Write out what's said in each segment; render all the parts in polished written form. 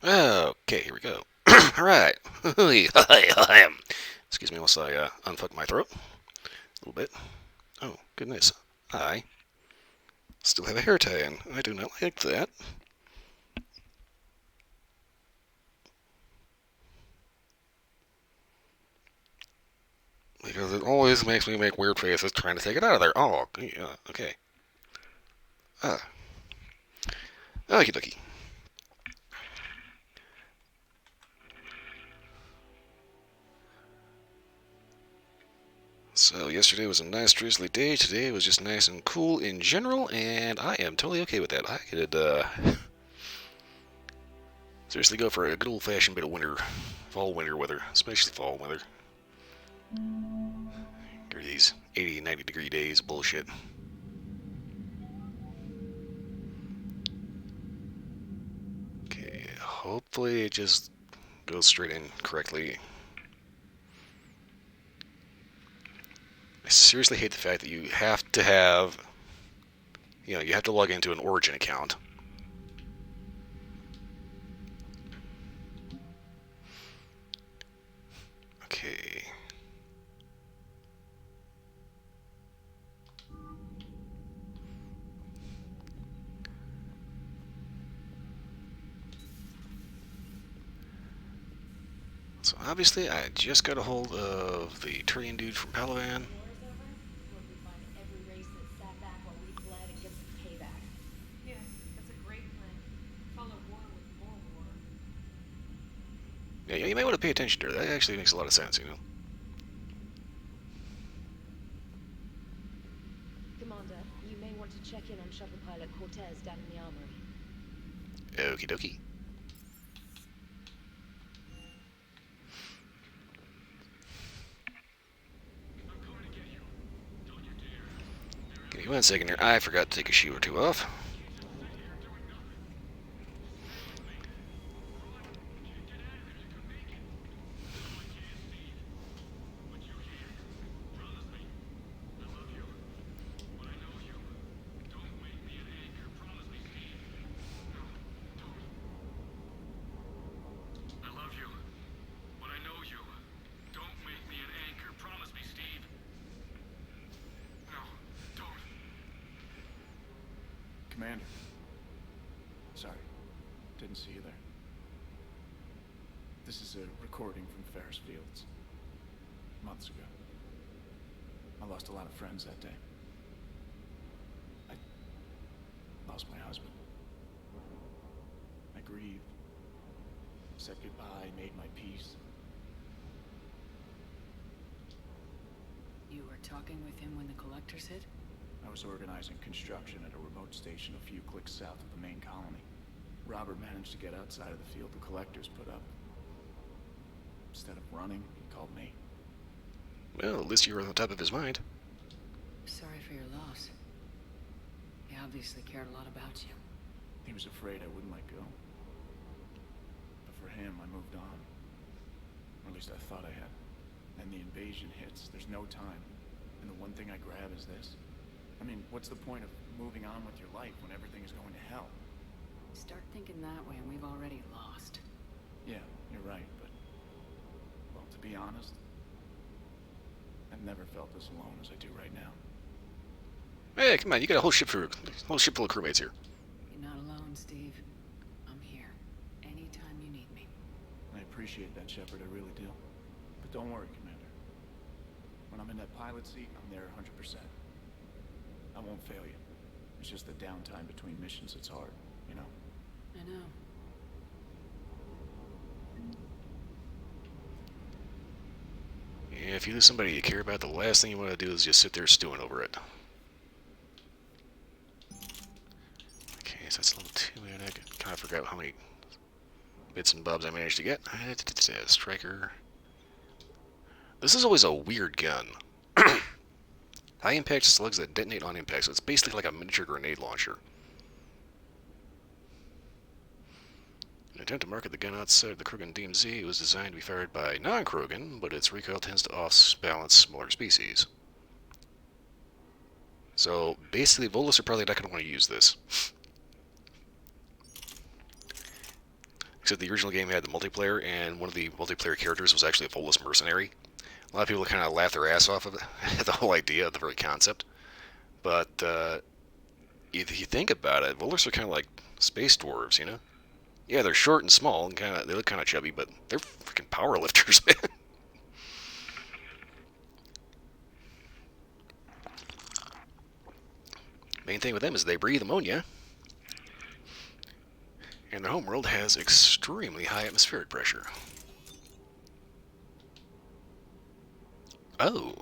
Okay, here we go. Alright. Excuse me whilst I unfuck my throat a little bit. Oh, goodness. I still have a hair tie in. I do not like that. Because it always makes me make weird faces trying to take it out of there. Oh, yeah, okay. Ah, okie dokie. So, yesterday was a nice drizzly day. Today was just nice and cool in general, and I am totally okay with that. I could, seriously go for a good old fashioned bit of fall winter weather, especially fall weather. These 80, 90-degree days, bullshit. Okay, hopefully it just goes straight in correctly. I seriously hate the fact that you have to have, you have to log into an Origin account. Okay. So obviously I just got a hold of the Turian dude from Palavan. Yeah, you might want to pay attention to her. That actually makes a lot of sense. Commander, you may want to check in on shuttle pilot Cortez down in the armory. Okie dokie. Give me 1 second here. I forgot to take a shoe or two off. Commander. Sorry, didn't see you there. This is a recording from Ferris Fields. Months ago. I lost a lot of friends that day. I lost my husband. I grieved. Said goodbye, made my peace. You were talking with him when the collectors hit? I was organizing construction at a remote station a few clicks south of the main colony. Robert managed to get outside of the field the collectors put up. Instead of running, he called me. Well, at least you were on the top of his mind. Sorry for your loss. He obviously cared a lot about you. He was afraid I wouldn't let go. But for him, I moved on. Or at least I thought I had. Then the invasion hits, there's no time. And the one thing I grab is this. I mean, what's the point of moving on with your life when everything is going to hell? Start thinking that way and we've already lost. Yeah, you're right, but... well, to be honest, I've never felt this alone as I do right now. Hey, come on, you got a whole ship full of crewmates here. You're not alone, Steve. I'm here. Anytime you need me. I appreciate that, Shepard, I really do. But don't worry, Commander. When I'm in that pilot seat, I'm there 100%. I won't fail you. It's just the downtime between missions that's hard, you know? I know. Yeah, if you lose somebody you care about, the last thing you want to do is just sit there stewing over it. Okay, so that's level 2, and I kind of forgot how many bits and bobs I managed to get. Striker. This is always a weird gun. High impact slugs that detonate on impact, so it's basically like a miniature grenade launcher. In an attempt to market the gun outside of the Krogan DMZ, it was designed to be fired by non-Krogan, but its recoil tends to off-balance smaller species. So basically, Volus are probably not going to want to use this. that the original game had the multiplayer, and one of the multiplayer characters was actually a Volus mercenary. A lot of people kind of laugh their ass off of it, the whole idea, the very concept. But if you think about it, Volus are kind of like space dwarves, you know? Yeah, they're short and small, and they look kind of chubby, but they're freaking power lifters, man. Main thing with them is they breathe ammonia, and their homeworld has extremely high atmospheric pressure. Oh.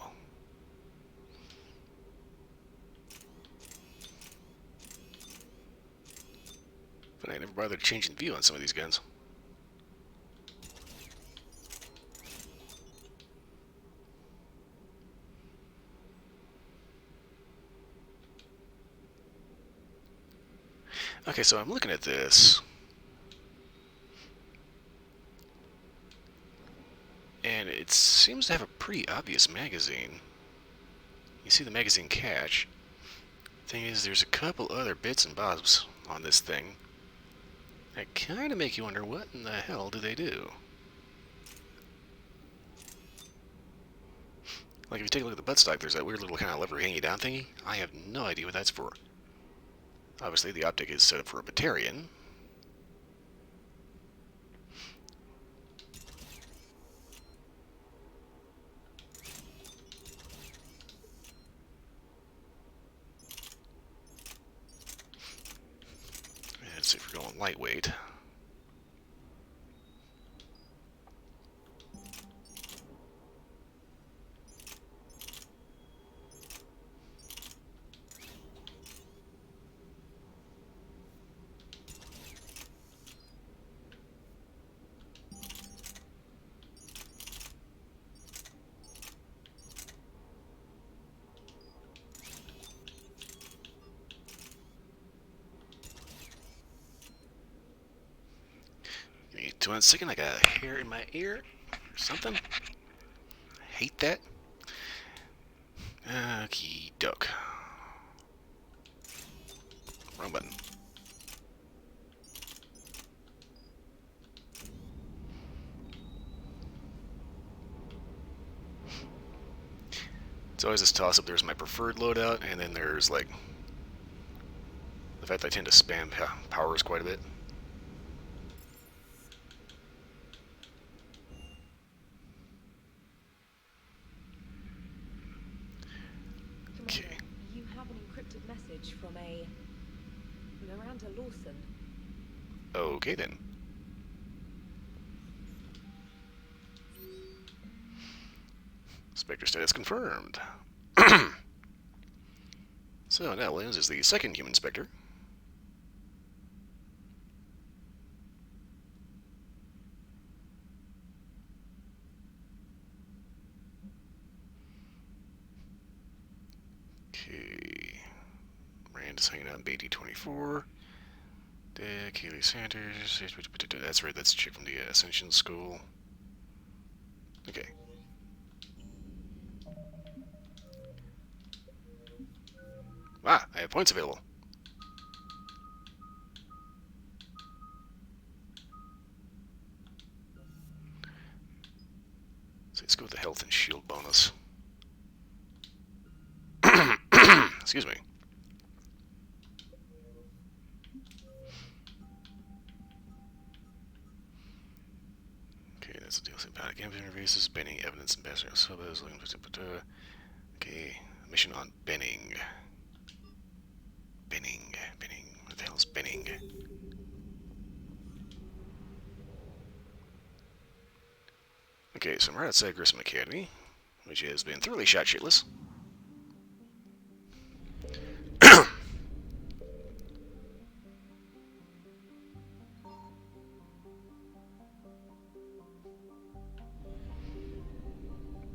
But I never bothered changing the view on some of these guns. Okay, so I'm looking at this. And it seems to have a pretty obvious magazine. You see the magazine catch. Thing is, there's a couple other bits and bobs on this thing that kind of make you wonder what in the hell do they do. Like if you take a look at the buttstock, there's that weird little kind of lever hanging down thingy. I have no idea what that's for. Obviously, the optic is set up for a Batarian. Let's see if we're going lightweight. Give me 2 seconds, I got a hair in my ear or something. I hate that. Okie doke. Wrong button. It's always this toss-up. There's my preferred loadout, and then there's, like, the fact that I tend to spam powers quite a bit. Okay. You have an encrypted message from a Miranda Lawson. Okay, then. Spectre status confirmed. So now Williams is the second human Spectre. Okay. Rand is hanging out in BD24. Keely Sanders. That's right, that's a chick from the Ascension School. Okay. Ah, I have points available. So let's go with the health and shield bonus. Excuse me. Okay, that's the deal. Sympathetic interfaces, Benning, evidence, ambassador, subbers, okay, mission on Benning. Benning. What the hell is Benning? Okay, so I'm right outside Grissom Academy, which has been thoroughly shot shitless.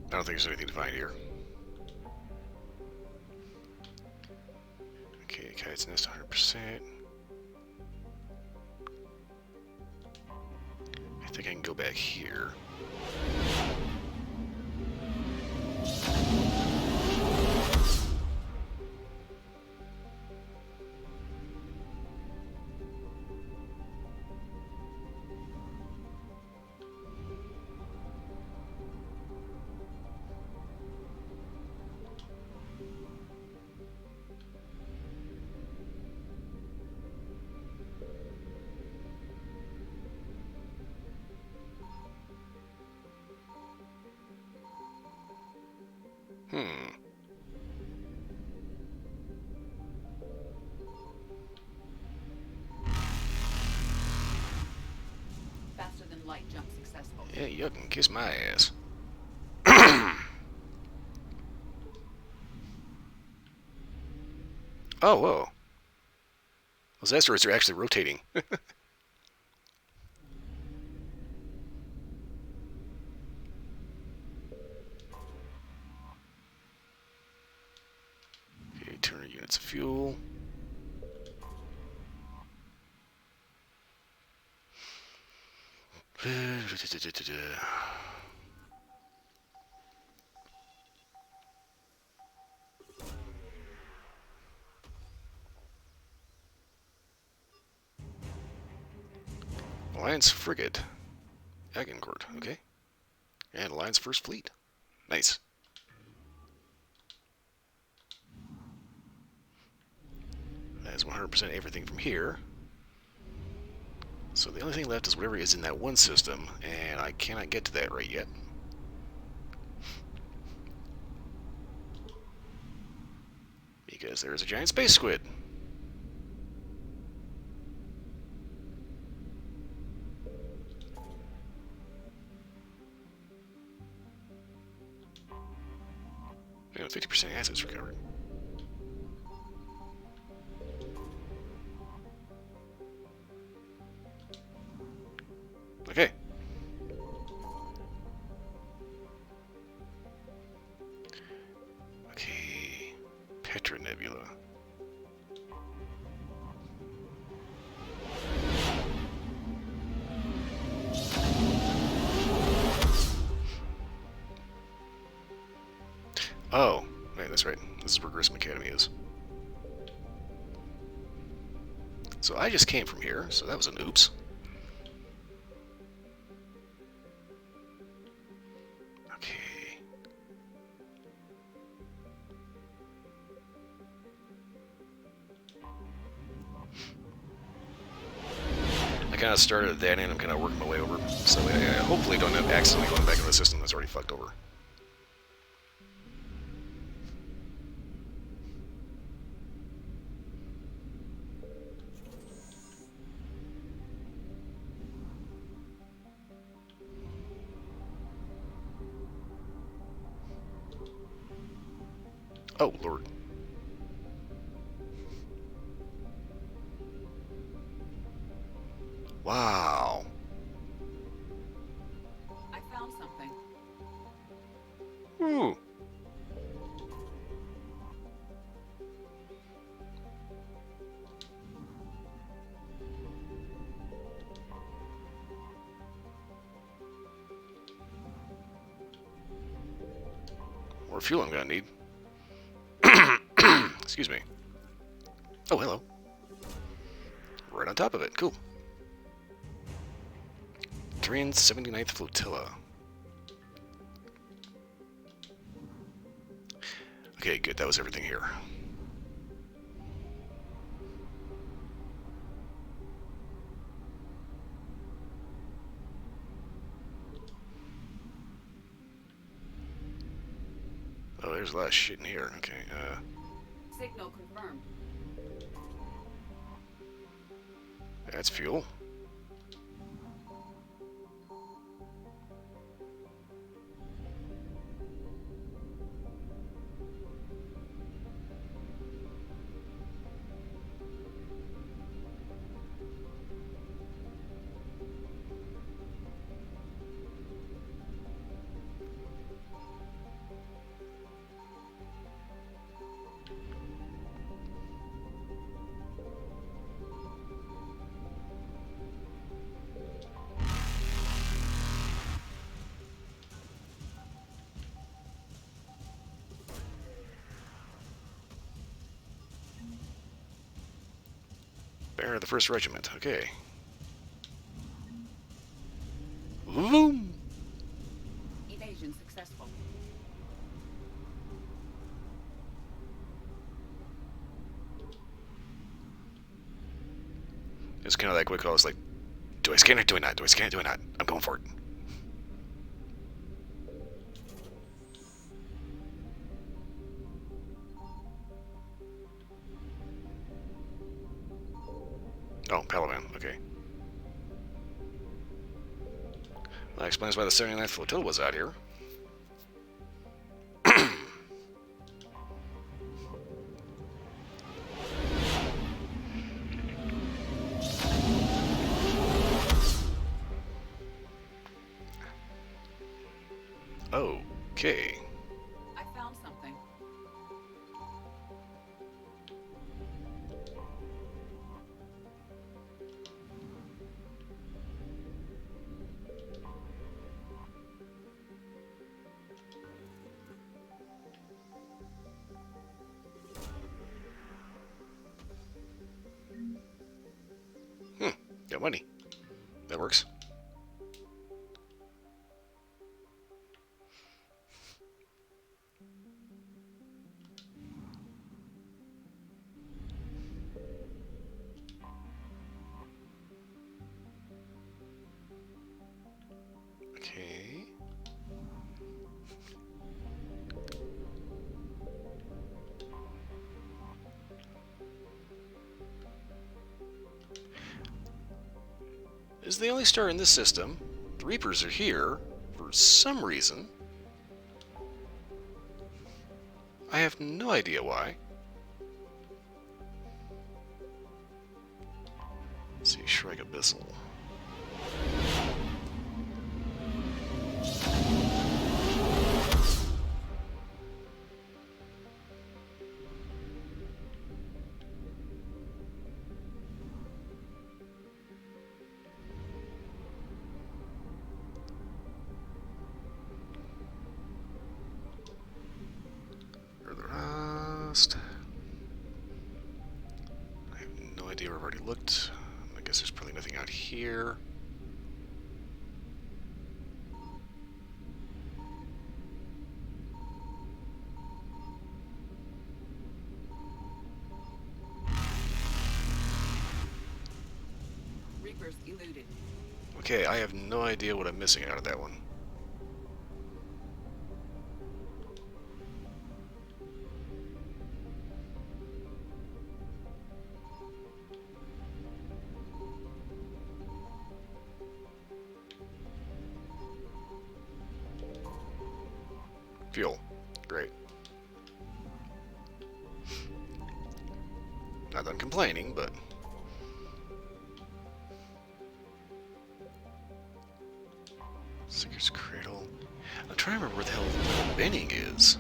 I don't think there's anything to find here. Okay, Kite's Nest 100%. I think I can go back here. Light jump successful. Yeah, you can kiss my ass. Oh, whoa. Those asteroids are actually rotating. Okay, turn units of fuel. Alliance frigate. Agincourt, okay. And Alliance First Fleet. Nice. That is 100% everything from here. So the only thing left is whatever is in that one system, and I cannot get to that right yet. Because there is a giant space squid. And 50% assets recovered. Okay. Okay. Petra Nebula. Oh, right, that's right. This is where Grissom Academy is. So I just came from here, so that was an oops. Okay. I kind of started at that end, I'm kind of working my way over, so I hopefully don't have accidentally going back into the system that's already fucked over. Oh, Lord. Wow. I found something. Ooh. More fuel I'm gonna need. Excuse me. Oh, hello. Right on top of it. Cool. 379th Flotilla. Okay, good. That was everything here. Oh, there's a lot of shit in here. Okay, Signal confirmed. that's fuel. Bear of the 1st Regiment. Okay. Boom! Evasion successful. It's kind of that quick call. It's like, do I scan it? Do I not? Do I scan it? Do I not? I'm going for it. Oh, Palavan. Okay. That explains why the 79th Flotilla was out here. Okay. I found something. Got money. That works. Okay. This is the only star in this system. The Reapers are here for some reason. I have no idea why. Let's see, Shrike Abyssal. Further rust. I have no idea where I've already looked. I guess there's probably nothing out here. Reapers eluded. Okay, I have no idea what I'm missing out of that one. Fuel. Great. Not that I'm complaining, but... Seeker's Cradle. I'm trying to remember where the hell Benning is.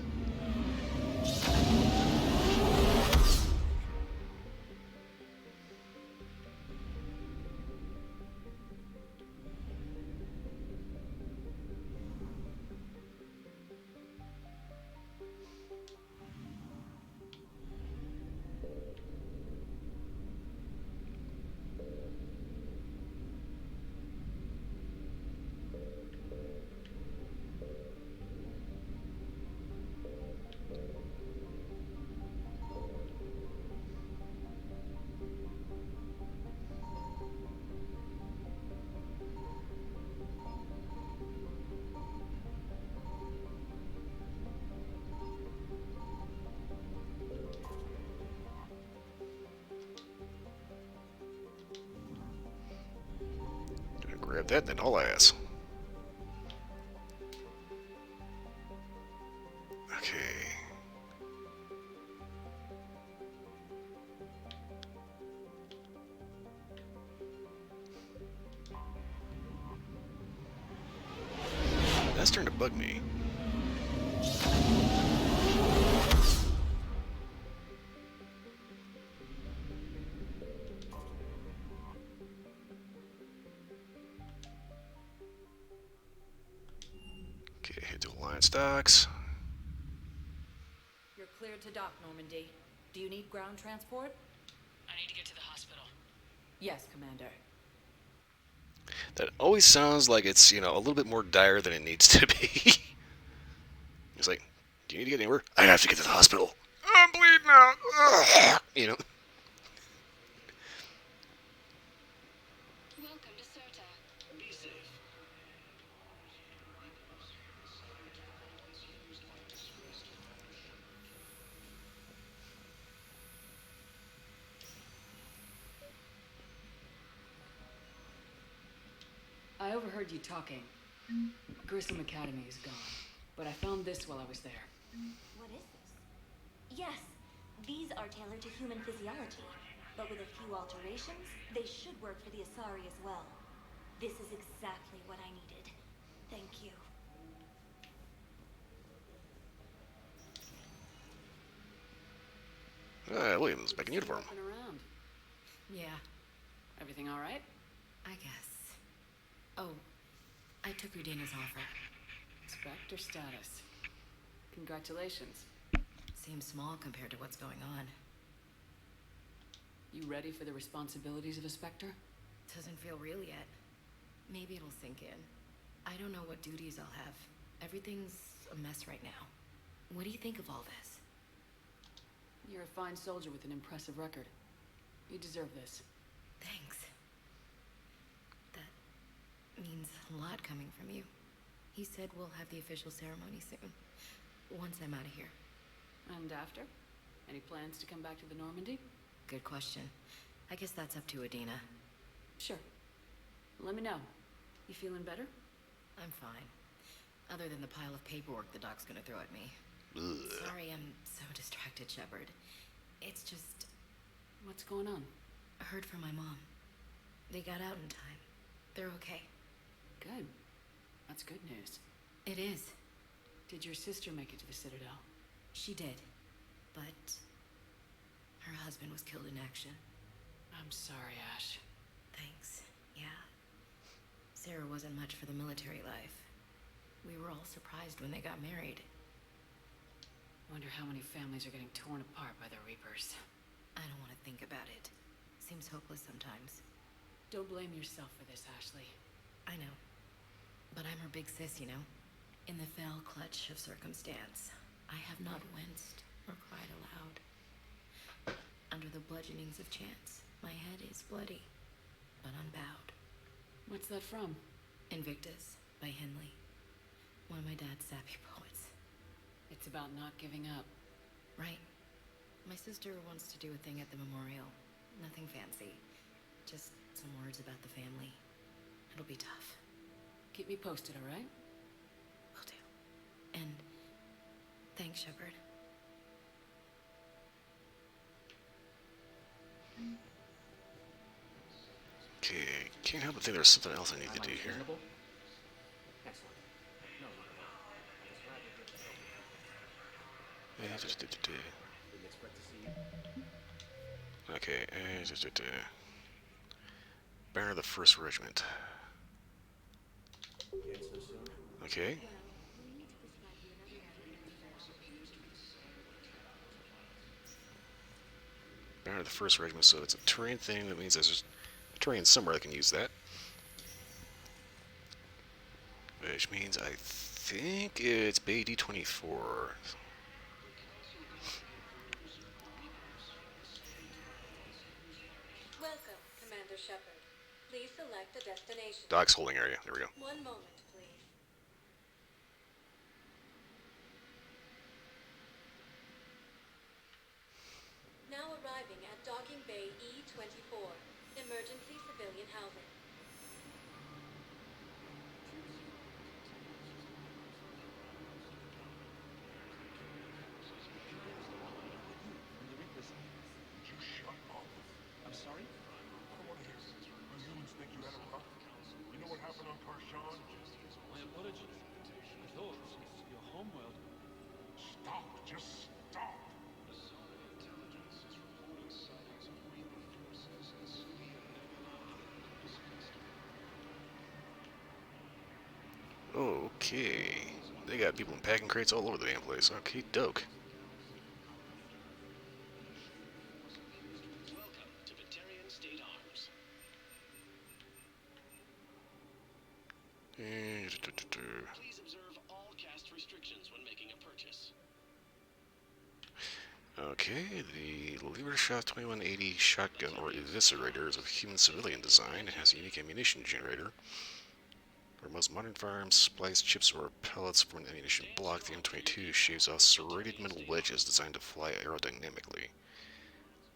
Gonna grab that, then haul ass. Okay. That's starting to bug me. Okay, head to Alliance Docks. You're cleared to dock, Normandy. Do you need ground transport? I need to get to the hospital. Yes, Commander. That always sounds like it's, you know, a little bit more dire than it needs to be. It's like, do you need to get anywhere? I have to get to the hospital. I'm bleeding out. Ugh. You know. Welcome to Serta. Be safe. I overheard you talking. Grissom Academy is gone, but I found this while I was there. What is this? Yes, these are tailored to human physiology, but with a few alterations, they should work for the Asari as well. This is exactly what I needed. Thank you. Williams, back in uniform. Up and around. Yeah. Everything all right? I guess. Oh, I took Udina's offer. Inspector status. Congratulations. Seems small compared to what's going on. You ready for the responsibilities of a Spectre? Doesn't feel real yet. Maybe it'll sink in. I don't know what duties I'll have. Everything's a mess right now. What do you think of all this? You're a fine soldier with an impressive record. You deserve this. Thanks. That means a lot coming from you. He said we'll have the official ceremony soon. Once I'm out of here. And after? Any plans to come back to the Normandy? Good question. I guess that's up to Udina. Sure. Let me know. You feeling better? I'm fine. Other than the pile of paperwork the doc's gonna throw at me. Ugh. Sorry I'm so distracted, Shepard. It's just... What's going on? I heard from my mom. They got out in time. They're okay. Good. That's good news. It is. Did your sister make it to the Citadel? She did. But... her husband was killed in action. I'm sorry, Ash. Thanks. Yeah. Sarah wasn't much for the military life. We were all surprised when they got married. Wonder how many families are getting torn apart by the Reapers. I don't want to think about it. Seems hopeless sometimes. Don't blame yourself for this, Ashley. I know. But I'm her big sis, you know? In the fell clutch of circumstance, I have not winced or cried aloud. Under the bludgeonings of chance, my head is bloody, but unbowed. What's that from? Invictus by Henley. One of my dad's sappy poets. It's about not giving up. Right. My sister wants to do a thing at the memorial. Nothing fancy. Just some words about the family. It'll be tough. Keep me posted, all right? Will do. And thanks, Shepard. Okay, can't help but think there's something else I need to do here. Excellent. No, not at all. I was glad to hear the help. Didn't expect to see you. Okay, Banner of the First Regiment. Again so soon? Okay. Banner of the First Regiment, so it's a terrain thing. That means there's terrain somewhere that can use that. Which means I think it's Bay D24. Welcome, Commander Shepard. Please select a destination. Docks holding area. There we go. One moment, please. Now arriving at Docking Bay E24, emergency civilian housing. You shut up. I'm sorry? I don't want to hear it. You humans think you had a rough? You know what happened on Karshan? My apologies. I thought your homeworld. Stop. Just stop. Okay. They got people in packing crates all over the damn place. Okay, doke. Welcome to Batarian State Arms. Please observe all cast restrictions when making a purchase. Okay, the Levershot 2180 shotgun or eviscerator is of human civilian design. It has a unique ammunition generator. For most modern firearms, spliced chips or pellets from an ammunition block, the M22 shaves off serrated metal wedges designed to fly aerodynamically.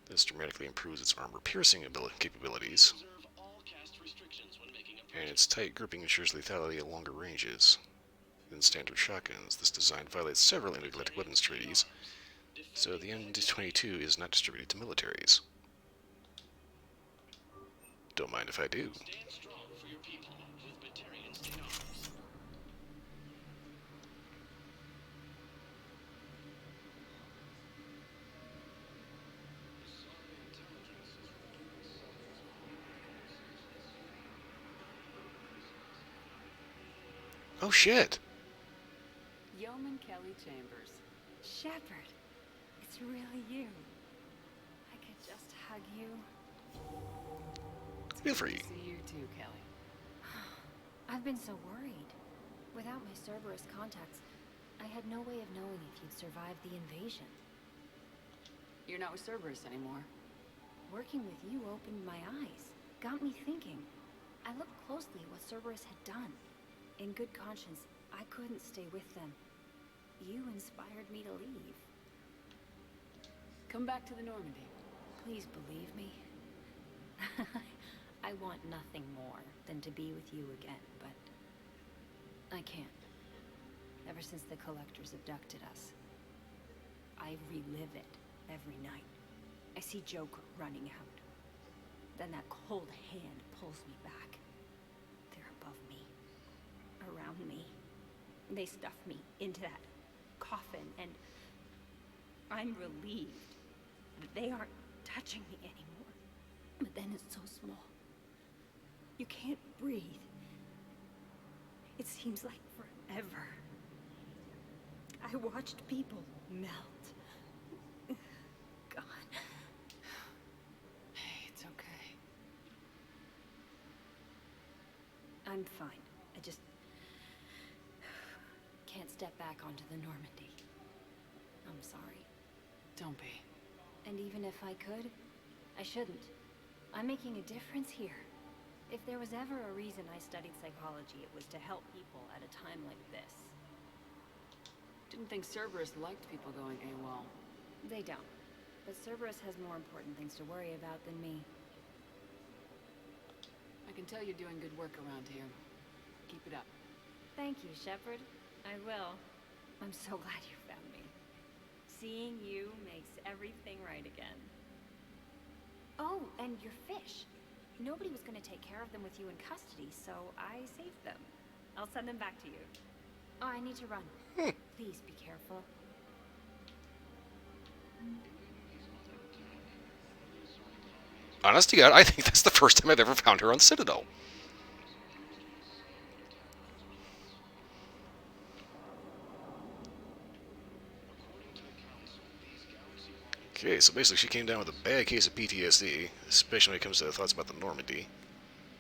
This dramatically improves its armor-piercing capabilities Observe all cast restrictions when making a and its tight grouping ensures lethality at longer ranges than standard shotguns. This design violates several intergalactic weapons treaties, so the M22 is not distributed to militaries. Don't mind if I do. Stand strong for your people with Batarian State Arms. Oh shit! Yeoman Kelly Chambers. Shepard, it's really you. I could just hug you. Feel free. See you too, Kelly. I've been so worried. Without my Cerberus contacts, I had no way of knowing if you'd survived the invasion. You're not with Cerberus anymore. Working with you opened my eyes, got me thinking. I looked closely at what Cerberus had done. In good conscience, I couldn't stay with them. You inspired me to leave. Come back to the Normandy. Please believe me. I want nothing more than to be with you again, but I can't. Ever since the Collectors abducted us, I relive it every night. I see Joker running out. Then that cold hand pulls me back. They're above me, around me. They stuff me into that coffin, and I'm relieved that they aren't touching me anymore. But then it's so small. You can't breathe. It seems like forever. I watched people melt. God. Hey, it's okay. I'm fine. I just can't step back onto the Normandy. I'm sorry. Don't be. And even if I could, I shouldn't. I'm making a difference here. If there was ever a reason I studied psychology, it was to help people at a time like this. Didn't think Cerberus liked people going AWOL. They don't. But Cerberus has more important things to worry about than me. I can tell you're doing good work around here. Keep it up. Thank you, Shepard. I will. I'm so glad you found me. Seeing you makes everything right again. Oh, and your fish. Nobody was going to take care of them with you in custody, so I saved them. I'll send them back to you. Oh, I need to run. Please be careful. Honest to God, I think that's the first time I've ever found her on Citadel. Okay, so basically she came down with a bad case of PTSD, especially when it comes to the thoughts about the Normandy.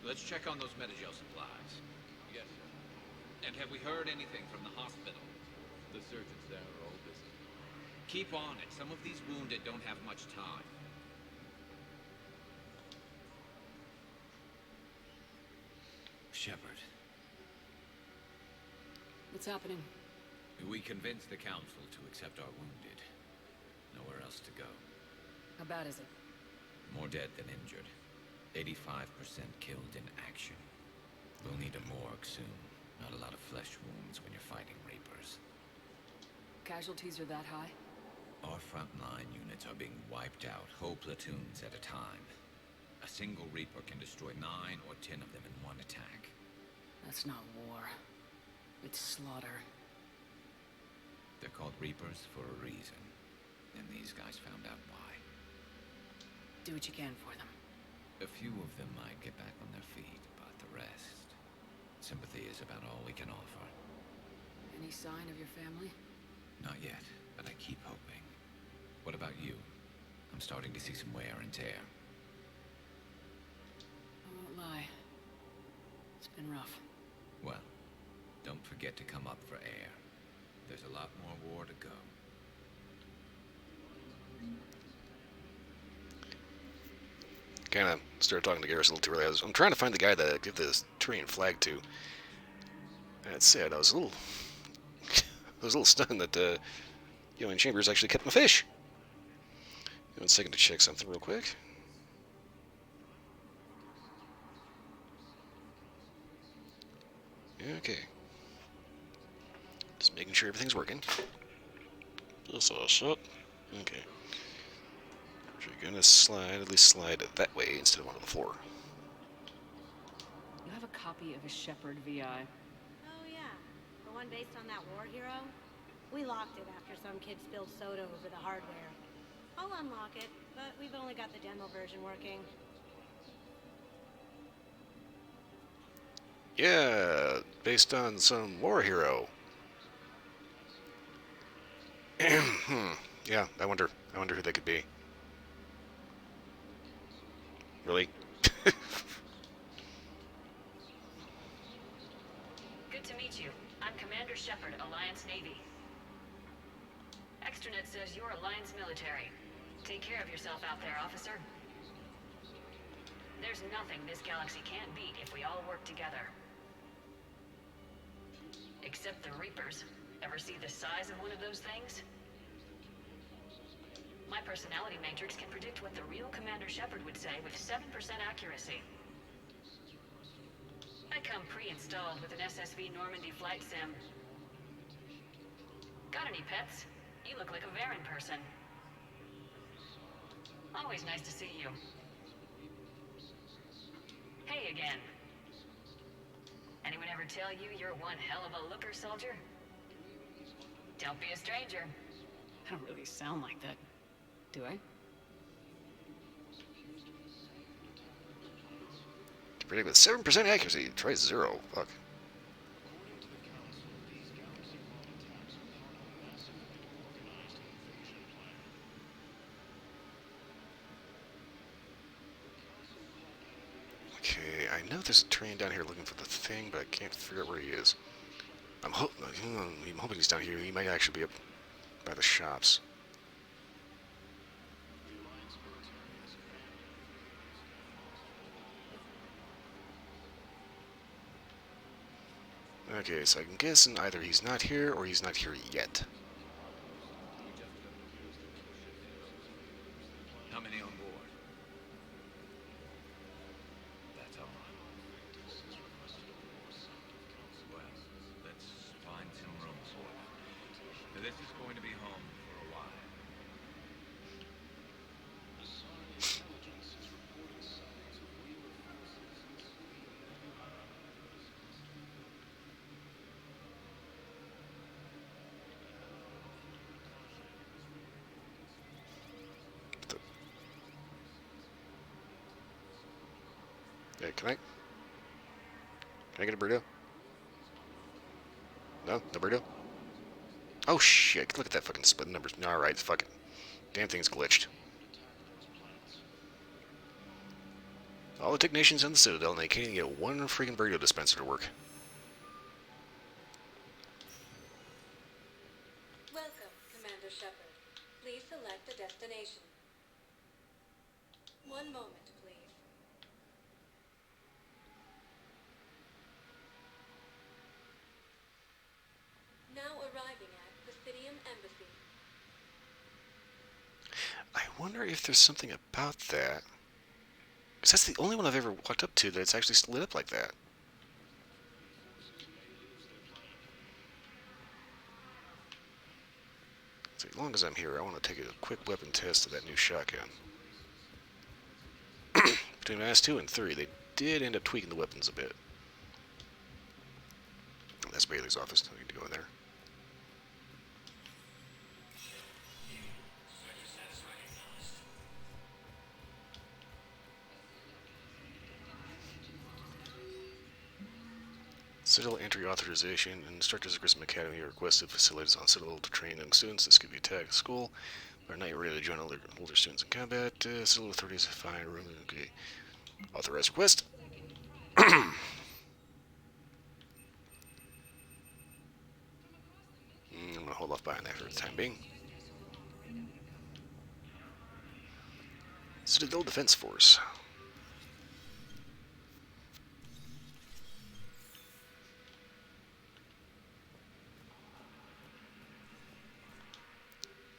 Let's check on those Metagel supplies. Yes, sir. And have we heard anything from the hospital? The surgeons there are all busy. Keep on it. Some of these wounded don't have much time. Shepard. What's happening? We convinced the Council to accept our wounded. Nowhere else to go. How bad is it? More dead than injured. 85% killed in action. We'll need a morgue soon. Not a lot of flesh wounds when you're fighting Reapers. Casualties are that high? Our frontline units are being wiped out, whole platoons at a time. A single Reaper can destroy 9 or 10 of them in one attack. That's not war. It's slaughter. They're called Reapers for a reason. And these guys found out why. Do what you can for them. A few of them might get back on their feet, but the rest... Sympathy is about all we can offer. Any sign of your family? Not yet, but I keep hoping. What about you? I'm starting to see some wear and tear. I won't lie. It's been rough. Well, don't forget to come up for air. There's a lot more war to go. Kind of started talking to Garrus a little too early. I'm trying to find the guy that I give this Turian flag to. That said, I was a little stunned that in Chambers actually kept my fish. Give me 1 second to check something real quick. Okay. Just making sure everything's working. This all shut. Okay. So you're gonna slide, at least slide it that way instead of onto the floor. You have a copy of a Shepherd VI. Oh yeah, the one based on that war hero? We locked it after some kid spilled soda over the hardware. I'll unlock it, but we've only got the demo version working. Yeah, based on some war hero. Yeah, I wonder who they could be. Really? Good to meet you. I'm Commander Shepard, Alliance Navy. Extranet says you're Alliance military. Take care of yourself out there, officer. There's nothing this galaxy can't beat if we all work together. Except the Reapers. Ever see the size of one of those things? My personality matrix can predict what the real Commander Shepard would say with 7% accuracy. I come pre-installed with an SSV Normandy flight sim. Got any pets? You look like a Varen person. Always nice to see you. Hey again. Anyone ever tell you you're one hell of a looker, soldier? Don't be a stranger. I don't really sound like that, do I? Predict with 7% accuracy. Try 0. Fuck. Okay, I know there's a train down here looking for the thing, but I can't figure out where he is. I'm hoping he's down here. He might actually be up by the shops. Okay, so I'm guessing either he's not here or he's not here yet. How many on board? That's all right. Well, let's find some room for you. This is going to be home for a while. Hey, can I get a burrito? No? No burrito? Oh shit, look at that fucking split numbers. Alright, fucking damn thing's glitched. All the technicians on the Citadel, and they can't even get one freaking burrito dispenser to work. Welcome, Commander Shepard. Please select a destination. One moment, please. Now arriving at Presidium Embassy. I wonder if there's something about that. Because that's the only one I've ever walked up to that's actually lit up like that. So as long as I'm here, I want to take a quick weapon test of that new shotgun. Between Mass 2 and 3, they did end up tweaking the weapons a bit. Oh, that's Bailey's office. I need to go in there. Citadel entry authorization. Instructors of Grissom Academy requested facilities on Citadel to train young students. This could be attacked at school. But are not yet ready to join older students in combat. Citadel authorities find room. Okay. Authorized request. I'm gonna hold off buying that for the time being. Citadel Defense Force.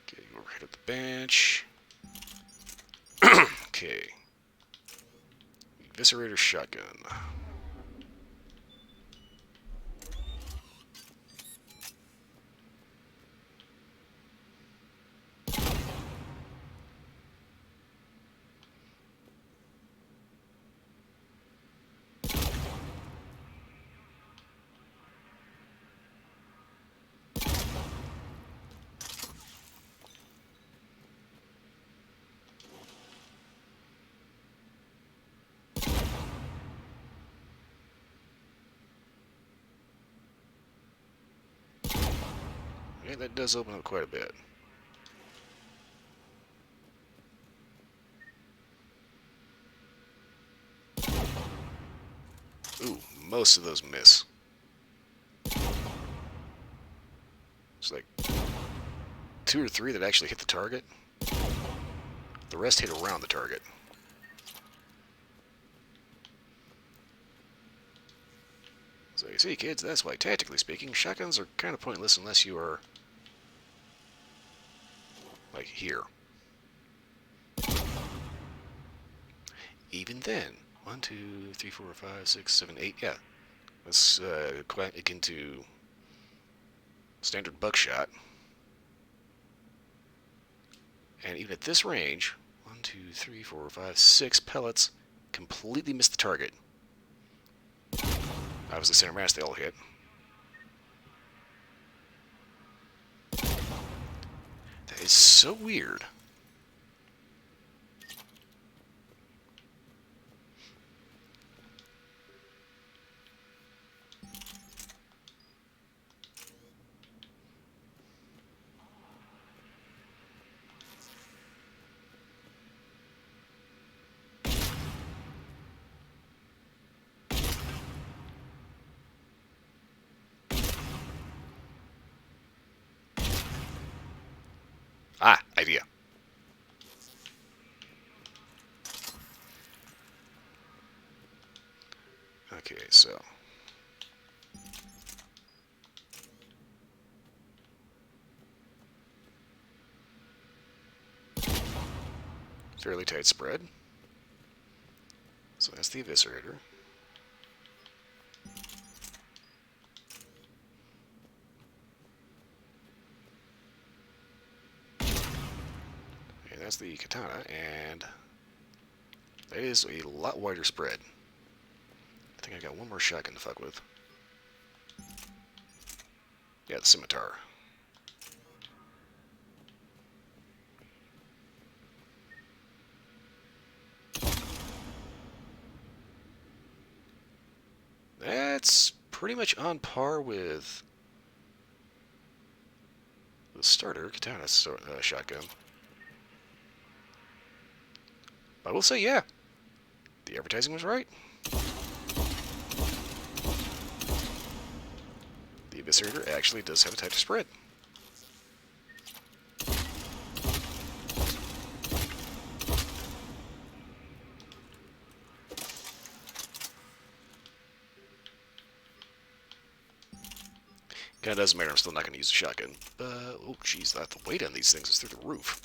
Okay, overhead of the bench. Okay. Eviscerator shotgun. Okay, that does open up quite a bit. Ooh, most of those miss. It's like 2 or 3 that actually hit the target. The rest hit around the target. So you see, kids, that's why, tactically speaking, shotguns are kind of pointless unless you are, like, here. Even then, 1, 2, 3, 4, 5, 6, 7, 8, yeah. Let's quite akin to standard buckshot. And even at this range, 1, 2, 3, 4, 5, 6 pellets completely miss the target. Obviously, center mass they all hit. That is so weird. Ah, idea. Okay, so fairly tight spread. So that's the eviscerator. And that's the katana, and that is a lot wider spread. I think I got one more shotgun to fuck with. Yeah, the scimitar. That's pretty much on par with the starter katana shotgun. I will say, yeah, the advertising was right. The eviscerator actually does have a tighter spread. Kinda doesn't matter, I'm still not going to use a shotgun. But, oh jeez, the weight on these things is through the roof.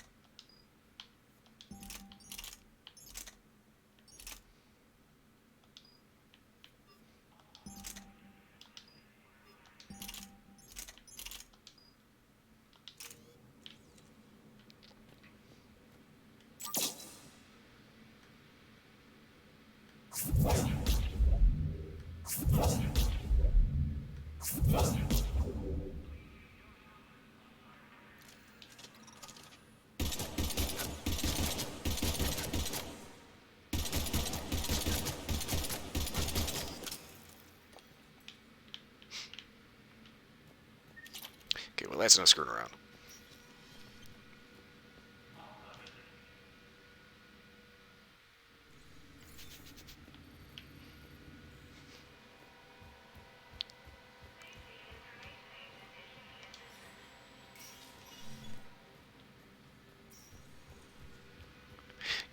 Okay, well that's enough screwing around.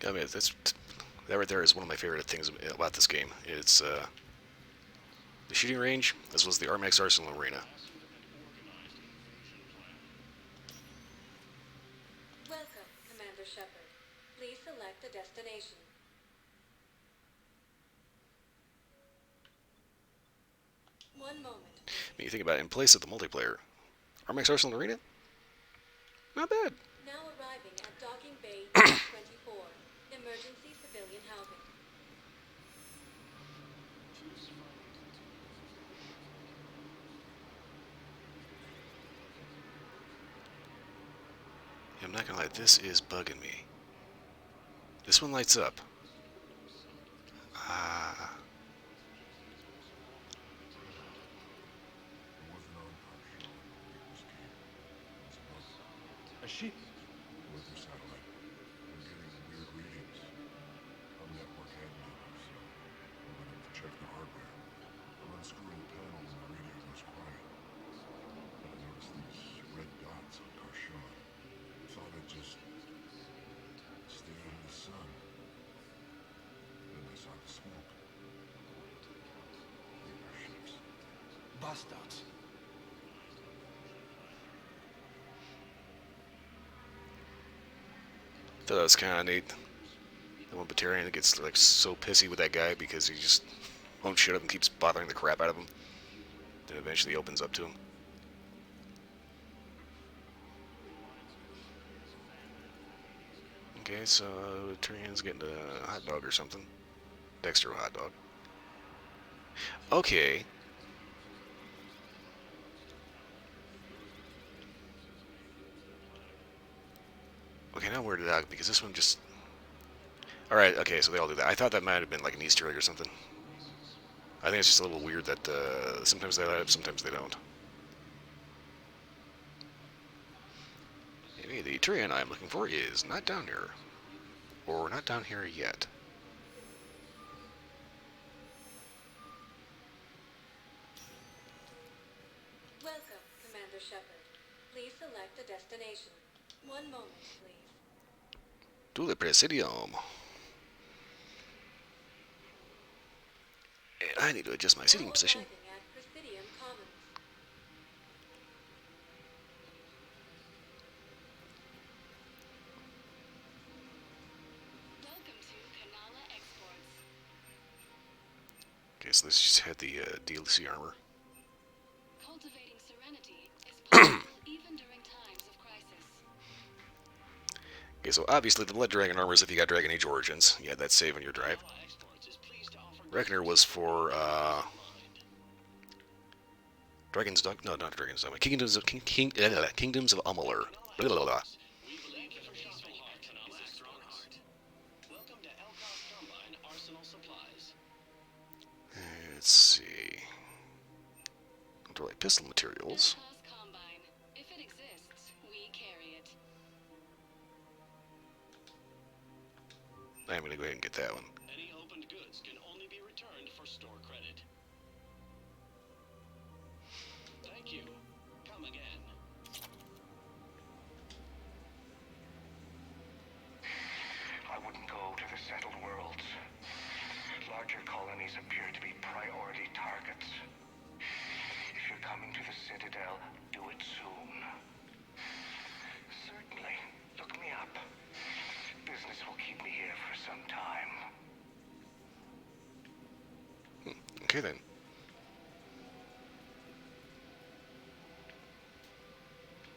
I mean, that right there is one of my favorite things about this game. It's the shooting range, as well as the Armax Arsenal Arena. Welcome, Commander Shepard. Please select a destination. One moment. I mean, you think about it, in place of the multiplayer, Armax Arsenal Arena, not bad. Now arriving at Docking Bay E24, emergency civilian housing. I'm not gonna lie, this is bugging me. This one lights up. Ah. ship? Weather satellite. I'm getting weird readings. Our network admin, so I went up to check the hardware. I'm unscrewing the panel when the radio goes quiet. I noticed these red dots on Karshawn. Thought I'd just stay out of the sun. Then I saw the smoke. Bigger ships. Bastards. Thought that was kind of neat. The one Batarian that gets like so pissy with that guy because he just won't shut up and keeps bothering the crap out of him. Then eventually opens up to him. Okay, so Batarian's getting a hot dog or something. Dexter hot dog. Okay. Okay, now where did I? Because this one just. Alright, okay, so they all do that. I thought that might have been like an Easter egg or something. I think it's just a little weird that sometimes they light up, sometimes they don't. Maybe the Tyrion I'm looking for is not down here. Or not down here yet. Welcome, Commander Shepard. Please select a destination. One moment, please. To the Presidium. And I need to adjust my seating position. Arriving at Presidium Commons. Welcome to Kanala Exports. Okay, so this just had the DLC armor. Cultivating serenity is possible even during times of crisis. Okay, so obviously the Blood Dragon armor is if you got Dragon Age Origins. You had that save on your drive. Reckoner was for, Dragon's Dog? No, not Dragon's Dog. Kingdoms of, Kingdoms of Amalur. Blah, blah, blah. Let's see. Under like pistol materials. Combine. If it exists, we carry it. I'm gonna go ahead and get that one. Any opened goods can only be returned for store credit. Thank you. Come again. I wouldn't go to the settled worlds. Larger colonies appear to be priority targets. If you're coming to the Citadel, do it soon. Certainly. Look me up. Business will keep me here for some time. Okay then.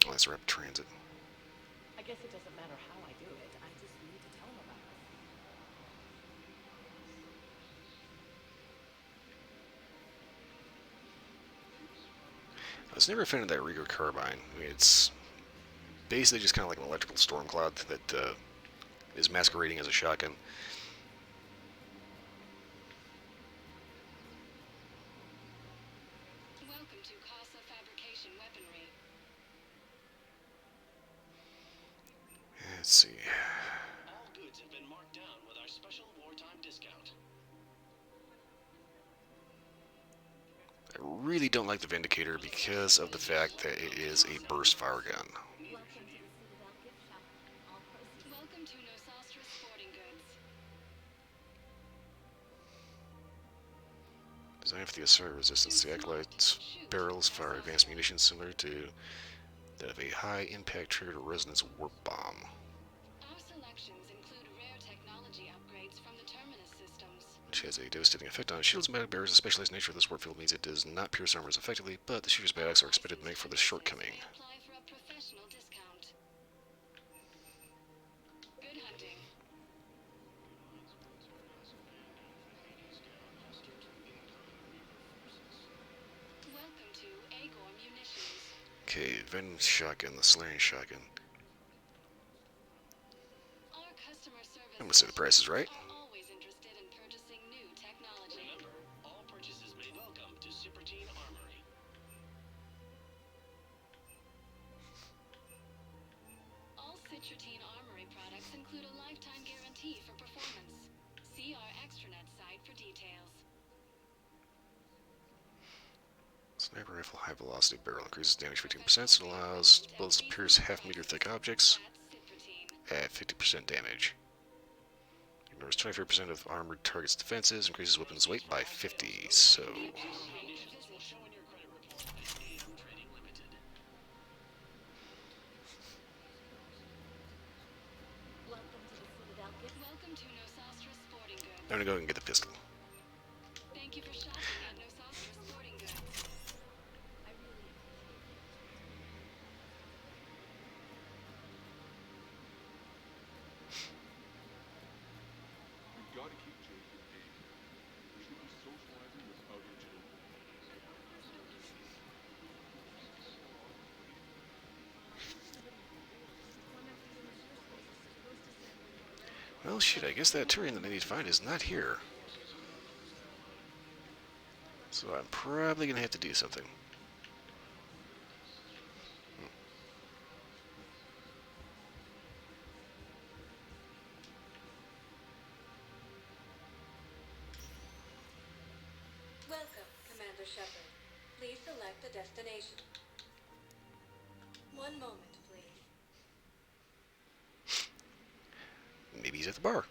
Oh, that's rapid transit. I guess it doesn't matter how I do it. I just need to tell them about it. I was never a fan of that Rieger carbine. I mean, it's basically just kind of like an electrical storm cloud that is masquerading as a shotgun. Welcome to Casa Fabrication Weaponry. Let's see. All goods have been marked down with our special wartime discount. I really don't like the Vindicator because of the fact that it is a burst fire gun. Welcome to Nosastra Sporting Goods. Designed for the assault resistance, the Acolyte's barrels fire advanced munitions similar to that of a high-impact triggered resonance warp bomb. Our selections include rare technology upgrades from the Terminus systems. Which has a devastating effect on shields and metal barriers. The specialized nature of this warp field means it does not pierce armors effectively, but the shooter's battles are expected to make for this shortcoming. Apply for a professional discount. Good hunting. Welcome to Agor Munitions. Okay, Venom shotgun, the Slaying shotgun. Our customer service I'm gonna say the price is right. are always interested in purchasing new technology. Remember, all purchases made. Welcome to Supertine Armory. Ultra Teen Armory products include a lifetime guarantee for performance. See our extranet site for details. Sniper rifle high velocity barrel increases damage 15%, so it allows bullets to pierce half-meter thick objects at 50% damage. Ignores 23% of armored targets' defenses, increases weapons weight by 50, so... I'm gonna go and get the pistol. Thank you for shopping at Nosastra Sporting Goods. We've got to keep Jake engaged. We should be socializing without each other. Well, shit, I guess that Turian that I need to find is not here. So I'm probably gonna have to do something. Welcome, Commander Shepard. Please select a destination. One moment, please. Maybe he's at the bar.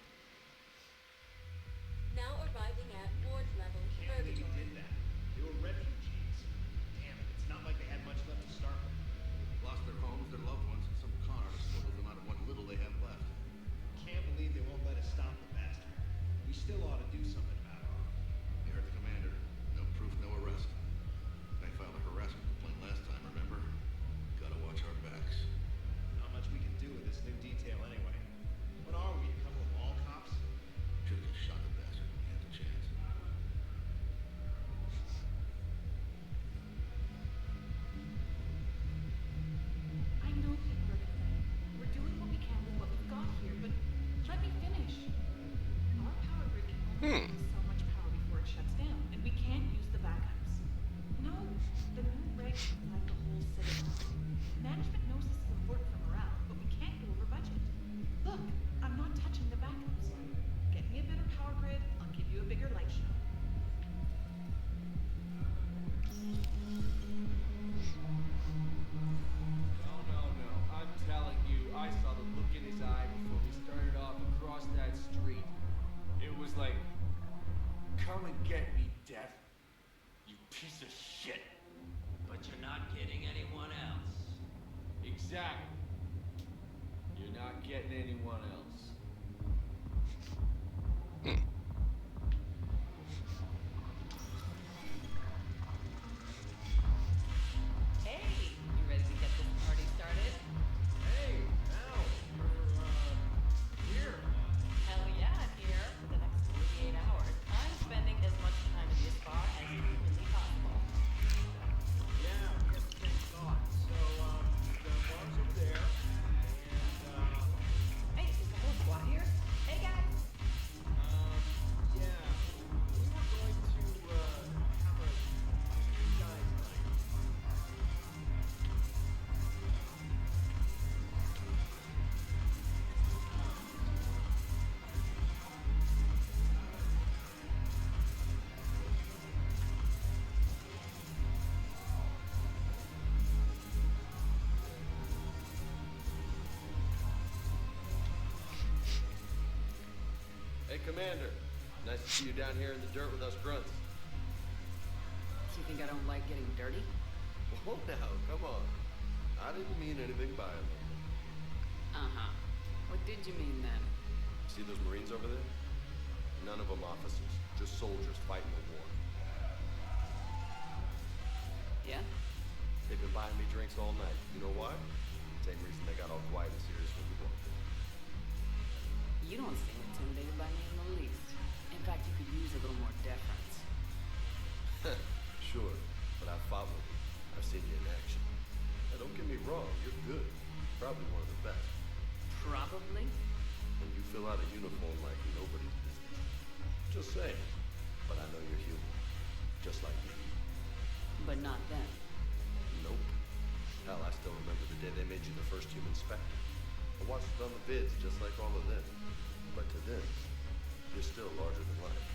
Now arriving at ward level Purgatory. They were refugees. Damn it, it's not like they had much left to start with. Lost their homes, their loved ones, and some con artist swindled them out of what little they have left. Can't believe they won't let us stop the bastard. We still ought to do something about it. You heard the commander. No proof, no arrest. They filed a harassment complaint last time, remember? Gotta watch our backs. Not much we can do with this new detail anyway. What are we, a couple of mall cops? Should've just shot the bastard when we had the chance. I know people are pathetic. We're doing what we can with what we've got here, but let me finish. Our power grid can only use so much power before it shuts down, and we can't use the backups. No, the new regs like the whole citadel. Management knows this is important for morale, but we can't go over budget. Look, I'm not touching the backups. Get me a better power grid, I'll give you a bigger light show. No. I'm telling you, I saw the look in his eye before we started off across that street. It was like, come and get me, Death. You piece of shit. But you're not getting anyone else. Exactly. You're not getting anyone else. Hey, you ready to get this party started? Hey, now, we're here. Hell yeah, I'm here. For the next 48 hours, I'm spending as much time in this bar as humanly possible. Yeah, we got the same thought. So, the bar's over there, and, Hey, is the whole squad here? Hey guys! yeah, we were going to, have a guys' night. Hey, Commander. Nice to see you down here in the dirt with us grunts. So you think I don't like getting dirty? Whoa, now, come on. I didn't mean anything by it. Uh-huh. What did you mean then? See those Marines over there? None of them officers, just soldiers fighting the war. Yeah? They've been buying me drinks all night. You know why? Same reason they got all quiet and serious when we walked in. You don't seem intimidated by me in the least. In fact, you could use a little more deference. Sure, but I've fought with you. I've seen you in action. Now, don't get me wrong, you're good. Probably one of the best. Probably? When you fill out a uniform like nobody's business. Just saying. But I know you're human. Just like me. But not then. Nope. Hell, I still remember the day they made you the first human Spectre. I watched it on the vids just like all of them. But to them, you're still larger than life.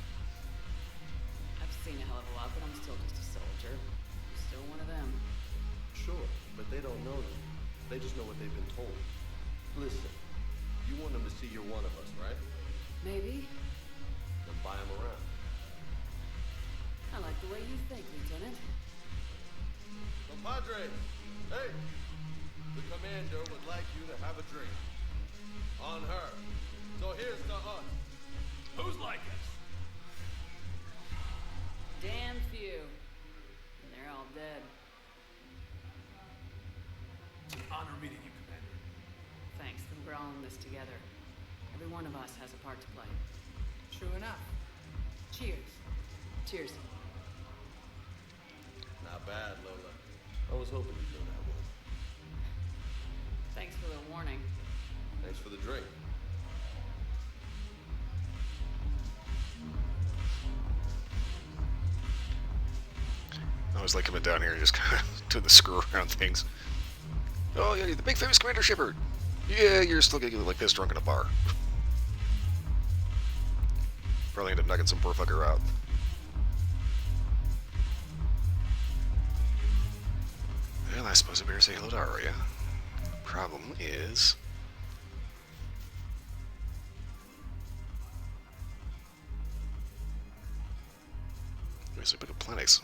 I've seen a hell of a lot, but I'm still just a soldier. I'm still one of them. Sure, but they don't know you. They just know what they've been told. Listen, you want them to see you're one of us, right? Maybe. Then buy them around. I like the way you think, Lieutenant. Compadre, hey! The commander would like you to have a drink. On her. So here's to us. Who's like us? Damn few. And they're all dead. It's an honor meeting you, Commander. Thanks, then we're all in this together. Every one of us has a part to play. True enough. Cheers. Cheers. Not bad, Lola. I was hoping you'd know that one. Thanks for the warning. Thanks for the drink. I always like coming down here and just kind of doing the screw around things. Oh, yeah, the big famous Commander Shepard. Yeah, you're still gonna get like this drunk in a bar. Probably end up knocking some poor fucker out. Well, I suppose I better say hello to Arya. Problem is... There's a book of planets.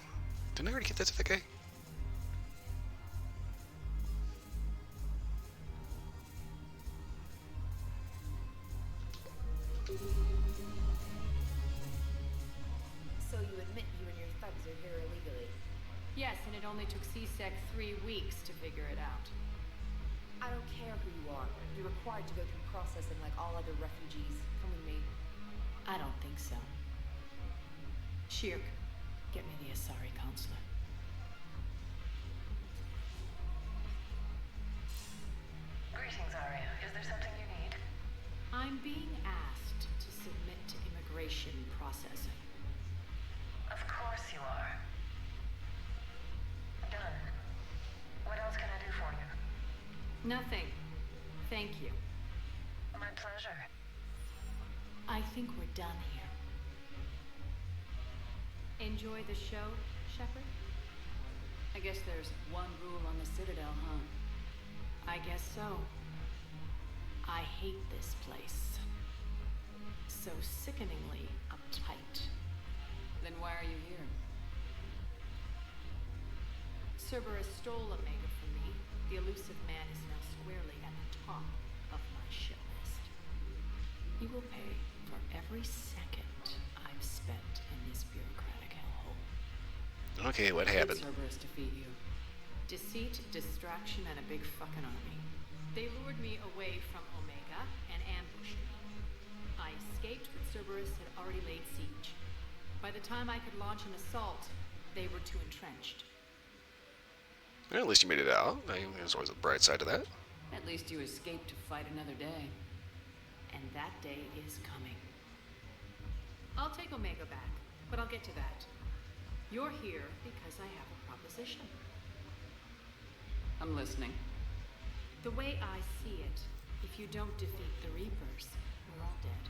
Didn't I already get that to the guy? So you admit you and your thugs are here illegally? Yes, and it only took C-Sec 3 weeks to figure it out. I don't care who you are. You're required to go through processing like all other refugees. Come with me. I don't think so. Shirk, get me the Asari counselor. Greetings, Arya. Is there something you need? I'm being asked to submit to immigration processing. Of course you are. Done. What else can I do for you? Nothing. Thank you. My pleasure. I think we're done here. Enjoy the show, Shepard? I guess there's one rule on the Citadel, huh? I guess so. I hate this place. So sickeningly uptight. Then why are you here? Cerberus stole Omega from me. The elusive man is now squarely at the top of my shit list. He will pay for every second I've spent in this bureaucratic hellhole. Okay, what happened? Cerberus defeat you. Deceit, distraction, and a big fucking army. They lured me away from Omega and ambushed me. I escaped, but Cerberus had already laid siege. By the time I could launch an assault, they were too entrenched. Well, at least you made it out. There's always a bright side to that. At least you escaped to fight another day. And that day is coming. I'll take Omega back, but I'll get to that. You're here because I have a proposition. I'm listening. The way I see it, if you don't defeat the Reapers, we're all dead.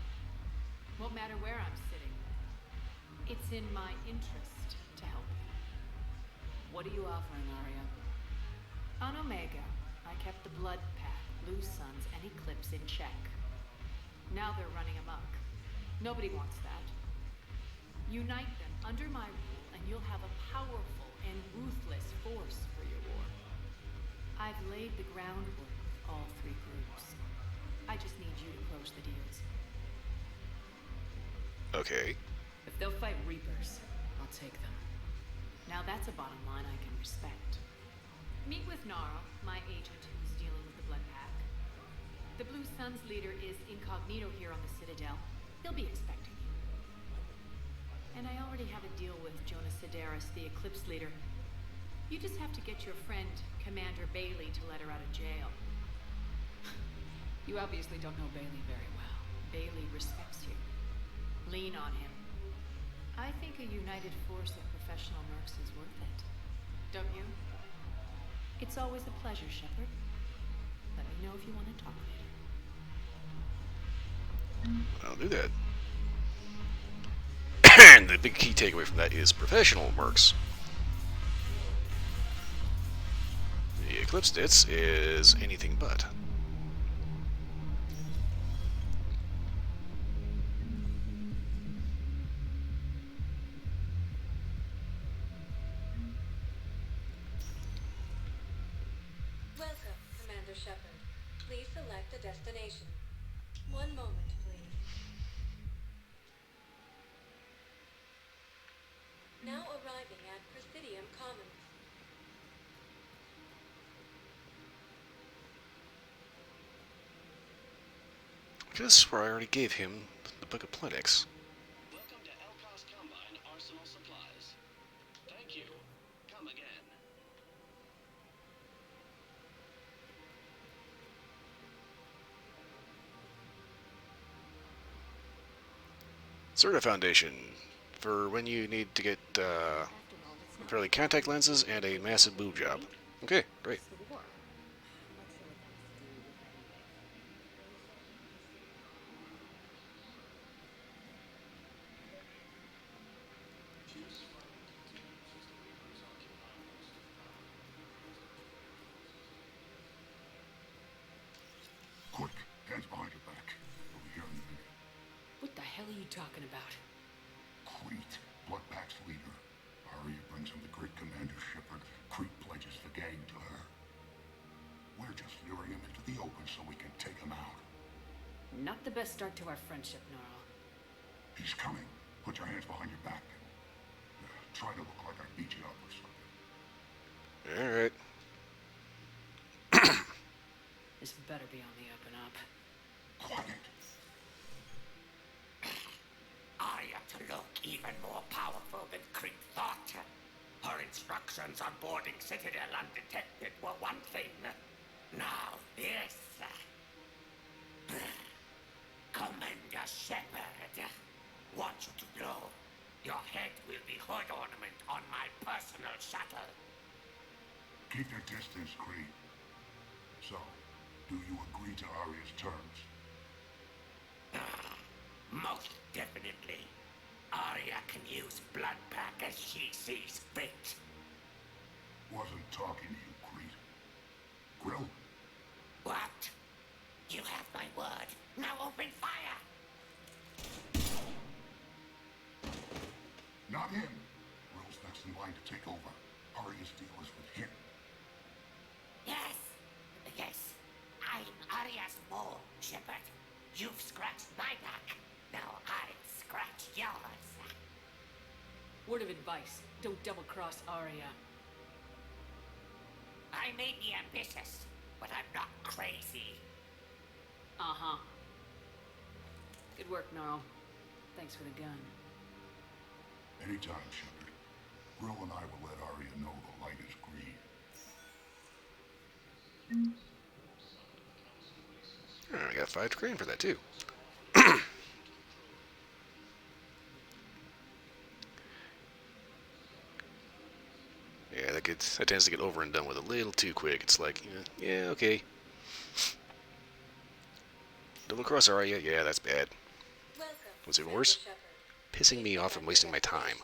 Won't matter where I'm sitting. It's in my interest to help you. What are you offering, Arya? On Omega, I kept the Blood Pack, Blue Suns, and Eclipse in check. Now they're running amok. Nobody wants that. Unite them under my rule, and you'll have a powerful and ruthless force for your war. I've laid the groundwork with all three groups. I just need you to close the deals. Okay. If they'll fight Reapers, I'll take them. Now that's a bottom line I can respect. Meet with Gnarl, my agent who's dealing with the Blood Pack. The Blue Suns leader is incognito here on the Citadel. He'll be expecting you. And I already have a deal with Jonas Sedaris, the Eclipse leader. You just have to get your friend, Commander Bailey, to let her out of jail. You obviously don't know Bailey very well. Bailey respects you. Lean on him. I think a united force of professional mercs is worth it. Don't you? It's always a pleasure, Shepard. Let me know if you want to talk later. I'll do that. And the big key takeaway from that is professional mercs. The Eclipse Ditz is anything but. Welcome, Commander Shepard. Please select a destination. One moment, please. Now arriving at Presidium Commons. I could have swore I already gave him the Book of Plenix. Welcome to AbelK's Combine Arsenal Supplies. Thank you. Come again. Certa Foundation for when you need to get fairly contact lenses and a massive boob job. Okay, great. Quick, hands behind your back. We'll be here in a minute. What the hell are you talking about? Crete, Bloodpack's leader. Arya brings him the great Commander Shepard. Crete pledges the gang to her. We're just luring him into the open so we can take him out. Not the best start to our friendship, Gnarl. He's coming. Put your hands behind your back. Try to look like I beat you up or something. Alright. This better be on the up and up. Quiet. Arya to look even more powerful than Crete thought. Her instructions on boarding Citadel undetected were one thing. Now this. Commander Shepard, want you to know your head will be hood ornament on my personal shuttle. Keep your distance, Crete. So, do you agree to Arya's terms? Most definitely. Arya can use Bloodpack as she sees fit. Wasn't talking to you, Crete. Grill? What? You have my word. Now open fire! Not him. Grill's next in line to take over. Arya's deal is with him. Yes. Yes. I'm Arya's mole, Shepard. You've scratched my back. Now I'll scratch yours. Word of advice, don't double-cross Arya. I may be ambitious, but I'm not crazy. Uh-huh. Good work, Gnarl. Thanks for the gun. Anytime, Shepard. Grill and I will let Arya know the light is green. I got 5 grand for that too. Yeah, that tends to get over and done with a little too quick. It's like, yeah, okay. Double cross Arya, yeah, that's bad. What's even worse? Pissing me off and wasting my time.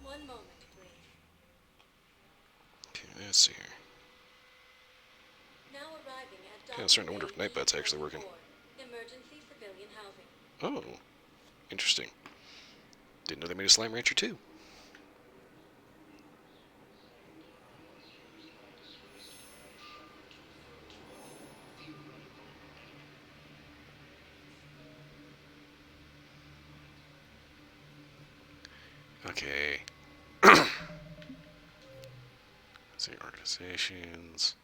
One moment, please. Okay, let's see here. Now arriving at I'm starting to wonder if Nightbot's actually working. Emergency civilian housing. Oh, interesting. Didn't know they made a Slime Rancher too. Okay. Let's see, organizations.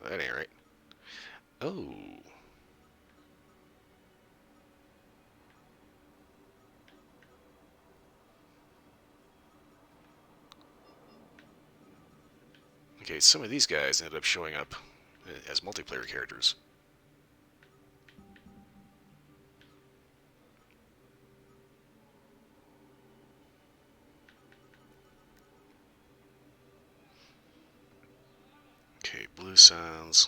That ain't right. Oh. Okay, some of these guys ended up showing up as multiplayer characters. Okay, Blue Suns.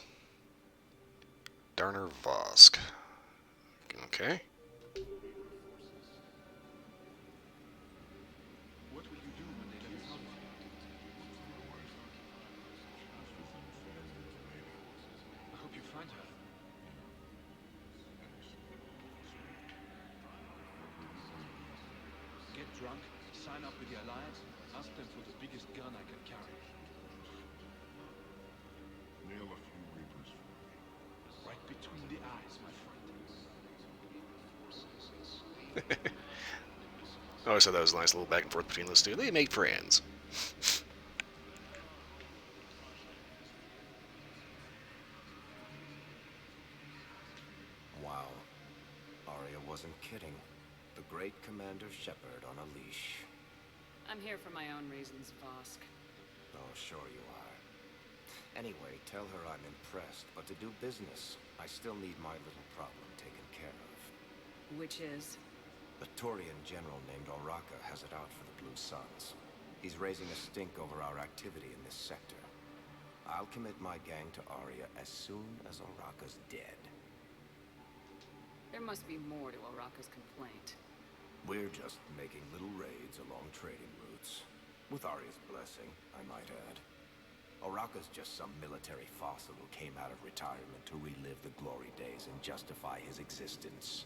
Darner Vosk. Okay. What will you do when they let us out of here? I hope you find her. Get drunk, sign up with the Alliance, ask them for the biggest gun I can carry. Nail a few reapers for me. Right between the eyes, my friend. I always thought that was a nice little back and forth between those two. They make friends. Wow. Arya wasn't kidding. The great Commander Shepard on a leash. I'm here for my own reasons, Vosk. Oh, sure you are. Anyway, tell her I'm impressed, but to do business, I still need my little problem taken care of. Which is? A Turian general named Oraka has it out for the Blue Suns. He's raising a stink over our activity in this sector. I'll commit my gang to Arya as soon as Oraka's dead. There must be more to Oraka's complaint. We're just making little raids along trading routes. With Arya's blessing, I might add. Oraka's just some military fossil who came out of retirement to relive the glory days and justify his existence.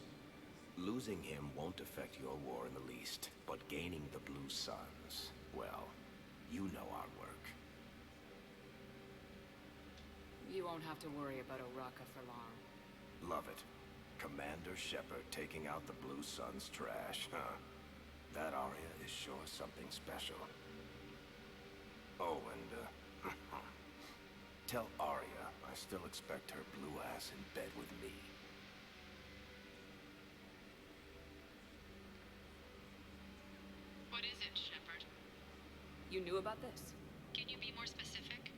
Losing him won't affect your war in the least, but gaining the Blue Suns, well, you know our work. You won't have to worry about Oraka for long. Love it. Commander Shepard taking out the Blue Suns trash, huh? That Arya is sure something special. Oh, and, tell Arya I still expect her blue ass in bed with me. What is it, Shepard? You knew about this? Can you be more specific?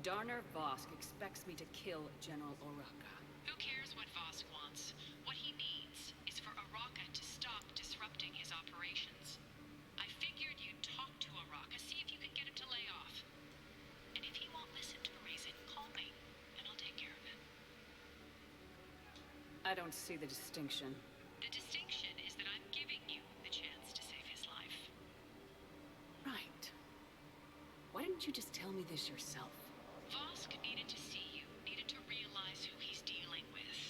Darner Vosk expects me to kill General Oraka. Who cares what Vosk wants? What he needs is for Oraka to stop disrupting his operations. I figured you'd talk to Oraka, see if you can get him to lay off. And if he won't listen to reason, call me, and I'll take care of it. I don't see the distinction. The distinction is that I'm giving you the chance to save his life. Right. Why didn't you just tell me this yourself? Vosk needed to see you, needed to realize who he's dealing with.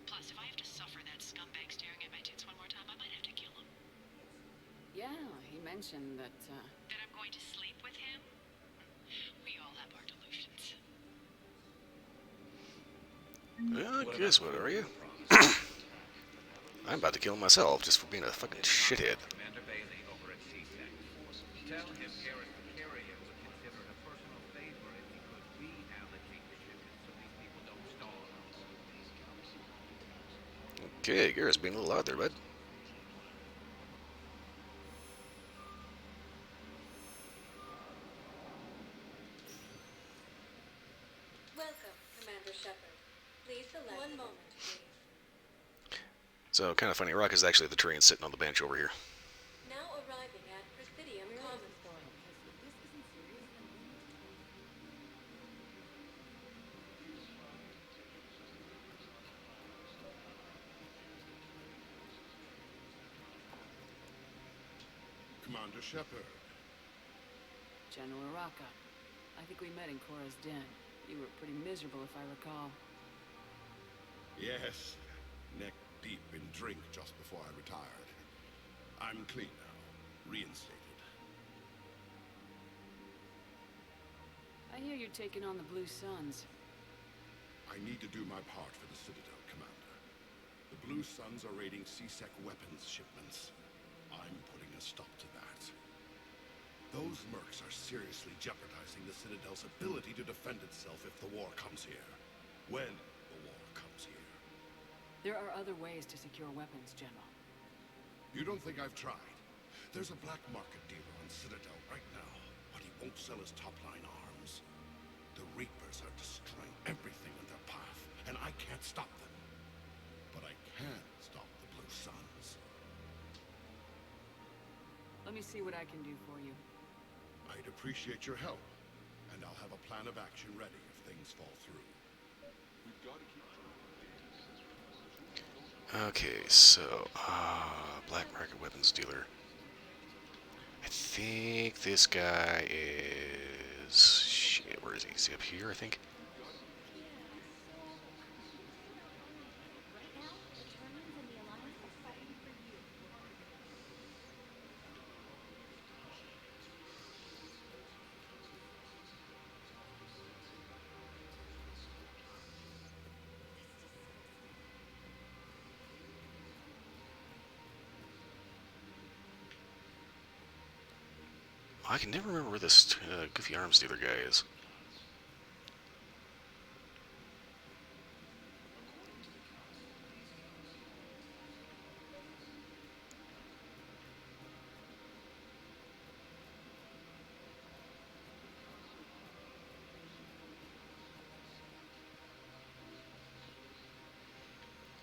Plus, if I have to suffer that scumbag staring at my tits one more time, I might have to kill him. Yeah, he mentioned that, That I'm going to sleep with him? We all have our delusions. Well, guess what, are you? I'm about to kill myself just for being a fucking shithead. Commander Bailey over at CSEC. Tell him Garrett Vicarian would consider it a personal favor if he could reallocate the shipment so these people don't stall. Okay, Garrett's being a little out there, bud. Welcome, Commander Shepard. Please select one moment, please. So, kind of funny, Rock is actually the Turian sitting on the bench over here. Now arriving at Presidium Commons. Commander Shepard. General Oraka. I think we met in Cora's den. You were pretty miserable, if I recall. Yes, neck deep in drink just before I retired. I'm clean now, reinstated. I hear you're taking on the Blue Suns. I need to do my part for the Citadel, Commander. The Blue Suns are raiding CSEC weapons shipments. I'm putting a stop to that. Those mercs are seriously jeopardizing the Citadel's ability to defend itself if the war comes here. When the war comes here. There are other ways to secure weapons, General. You don't think I've tried? There's a black market dealer on Citadel right now, but he won't sell his top-line arms. The Reapers are destroying everything in their path, and I can't stop them. But I can stop the Blue Suns. Let me see what I can do for you. I'd appreciate your help, and I'll have a plan of action ready if things fall through. We've got to keep Okay, so, black market weapons dealer. I think this guy is... Shit, where is he? Is he up here, I think? I can never remember where this goofy arms dealer guy is.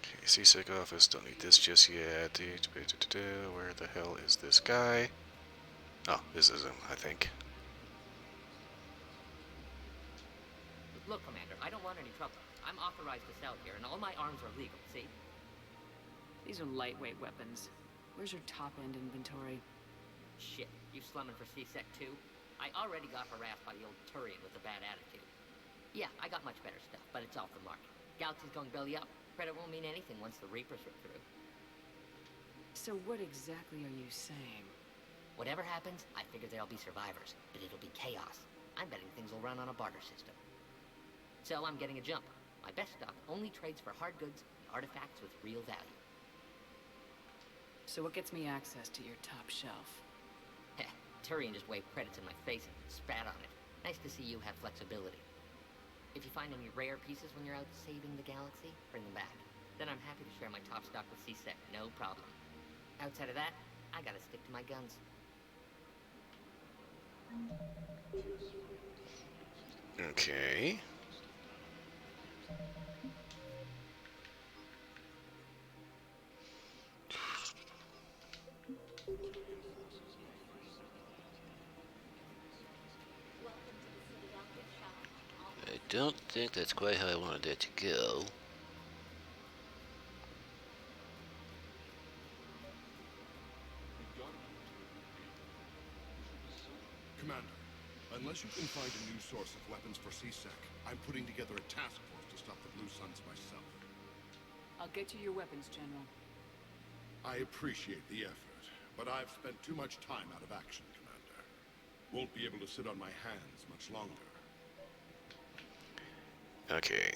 Okay, CSEC office, don't need this just yet. Where the hell is this guy? Oh, this is him, I think. Look, Commander, I don't want any trouble. I'm authorized to sell here, and all my arms are legal, see? These are lightweight weapons. Where's your top-end inventory? Shit, you slumming for C-Sec too? I already got harassed by the old Turian with a bad attitude. Yeah, I got much better stuff, but it's off the market. Galaxy's going belly up. Credit won't mean anything once the Reapers rip through. So what exactly are you saying? Whatever happens, I figure there'll be survivors, but it'll be chaos. I'm betting things will run on a barter system. So I'm getting a jump. My best stock only trades for hard goods and artifacts with real value. So what gets me access to your top shelf? Heh, Turian just waved credits in my face and spat on it. Nice to see you have flexibility. If you find any rare pieces when you're out saving the galaxy, bring them back. Then I'm happy to share my top stock with C-Sec, no problem. Outside of that, I gotta stick to my guns. Okay. I don't think that's quite how I wanted that to go. Commander, unless you can find a new source of weapons for C-Sec, I'm putting together a task force to stop the Blue Suns myself. I'll get you your weapons, General. I appreciate the effort, but I've spent too much time out of action, Commander. Won't be able to sit on my hands much longer. Okay.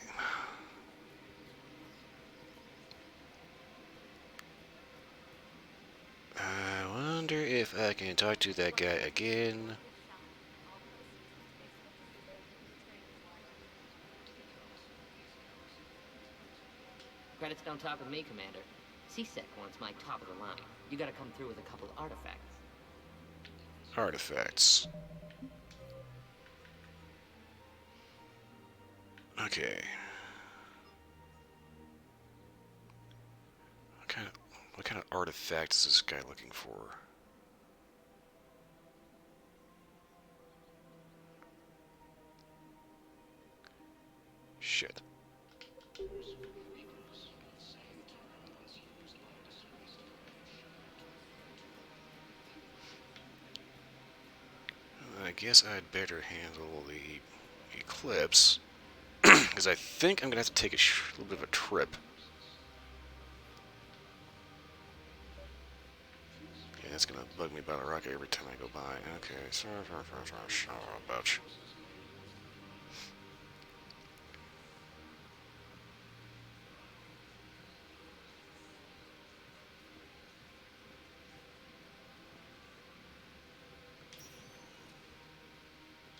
I wonder if I can talk to that guy again. Credits don't talk with me, Commander. C-Sec wants my top of the line. You gotta come through with a couple of artifacts. Artifacts. Okay. What kind of artifact is this guy looking for? Shit. I guess I'd better handle the Eclipse, because I think I'm going to have to take a little bit of a trip. Yeah, that's going to bug me about a rocket every time I go by. Okay, so about.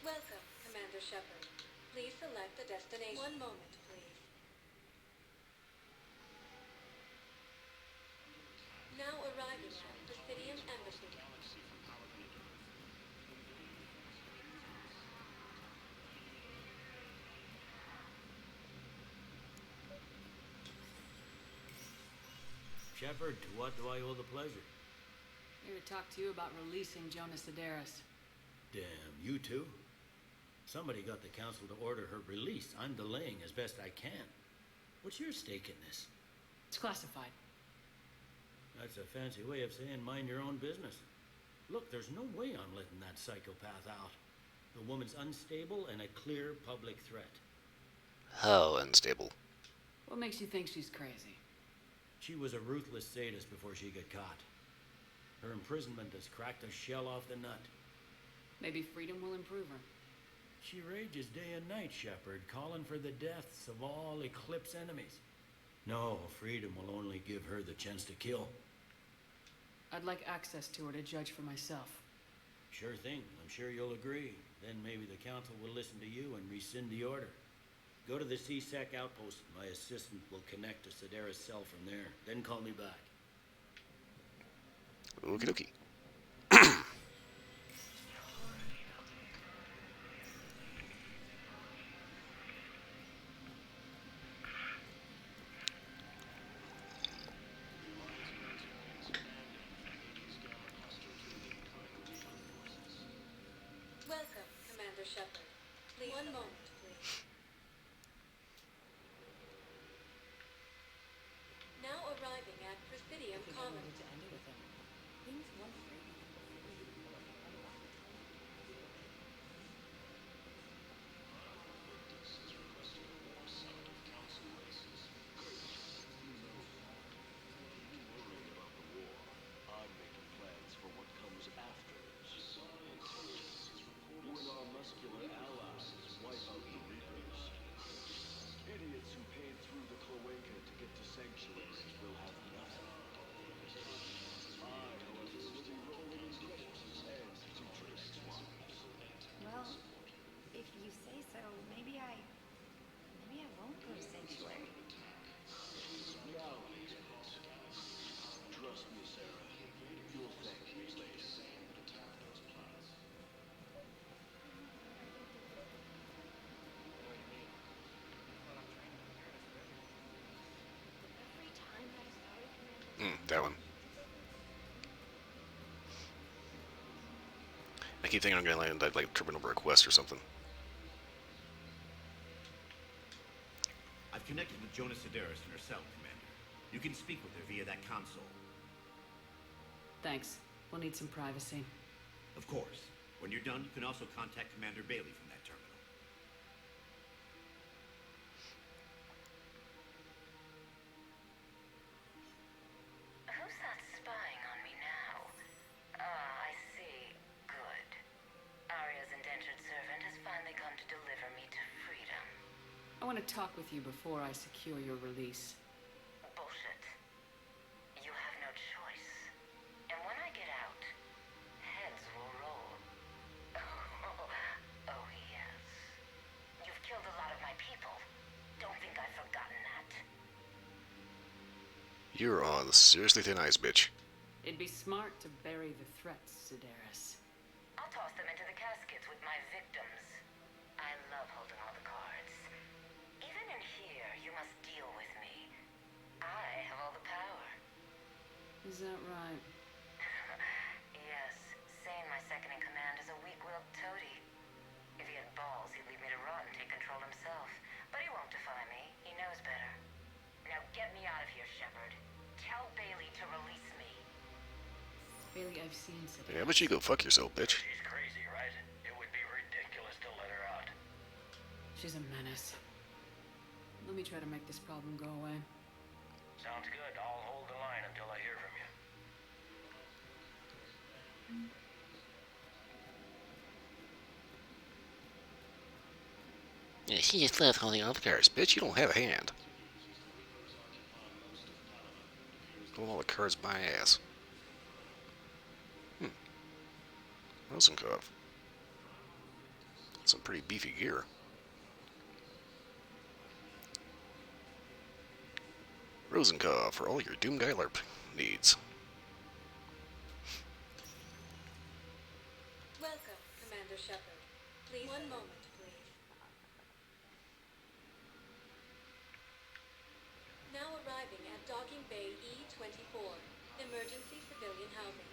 Welcome, Commander Shepard. Please select a destination. One moment, please. Now arriving at Presidium Embassy. Shepard, to what do I owe the pleasure? Here to talk to you about releasing Jonas Sedaris. Damn, you too? Somebody got the council to order her release. I'm delaying as best I can. What's your stake in this? It's classified. That's a fancy way of saying mind your own business. Look, there's no way I'm letting that psychopath out. The woman's unstable and a clear public threat. How unstable? What makes you think she's crazy? She was a ruthless sadist before she got caught. Her imprisonment has cracked a shell off the nut. Maybe freedom will improve her. She rages day and night, Shepard, calling for the deaths of all Eclipse enemies. No, freedom will only give her the chance to kill. I'd like access to her to judge for myself. Sure thing. I'm sure you'll agree. Then maybe the council will listen to you and rescind the order. Go to the CSEC outpost. My assistant will connect to Sedaris' cell from there. Then call me back. Okie dokie. Welcome, Commander Shepard. Please. One moment, please. Now arriving at Presidium Commons. Things weren't great. I'm making plans for what comes after it. When our muscular allies wipe out the Reapers, idiots who paid through the cloaca to get to sanctuaries will have nothing. I, however, will be rolling in credits and future ex-wives. Well, if you say so, maybe I won't go to Sanctuary. Reality hits. Trust me, Sarah. You'll thank me later. That one. I keep thinking I'm gonna land like tripping over a quest or something. I've connected with Jonas Sedaris in her cell, Commander. You can speak with her via that console. Thanks. We'll need some privacy. Of course. When you're done, you can also contact Commander Bailey from that terminal. Who's that spying on me now? Ah, I see. Good. Arya's indentured servant has finally come to deliver me to freedom. I want to talk with you before I secure your release. Bullshit. You have no choice. And when I get out, heads will roll. Oh, yes. You've killed a lot of my people. Don't think I've forgotten that. You're on seriously thin ice, bitch. It'd be smart to bury the threats, Sedaris. I'll toss them into the caskets with my victims. I love holding all the cards. Even in here, you must deal with me. I have all the power. Is that right? Yes, Sane, my second in command, is a weak-willed toady. If he had balls, he'd leave me to rot and take control himself. But he won't defy me. He knows better. Now get me out of here, Shepard. Tell Bailey to release me. Bailey, I've seen Sedaris. Yeah, but you go fuck yourself, bitch. She's crazy, right? It would be ridiculous to let her out. She's a menace. Let me try to make this problem go away. Sounds good. I'll hold the line until I hear from you. Yeah, she just left holding off cards, bitch. You don't have a hand. Hold all the cards by ass. Rosenkopf. Some pretty beefy gear. Rosenkopf for all your Doomguy LARP needs. Welcome, Commander Shepard. Please. One moment, please. Now arriving at Docking Bay E-24, emergency civilian housing.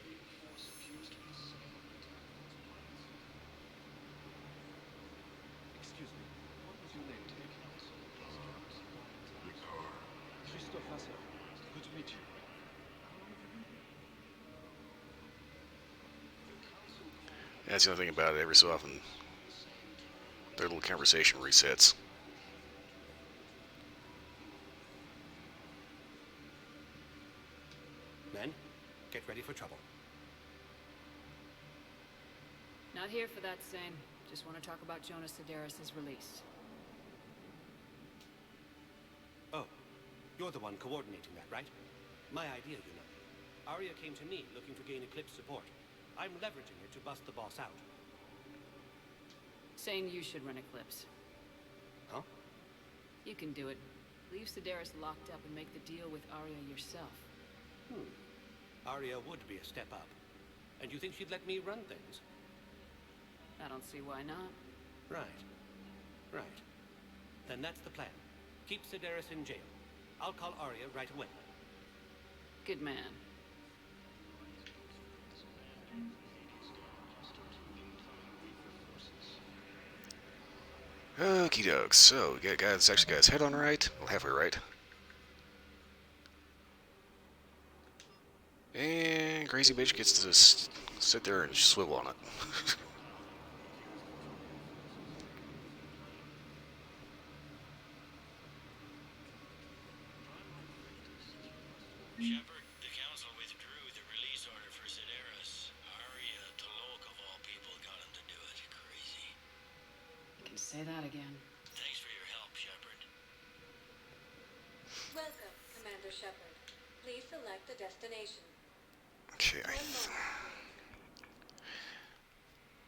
Excuse me, what was your name, Dick? Christophe Vassar. Good to meet you. How long have you That's the only thing about it. Every so often, their little conversation resets. Men, get ready for trouble. Not here for that, Sane. Just want to talk about Jonas Sedaris' release. Oh, you're the one coordinating that, right? My idea, you know. Arya came to me looking for Gain Eclipse support. I'm leveraging it to bust the boss out. Sane, you should run Eclipse. Huh? You can do it. Leave Sedaris locked up and make the deal with Arya yourself. Arya would be a step up. And you think she'd let me run things? I don't see why not. Right. Right. Then that's the plan. Keep Sedaris in jail. I'll call Arya right away. Good man. Okie doke. So, we got a guy that's actually got his head on right. Well, halfway right. And crazy bitch gets to just sit there and swivel on it. Shepard, the council withdrew the release order for Sedaris. Arya Tolok, of all people, got him to do it. Crazy. You can say that again. Thanks for your help, Shepard. Welcome, Commander Shepard. Please select a destination. Okay.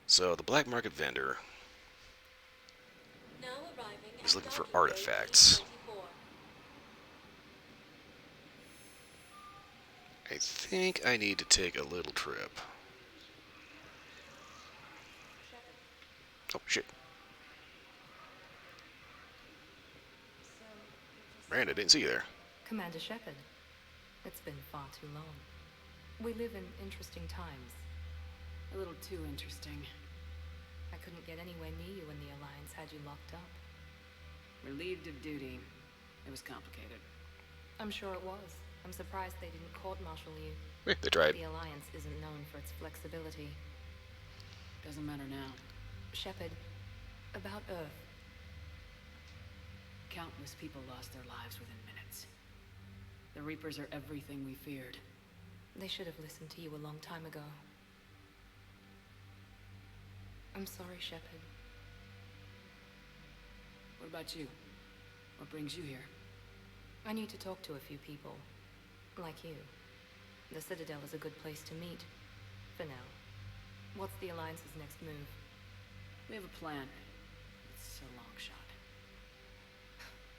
So, the black market vendor Now arriving is at looking for docking bay artifacts. D24. I think I need to take a little trip. Oh, shit. Miranda, didn't see you there. Commander Shepard, it's been far too long. We live in interesting times. A little too interesting. I couldn't get anywhere near you when the Alliance had you locked up. Relieved of duty. It was complicated. I'm sure it was. I'm surprised they didn't court-martial you. They tried. The Alliance isn't known for its flexibility. Doesn't matter now. Shepard, about Earth. Countless people lost their lives within minutes. The Reapers are everything we feared. They should have listened to you a long time ago. I'm sorry, Shepard. What about you? What brings you here? I need to talk to a few people. Like you. The Citadel is a good place to meet. For now. What's the Alliance's next move? We have a plan. It's a long shot.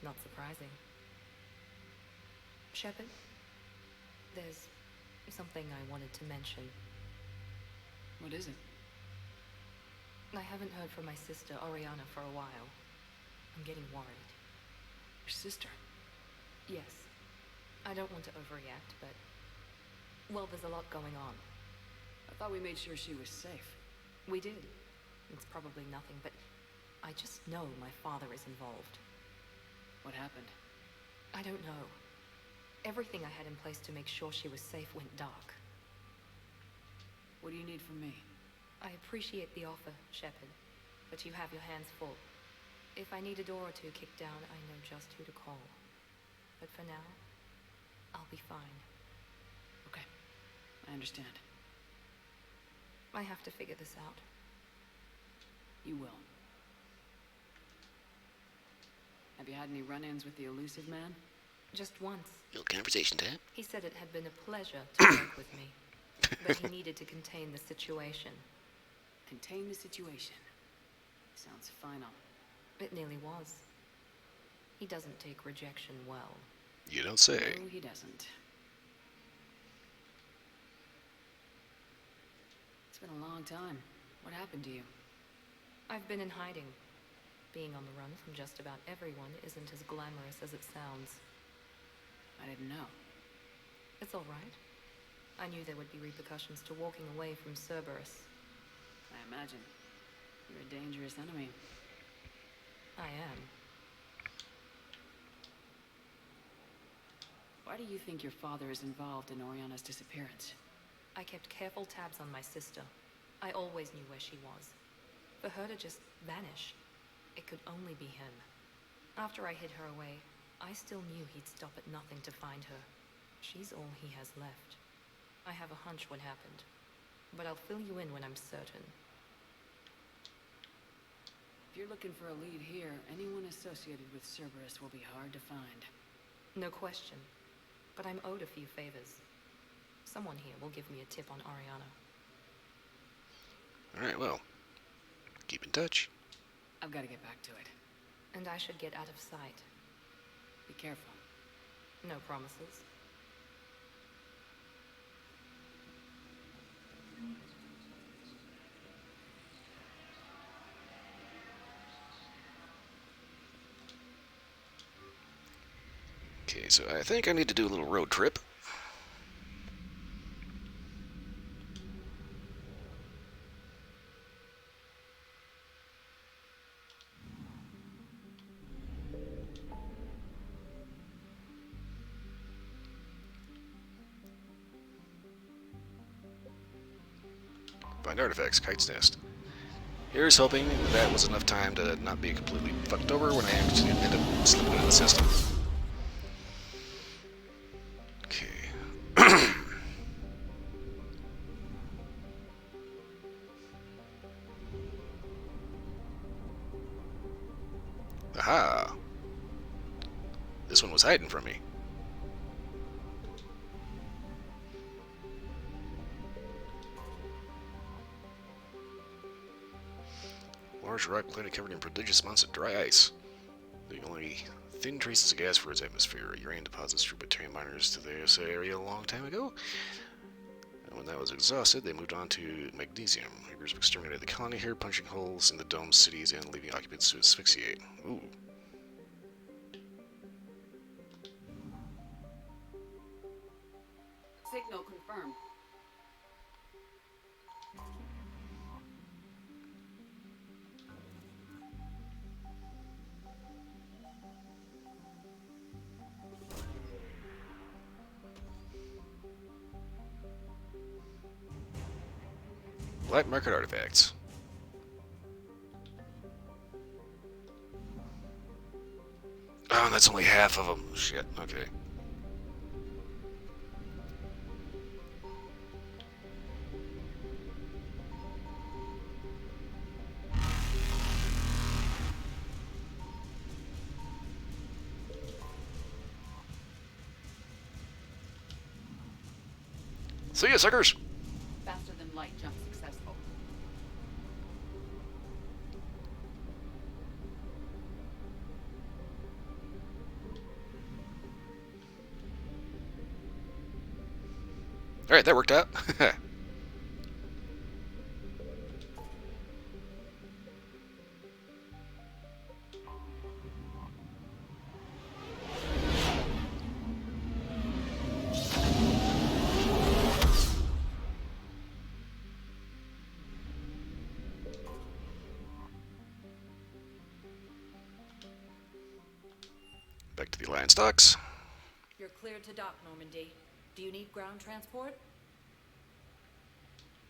Not surprising. Shepard? There's something I wanted to mention. What is it? I haven't heard from my sister, Oriana, for a while. I'm getting worried. Your sister? Yes. I don't want to overreact, but... well, there's a lot going on. I thought we made sure she was safe. We did. It's probably nothing, but... I just know my father is involved. What happened? I don't know. Everything I had in place to make sure she was safe went dark. What do you need from me? I appreciate the offer, Shepard, but you have your hands full. If I need a door or two kicked down, I know just who to call. But for now, I'll be fine. Okay, I understand. I have to figure this out. You will. Have you had any run-ins with the elusive man? Just once. Little conversation time. He said it had been a pleasure to work with me, but he needed to contain the situation. Contain the situation. Sounds final. It nearly was. He doesn't take rejection well. You don't say. No, he doesn't. It's been a long time. What happened to you? I've been in hiding. Being on the run from just about everyone isn't as glamorous as it sounds. I didn't know. It's all right. I knew there would be repercussions to walking away from Cerberus. I imagine. You're a dangerous enemy. I am. Why do you think your father is involved in Oriana's disappearance? I kept careful tabs on my sister. I always knew where she was. For her to just vanish, it could only be him. After I hid her away, I still knew he'd stop at nothing to find her. She's all he has left. I have a hunch what happened, but I'll fill you in when I'm certain. If you're looking for a lead here, anyone associated with Cerberus will be hard to find. No question, but I'm owed a few favors. Someone here will give me a tip on Ariana. Alright, well, keep in touch. I've got to get back to it. And I should get out of sight. Be careful. No promises. Okay, so I think I need to do a little road trip. Find artifacts, Kite's Nest. Here's hoping that was enough time to not be completely fucked over when I actually end up slipping into the system. Okay. Aha! This one was hiding from me. Large rock planet covered in prodigious amounts of dry ice. The only thin traces of gas for its atmosphere. Uranium deposits drew Batarian miners to this area a long time ago. And when that was exhausted, they moved on to magnesium. Reapers have exterminated the colony here, punching holes in the dome cities and leaving occupants to asphyxiate. Ooh. Signal confirmed. Black market artifacts. Oh, that's only half of them. Shit, okay. See ya, suckers! Faster than light jump successful. Alright, that worked out. Back to the Alliance docks. You're cleared to dock, Normandy. Do you need ground transport?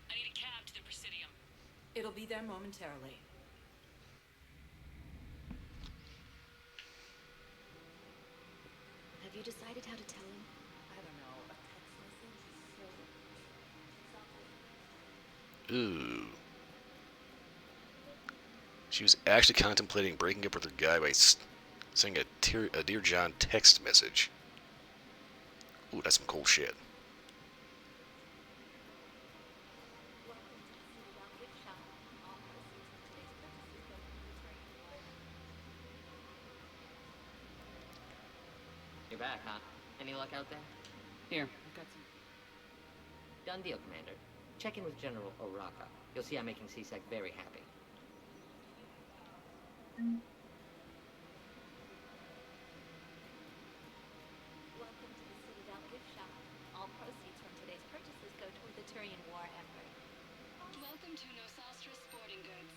I need a cab to the Presidium. It'll be there momentarily. Have you decided how to tell him? I don't know. A text message is so... Ooh. She was actually contemplating breaking up with her guy by sending a Dear John text message. Ooh, that's some cool shit. You're back, huh? Any luck out there? Here, I've got some. Done deal, Commander. Check in with General Oraka. You'll see I'm making CSEC very happy. Welcome to the Citadel gift shop. All proceeds from today's purchases go toward the Turian war effort. Welcome to Nosastra Sporting Goods.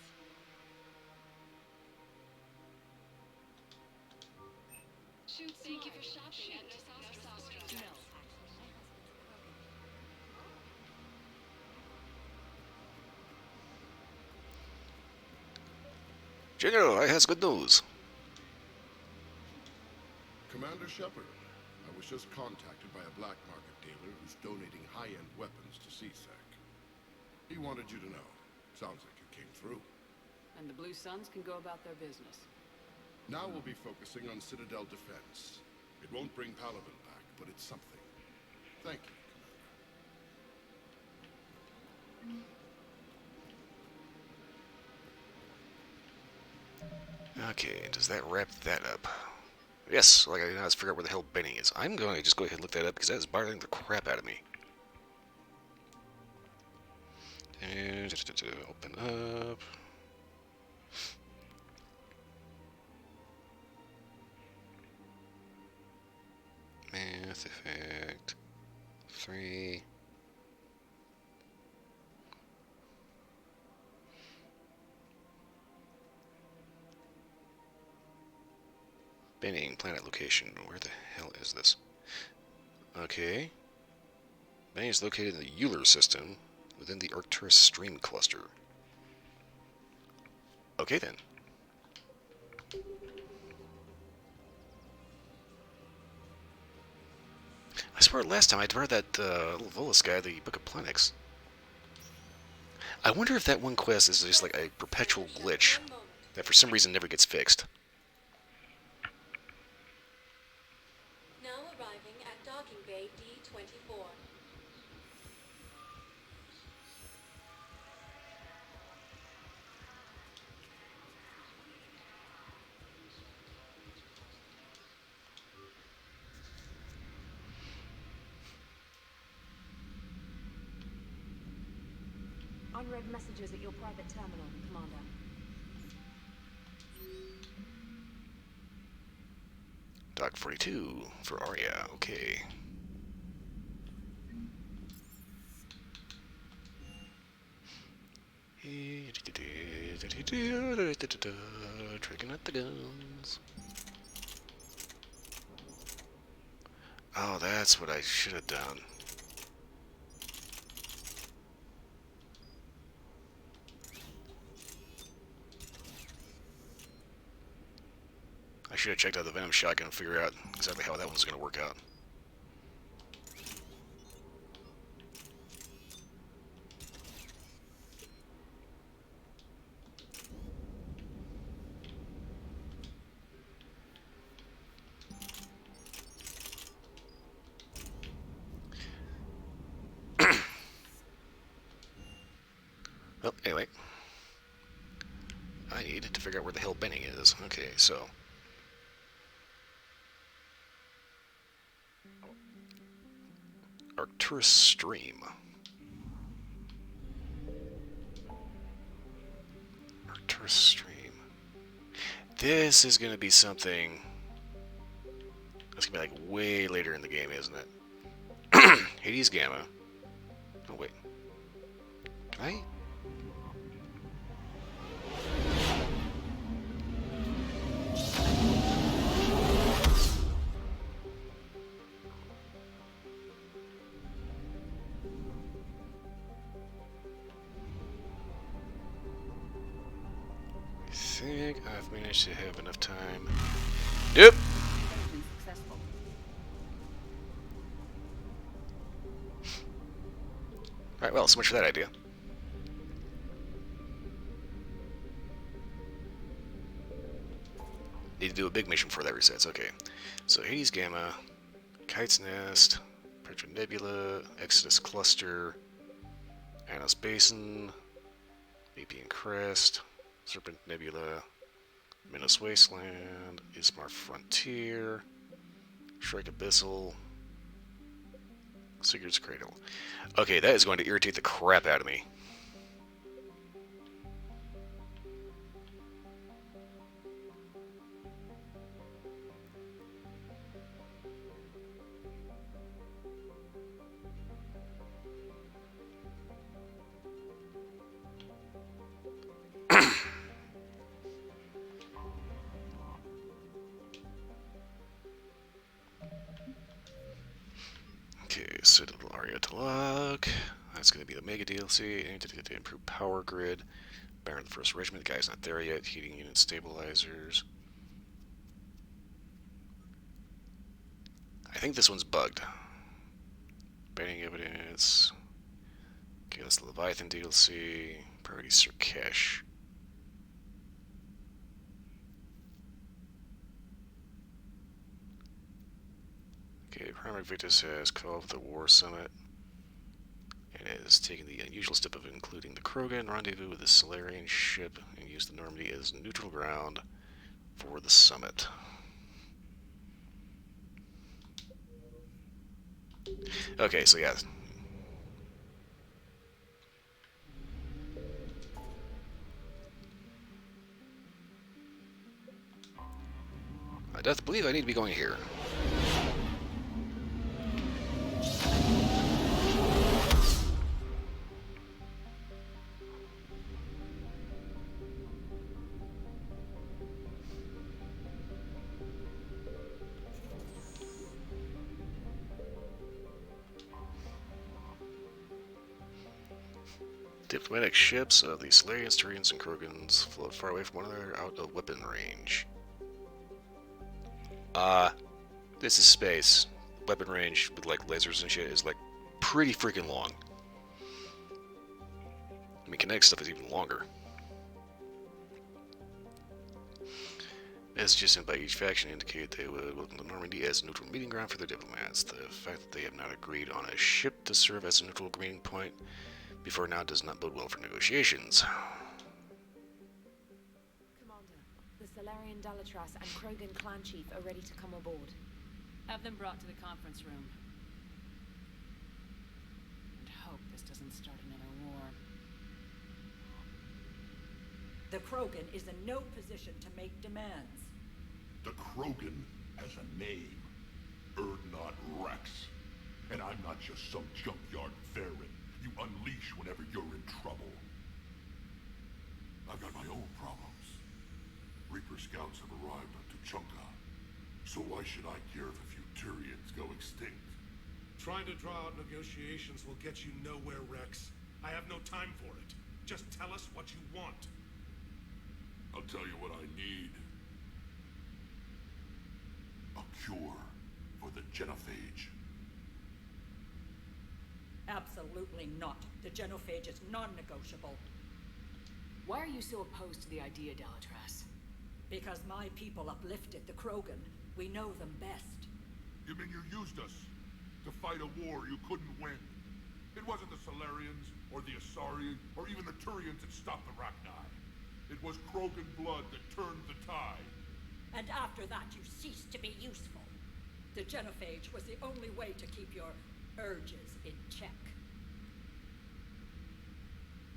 Shoot, thank you for shopping at Nosastra Sporting Goods. No, actually, my husband's program. General, I has good news. Commander Shepard, I was just contacted by a black market dealer who's donating high-end weapons to CSEC. He wanted you to know. Sounds like it came through. And the Blue Suns can go about their business. Now we'll be focusing on Citadel defense. It won't bring Paladin back, but it's something. Thank you, Commander. Okay, does that wrap that up? Yes, like I now figure out where the hell Benny is. I'm going to just go ahead and look that up because that is bothering the crap out of me. And open up. Math effect 3. Benning planet location. Where the hell is this? Okay. Benning is located in the Euler system within the Arcturus stream cluster. Okay then. I swear last time I'd read that little Volus guy, the Book of Planets. I wonder if that one quest is just like a perpetual glitch that for some reason never gets fixed. Now arriving at docking bay D-24. Unread messages at your private terminal, Commander. Dock 42 for Arya, okay. Tricking at the guns. Oh, that's what I should have done. I should have checked out the Venom shotgun and figure out exactly how that one's going to work out. Well, anyway. I need to figure out where the hell Benning is. Okay, so... Arcturus Stream. Arcturus Stream. This is going to be something... That's going to be like way later in the game, isn't it? Hades Gamma. Oh, wait. Can I? I think I've managed to have enough time. Yep. Alright, well, so much for that idea. Need to do a big mission before that resets. Okay. So Hades Gamma, Kite's Nest, Petra Nebula, Exodus Cluster, Anos Basin, Nepean Crest, Serpent Nebula, Minos Wasteland, Ismar Frontier, Shrike Abyssal, Sigurd's Cradle. Okay, that is going to irritate the crap out of me. Okay, Citadel Aria to lock. That's going to be the Mega DLC. To improve power grid. Baron of the 1st Regiment. The guy's not there yet. Heating unit stabilizers. I think this one's bugged. Banning evidence. Okay, that's the Leviathan DLC. Priority Sirkesh. Okay, Primarch Victus has called the War Summit and is taking the unusual step of including the Krogan rendezvous with the Solarian ship and use the Normandy as neutral ground for the summit. Okay, so yeah. I do believe I need to be going here. Diplomatic ships of the Solarians, Turians, and Krogans float far away from one another out of weapon range. This is space. Weapon range with like lasers and shit is like pretty freaking long. I mean, kinetic stuff is even longer. Messages sent by each faction indicate they would welcome the Normandy as a neutral meeting ground for their diplomats. The fact that they have not agreed on a ship to serve as a neutral meeting point before now does not bode well for negotiations. Commander, the Solarian Dalatras and Krogan clan chief are ready to come aboard. Have them brought to the conference room. And hope this doesn't start another war. The Krogan is in no position to make demands. The Krogan has a name. Erdnot Rex. And I'm not just some junkyard Farron you unleash whenever you're in trouble. I've got my own problems. Reaper scouts have arrived on Tuchanka. So why should I care if a few Turians go extinct? Trying to draw out negotiations will get you nowhere, Rex. I have no time for it. Just tell us what you want. I'll tell you what I need. A cure for the genophage. Absolutely not. The genophage is non-negotiable. Why are you so opposed to the idea, Dalatras? Because my people uplifted the Krogan. We know them best. You mean you used us to fight a war you couldn't win? It wasn't the Solarians, or the Asari, or even the Turians that stopped the Rachni. It was Krogan blood that turned the tide. And after that, you ceased to be useful. The genophage was the only way to keep your urges in check.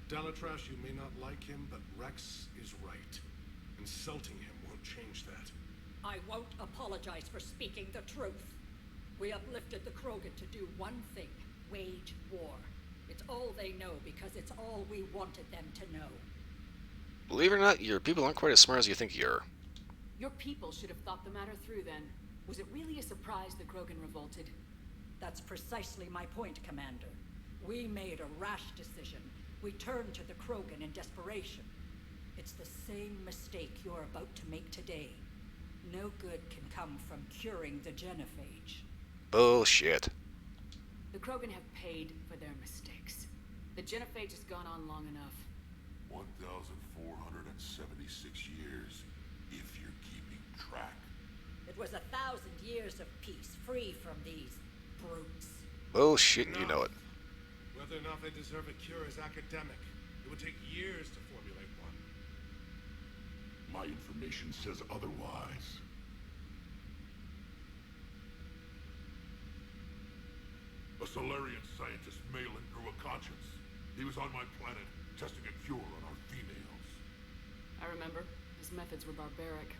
Dalatras, you may not like him, but Rex is right. Insulting him won't change that. I won't apologize for speaking the truth. We uplifted the Krogan to do one thing: wage war. It's all they know because it's all we wanted them to know. Believe it or not, your people aren't quite as smart as you think you are. Your people should have thought the matter through then. Was it really a surprise the Krogan revolted? That's precisely my point, Commander. We made a rash decision. We turned to the Krogan in desperation. It's the same mistake you're about to make today. No good can come from curing the genophage. Bullshit. The Krogan have paid for their mistakes. The genophage has gone on long enough. 1,476 years, if you're keeping track. It was 1,000 years of peace, free from these brutes. Bullshit, you know it. Whether or not they deserve a cure is academic. It would take years to formulate one. My information says otherwise. A Solarian scientist, Malin, grew a conscience. He was on my planet, testing a cure on our females. I remember. His methods were barbaric.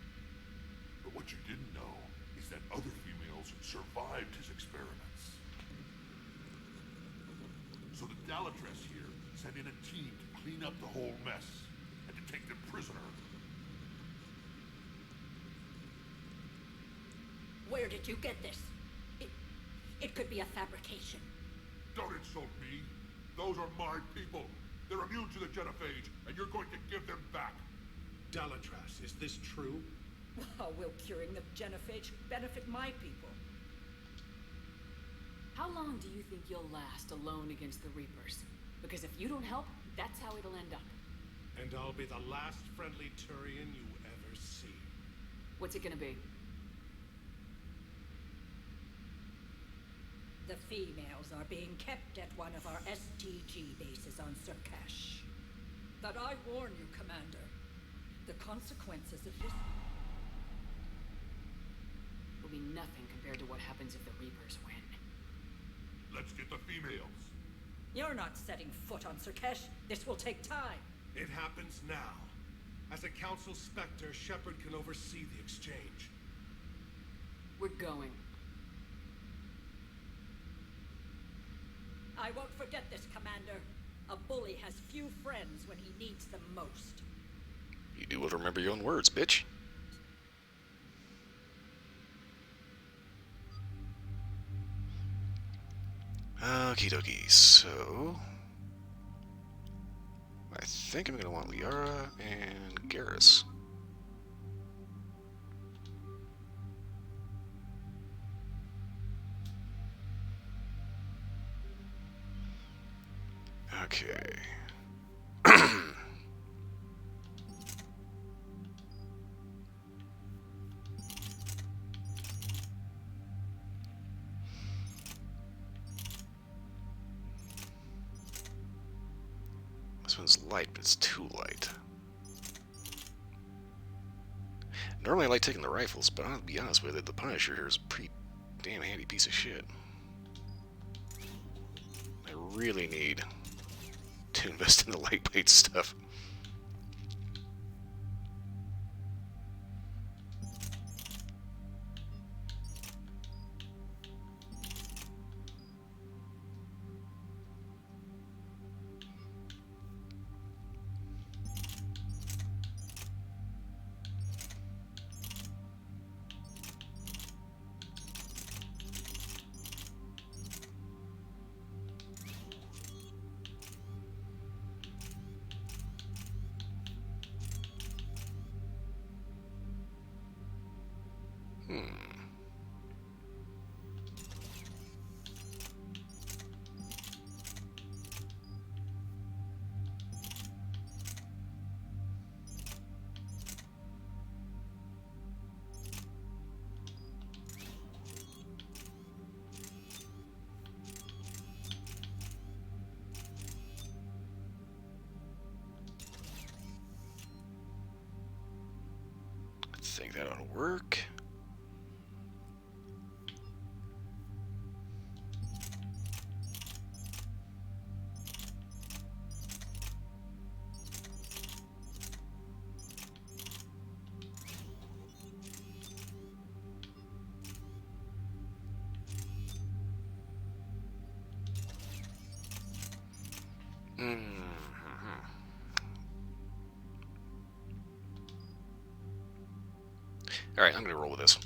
But what you didn't know is that other females survived his experiments. So the Dalatras here sent in a team to clean up the whole mess and to take them prisoner. Where did you get this? It could be a fabrication. Don't insult me. Those are my people. They're immune to the genophage, and you're going to give them back. Delatras, is this true? How will curing the genophage benefit my people? How long do you think you'll last alone against the Reapers? Because if you don't help, that's how it'll end up. And I'll be the last friendly Turian you ever see. What's it gonna be? The females are being kept at one of our STG bases on Surkash. But I warn you, Commander, the consequences of this Will be nothing compared to what happens if the Reapers win. Let's get the females. You're not setting foot on Surkash. This will take time. It happens now. As a Council Spectre, Shepard can oversee the exchange. We're going. I won't forget this, Commander. A bully has few friends when he needs them most. You do well to remember your own words, bitch. Okie dokie, so... I think I'm gonna want Liara and Garrus. Okay. This one's light, but it's too light. Normally I like taking the rifles, but I'll be honest with it, the Punisher here is a pretty damn handy piece of shit. I really need to invest in the lightweight stuff. I think that ought to work. Alright, I'm gonna roll with this.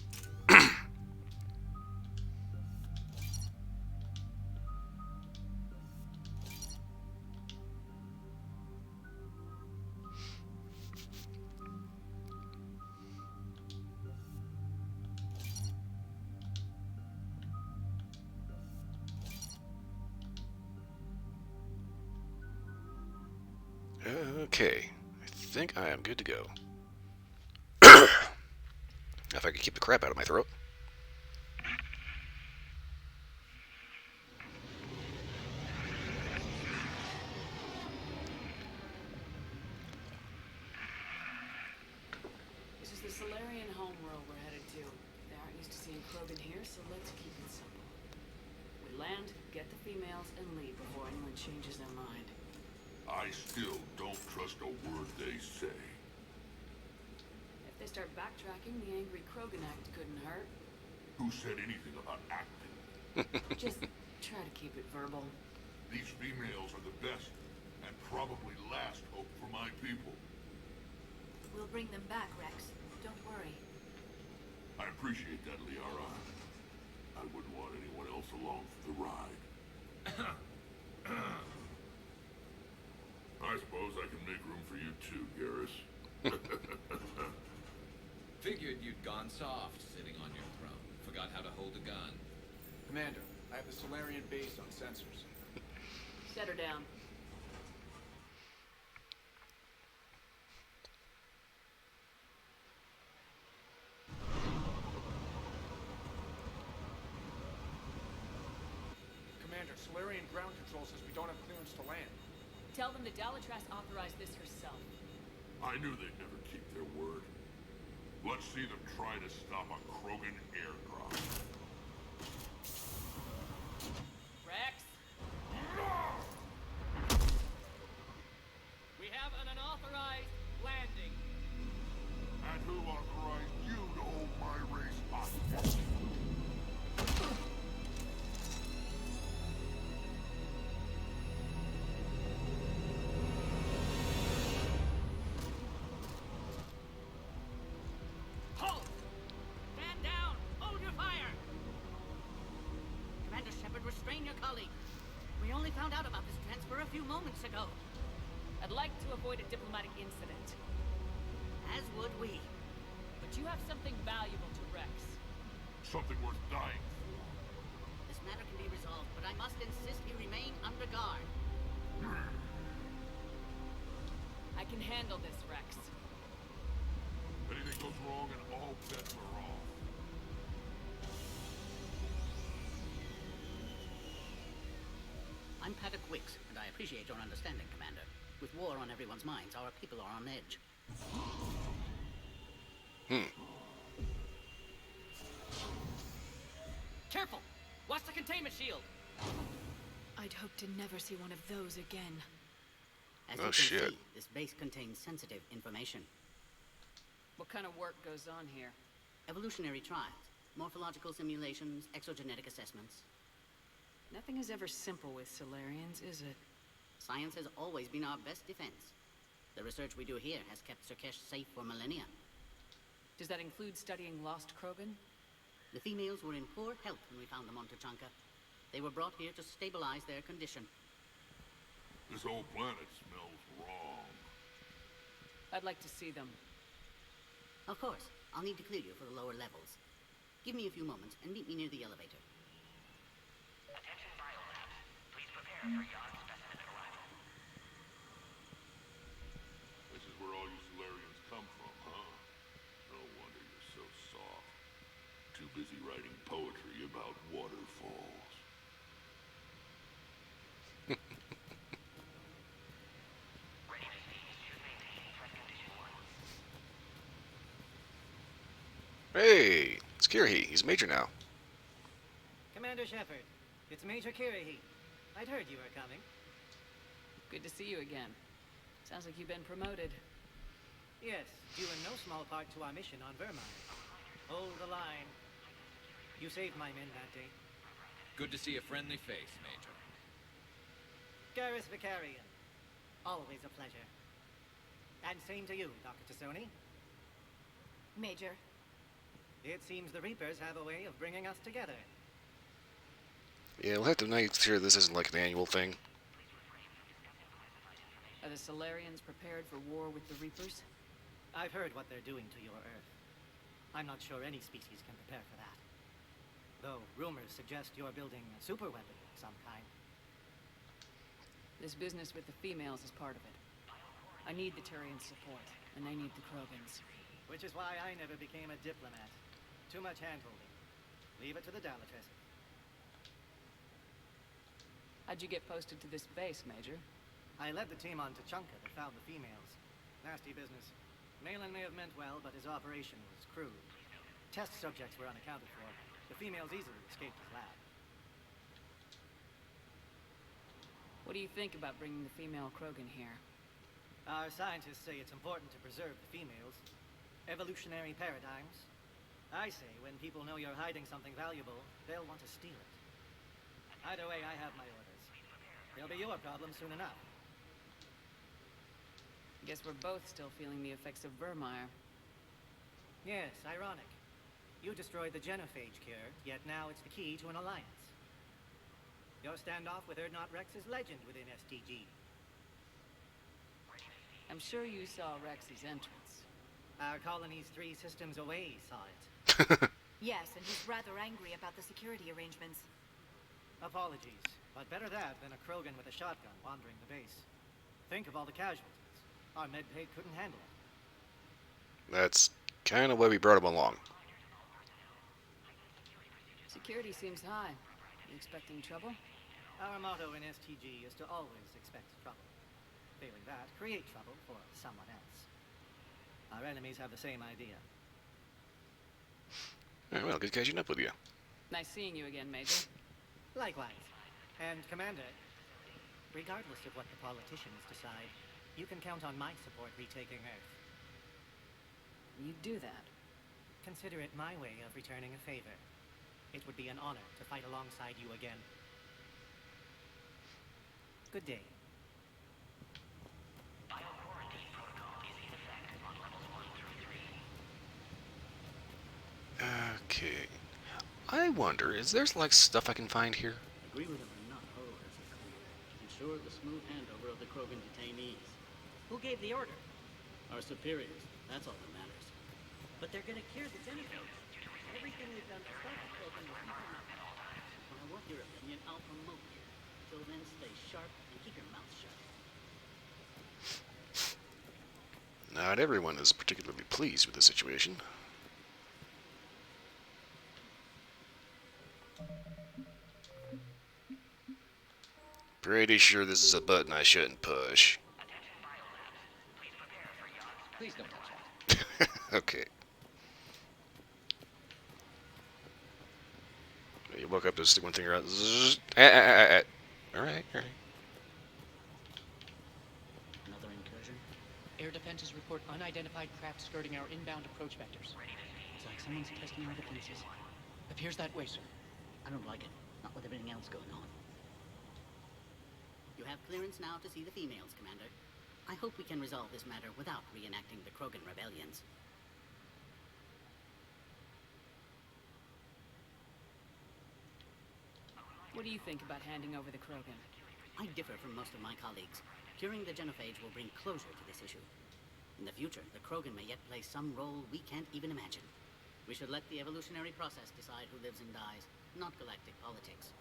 Okay, I think I am good to go. If I could keep the crap out of my throat. This is the Solarian homeworld we're headed to. They aren't used to seeing Krogan here, so let's keep it simple. We land, get the females, and leave before anyone changes their mind. I still don't trust a word they say. If they start backtracking, the angry Krogan act couldn't hurt. Who said anything about acting? Just try to keep it verbal. These females are the best and probably last hope for my people. We'll bring them back, Rex. Don't worry. I appreciate that, Liara. I wouldn't want anyone else along for the ride. I suppose I can make room for you gone soft sitting on your throne. Forgot how to hold a gun. Commander, I have the Solarian base on sensors. Set her down. Commander, Solarian ground control says we don't have clearance to land. Tell them the Dalatras authorized this herself. I knew they'd never keep their word. Let's see them try to stop a Krogan airdrop. Rex? We have an unauthorized landing. And who authorized you to hold my race hostage? Halt! Stand down! Hold your fire! Commander Shepard, restrain your colleague. We only found out about this transfer a few moments ago. I'd like to avoid a diplomatic incident. As would we. But you have something valuable to Rex. Something worth dying for. This matter can be resolved, but I must insist he remain under guard. I can handle this, Rex. Anything goes wrong and all bets are off. I'm Paddock Wicks, and I appreciate your understanding, Commander. With war on everyone's minds, our people are on edge. Careful! Watch the containment shield! I'd hope to never see one of those again. As Oh, you can shit. see, this base contains sensitive information. What kind of work goes on here? Evolutionary trials, morphological simulations, exogenetic assessments. Nothing is ever simple with Solarians, is it? Science has always been our best defense. The research we do here has kept Sirkesh safe for millennia. Does that include studying lost Krogan? The females were in poor health when we found them on Tachanka. They were brought here to stabilize their condition. This whole planet smells wrong. I'd like to see them. Of course, I'll need to clear you for the lower levels. Give me a few moments and meet me near the elevator. Attention biolabs. Please prepare for young specimen arrival. This is where all you Solarians come from, huh? No wonder you're so soft. Too busy writing poetry about waterfalls. Hey, it's Kirhi. He's Major now. Commander Shepard, it's Major Kirrahe. I'd heard you were coming. Good to see you again. Sounds like you've been promoted. Yes, due in no small part to our mission on Vermine. Hold the line. You saved my men that day. Good to see a friendly face, Major. Garrus Vicarian. Always a pleasure. And same to you, Dr. Tassoni. Major. It seems the Reapers have a way of bringing us together. Yeah, we'll have to make sure this isn't like an annual thing. Are the Solarians prepared for war with the Reapers? I've heard what they're doing to your Earth. I'm not sure any species can prepare for that. Though rumors suggest you're building a superweapon of some kind. This business with the females is part of it. I need the Turian support, and they need the Krogans. Which is why I never became a diplomat. Too much hand-holding. Leave it to the Dalatras. How'd you get posted to this base, Major? I led the team on Tachanka that found the females. Nasty business. Malin may have meant well, but his operation was crude. Test subjects were unaccounted for. The females easily escaped his lab. What do you think about bringing the female Krogan here? Our scientists say it's important to preserve the females. Evolutionary paradigms. I say when people know you're hiding something valuable, they'll want to steal it. Either way, I have my orders. They'll be your problem soon enough. Guess we're both still feeling the effects of Vermeer. Yes, ironic. You destroyed the genophage cure, yet now it's the key to an alliance. Your standoff with Erdnot Rex is legend within STG. I'm sure you saw Rex's entrance. Our colonies 3 systems away saw it. Yes, and he's rather angry about the security arrangements. Apologies, but better that than a Krogan with a shotgun wandering the base. Think of all the casualties. Our medbay couldn't handle it. That's kind of why we brought him along. Security seems high. You expecting trouble? Our motto in STG is to always expect trouble. Failing that, create trouble for someone else. Our enemies have the same idea. Alright, well, good catching up with you. Nice seeing you again, Major. Likewise. And, Commander, regardless of what the politicians decide, you can count on my support retaking Earth. You do that? Consider it my way of returning a favor. It would be an honor to fight alongside you again. Good day. Okay. I wonder, is there like stuff I can find here? Agree with him or not, Ho has it clear. To ensure the smooth handover of the Krogan detainees. Who gave the order? Our superiors. That's all that matters. But they're gonna cure the Genophage. Everything we've done to stop the Krogan was implemented. When I want your opinion, I'll promote you. Till then, stay sharp and keep your mouth shut. Not everyone is particularly pleased with the situation. Pretty sure this is a button I shouldn't push. Please don't touch that. Okay. You woke up to stick one finger out. Alright, alright. Another incursion? Air defenses report unidentified craft skirting our inbound approach vectors. It's like someone's testing our defenses. Appears that way, sir. I don't like it. Not with everything else going on. You have clearance now to see the females, Commander. I hope we can resolve this matter without reenacting the Krogan rebellions. What do you think about handing over the Krogan? I differ from most of my colleagues. Curing the Genophage will bring closure to this issue. In the future, the Krogan may yet play some role we can't even imagine. We should let the evolutionary process decide who lives and dies, not galactic politics.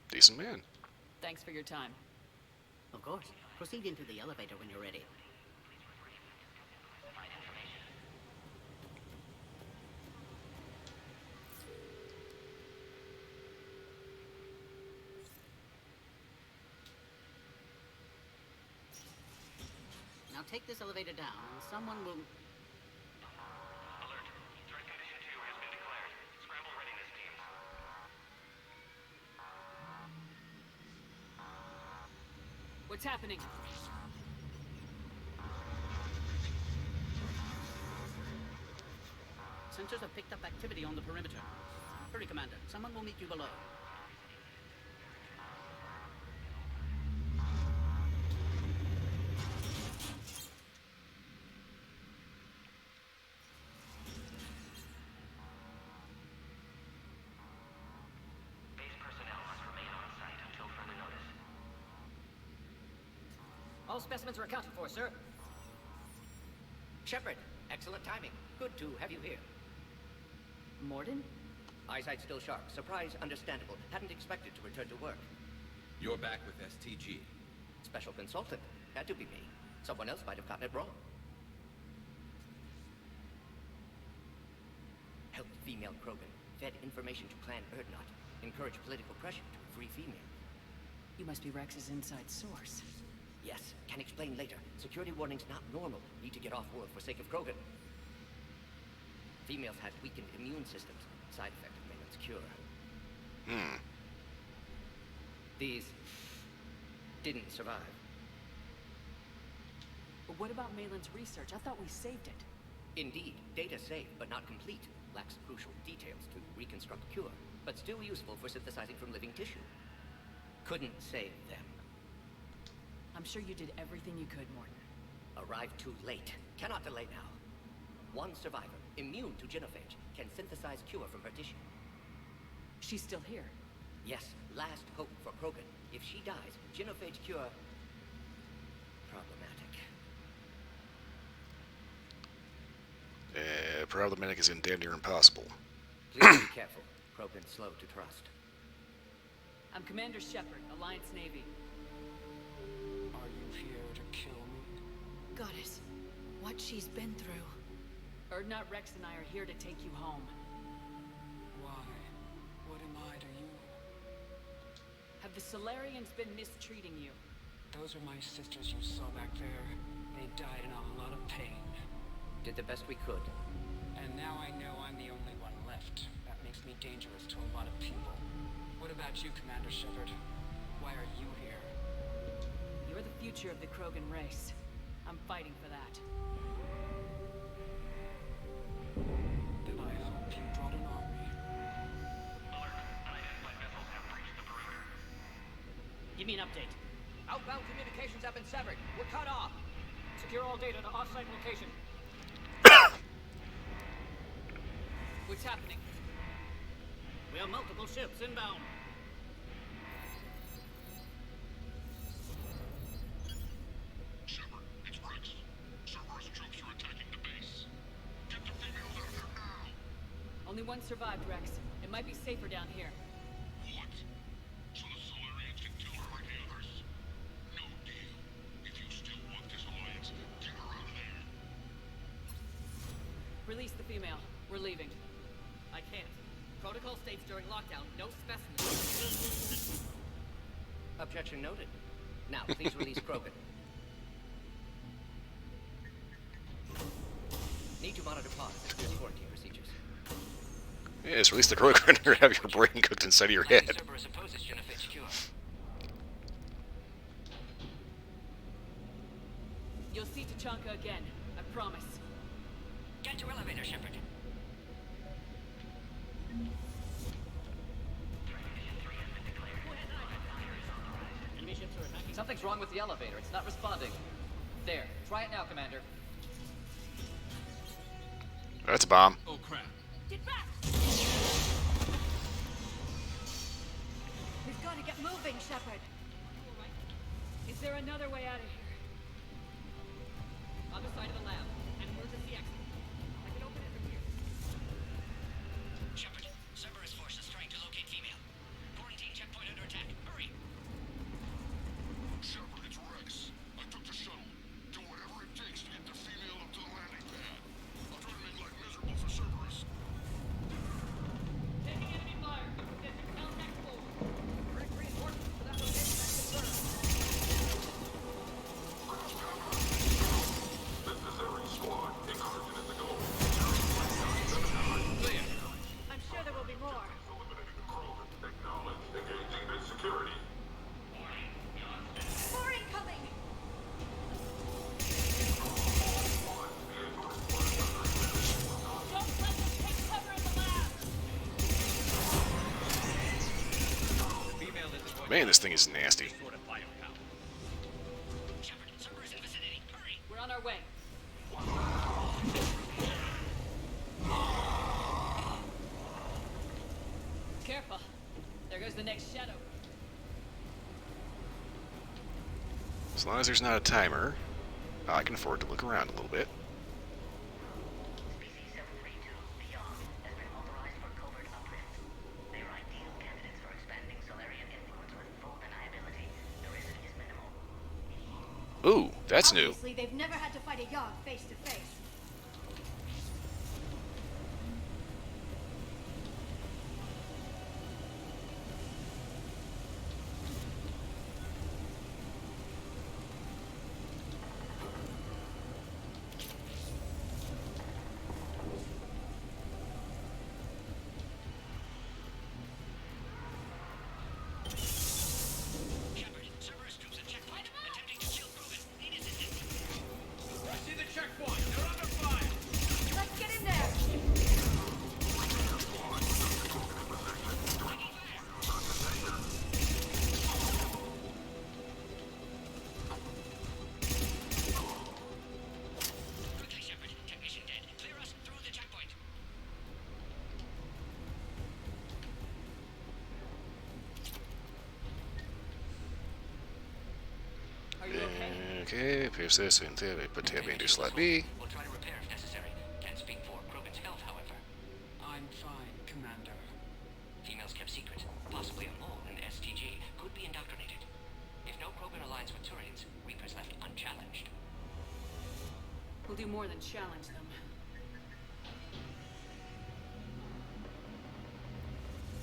Decent man. Thanks for your time. Of course. Proceed into the elevator when you're ready. Now take this elevator down, and someone will... What's happening? Sensors have picked up activity on the perimeter. Hurry, Commander. Someone will meet you below. All specimens are accounted for, sir. Shepard, excellent timing. Good to have you here. Morden? Eyesight still sharp. Surprise understandable. Hadn't expected to return to work. You're back with STG. Special consultant. Had to be me. Someone else might have gotten it wrong. Helped female Krogan. Fed information to Clan Erdnot. Encouraged political pressure to free female. You must be Rex's inside source. Yes, can explain later. Security warnings not normal. Need to get off-world for sake of Krogan. Females had weakened immune systems. Side effect of Mayman's cure. These didn't survive. But what about Malin's research? I thought we saved it. Indeed, data saved, but not complete. Lacks crucial details to reconstruct cure, but still useful for synthesizing from living tissue. Couldn't save them. I'm sure you did everything you could, Morton. Arrived too late. Cannot delay now. One survivor, immune to Genophage, can synthesize cure from her tissue. She's still here? Yes, last hope for Krogan. If she dies, Genophage cure... problematic. problematic is in damn near impossible. Please be careful. Krogan's slow to trust. I'm Commander Shepard, Alliance Navy. Are you here to kill me? Goddess, what she's been through. Urdnot Rex and I are here to take you home. Why? What am I to you? Have the Solarians been mistreating you? Those are my sisters you saw back there. They died in a lot of pain. Did the best we could. And now I know I'm the only one left. That makes me dangerous to a lot of people. What about you, Commander Shepard? Why are you here? You're the future of the Krogan race. I'm fighting for that. Then I hope you brought an army. Give me an update. Outbound communications have been severed. We're cut off. Secure all data to off-site location. What's happening? We have multiple ships inbound. Shepard, it's Rex. Cerberus troops are attacking the base. Get the females out of there now! Only one survived, Rex. It might be safer down here. What? So the Solarians can kill her like the others? No deal. If you still want this alliance, get her out of there. Release the female. We're leaving. I can't. Protocol states during lockdown, no specimens. Objection noted. Now, please release Krogan. Need to monitor pods and clear quarantine procedures. Yes, release the Krogan or have your brain cooked inside of your head. Cerberus opposes Genophage cure. You'll see Tachanka again. I promise. Get to elevator, Shepard. Enemy ships are attacking. Something's wrong with the elevator. It's not responding. There. Try it now, Commander. That's a bomb. Oh crap. Get back! We've got to get moving, Shepard. Is there another way out of here? Other side of the lab. An emergency exit. I can open it from here. Shepard, Cerberus forces trying to locate female. Quarantine checkpoint under attack. Hurry! Shepard, it's Rex. I took the shuttle. Do whatever it takes to get the female up to the landing pad. I'll try to make life miserable for Cerberus. Taking enemy fire. District contact 4. Direct reinforcements for that location and confirmed. This is every squad. Incursion is the goal. Clear. I'm sure there will be more. Eliminating the Krogan. Acknowledge. Engaging mid-security. More incoming! Don't let them take cover in the lab! Female is avoiding Man, this thing is nasty. sort of biopower. Shepard, Cerberus in vicinity. Hurry! We're on our way. Careful. There goes the next shadow. As long as there's not a timer, I can afford to look around a little bit. Species 732 beyond has been authorized for covert uplift. They are ideal candidates for expanding Solarian influence with full deniability. The risk is minimal. Ooh, that's new. Obviously, they've never had to fight a Yogg face to face. Shepard, Cerberus troops at checkpoint. Attempting to kill Krogan. Need assistance. I see the checkpoint. They're under fire. Let's get in there! Quickly, Shepard. Technician dead. Clear us through the checkpoint. Are you okay? Okay, pierce this and potentially slot B. We'll try to repair if necessary. Can't speak for Krogan's do more than challenge them.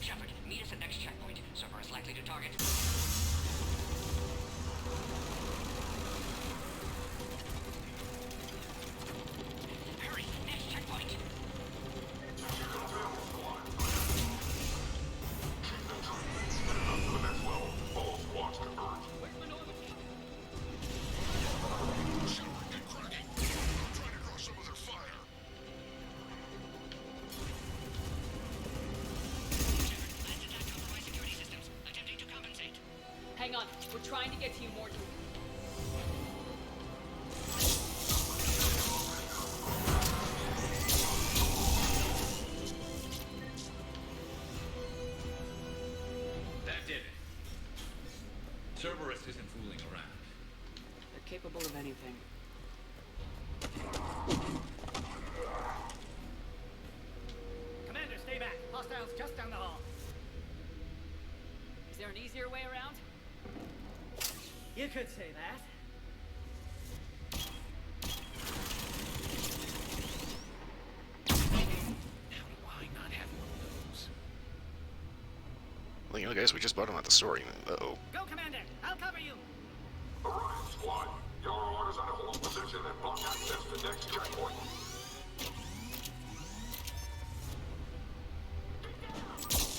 Shepard, meet us at next checkpoint. Server is likely to target. Hurry, next checkpoint. Hang on, we're trying to get to you, Morton. That did it. Cerberus isn't fooling around. They're capable of anything. Commander, stay back. Hostiles just down the hall. Is there an easier way around? You could say that. Now why not have one of those? Well, you know, guys, we just bought him out the store. Uh-oh. Go, Commander. I'll cover you. Arrive, squad. Your orders are to hold position and block access to next checkpoint.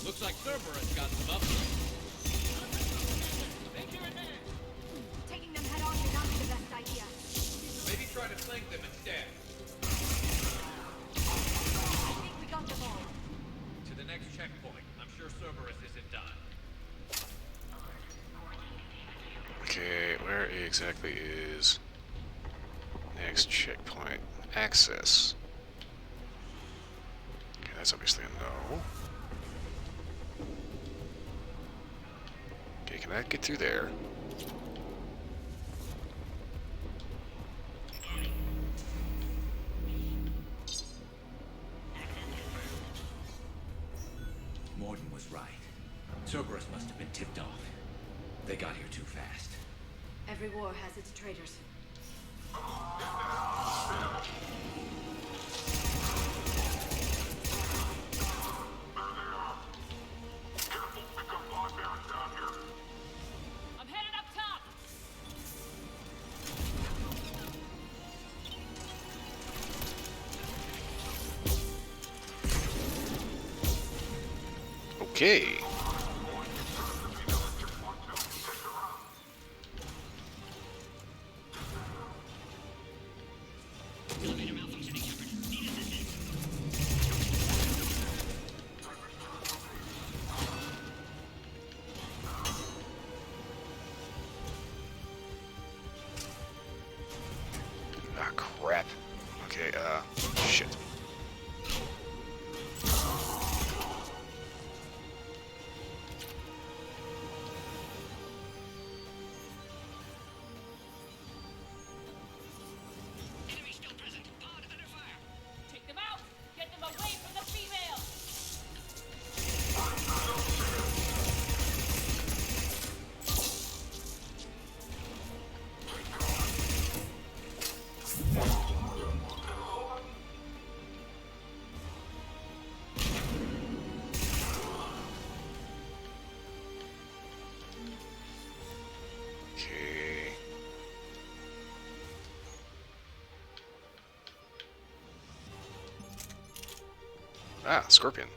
Looks like Cerberus got some up. Taking them head on may not be the best idea. Maybe try to flank them instead. I think we got them all. To the next checkpoint. I'm sure Cerberus isn't done. Okay, where exactly is next checkpoint? Access. Okay, that's obviously a no. Okay, can I get through there? Morton was right. Cerberus must have been tipped off. They got here too fast. Every war has its traitors. I'm headed up top! Okay. Ah, crap. Okay, shit. Enemy still present. Pod under fire. Take them out! Get them away from the female! Okay. Ah, Scorpion.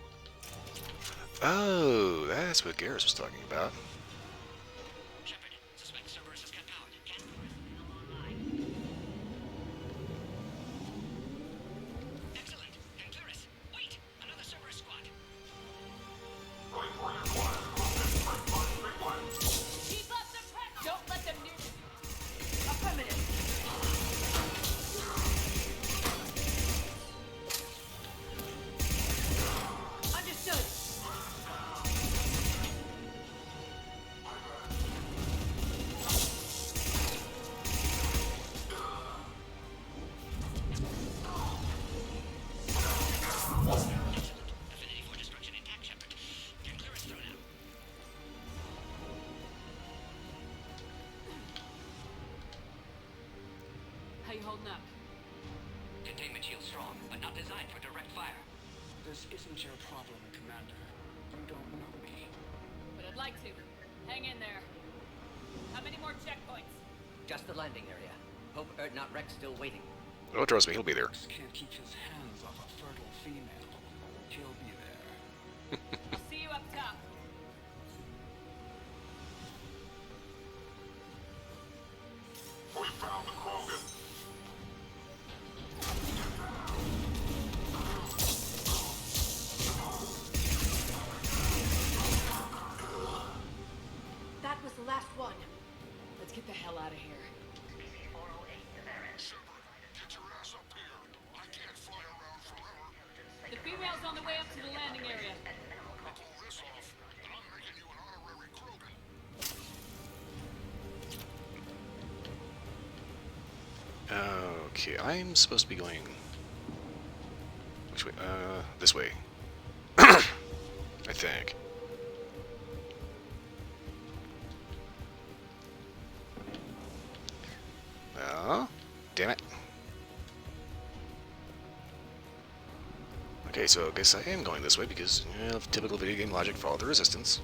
Oh, that's what Garrus was talking about. Shepard, suspect Cerberus has cut power. Can't Excellent. And Clearus. Wait! Another Cerberus squad. Keep up the pressure! Don't let them near you! Affirmative! Understood. Affinity for destruction intact, Shepard. Get Clearus thrown out. How you holding up? Containment shield strong, but not designed for direct fire. This isn't your problem, Commander. You don't know me. But I'd like to. Hang in there. How many more checkpoints? Just the landing area. Hope not Rex still waiting. Oh, trust me, he'll be there. Rex can't keep his hands off a fertile female. He'll be there. I'll see you up top. We found the Krogan. That was the last one. Let's get the hell out of here. Get your ass up here. I can't fly around forever. The female's on the way up to the landing area. Pull this off, and I'm making you an honorary Krogan. Okay, I'm supposed to be going... Which way? This way. I think. Oh, damn it. Okay, so I guess I am going this way because, you know, typical video game logic, follow the resistance.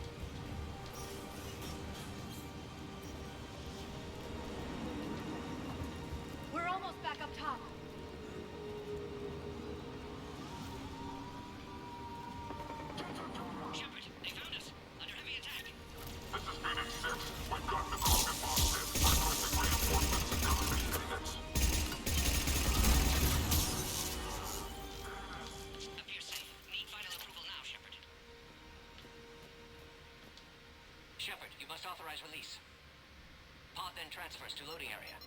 We're almost back up top. Shepard, they found us. Under heavy attack. This is Phoenix 6. We've got the Krogan positive. Requesting reinforcements in every minutes. Appears safe. Need final approval now, Shepard. Shepard, you must authorize release. Pod then transfers to loading area.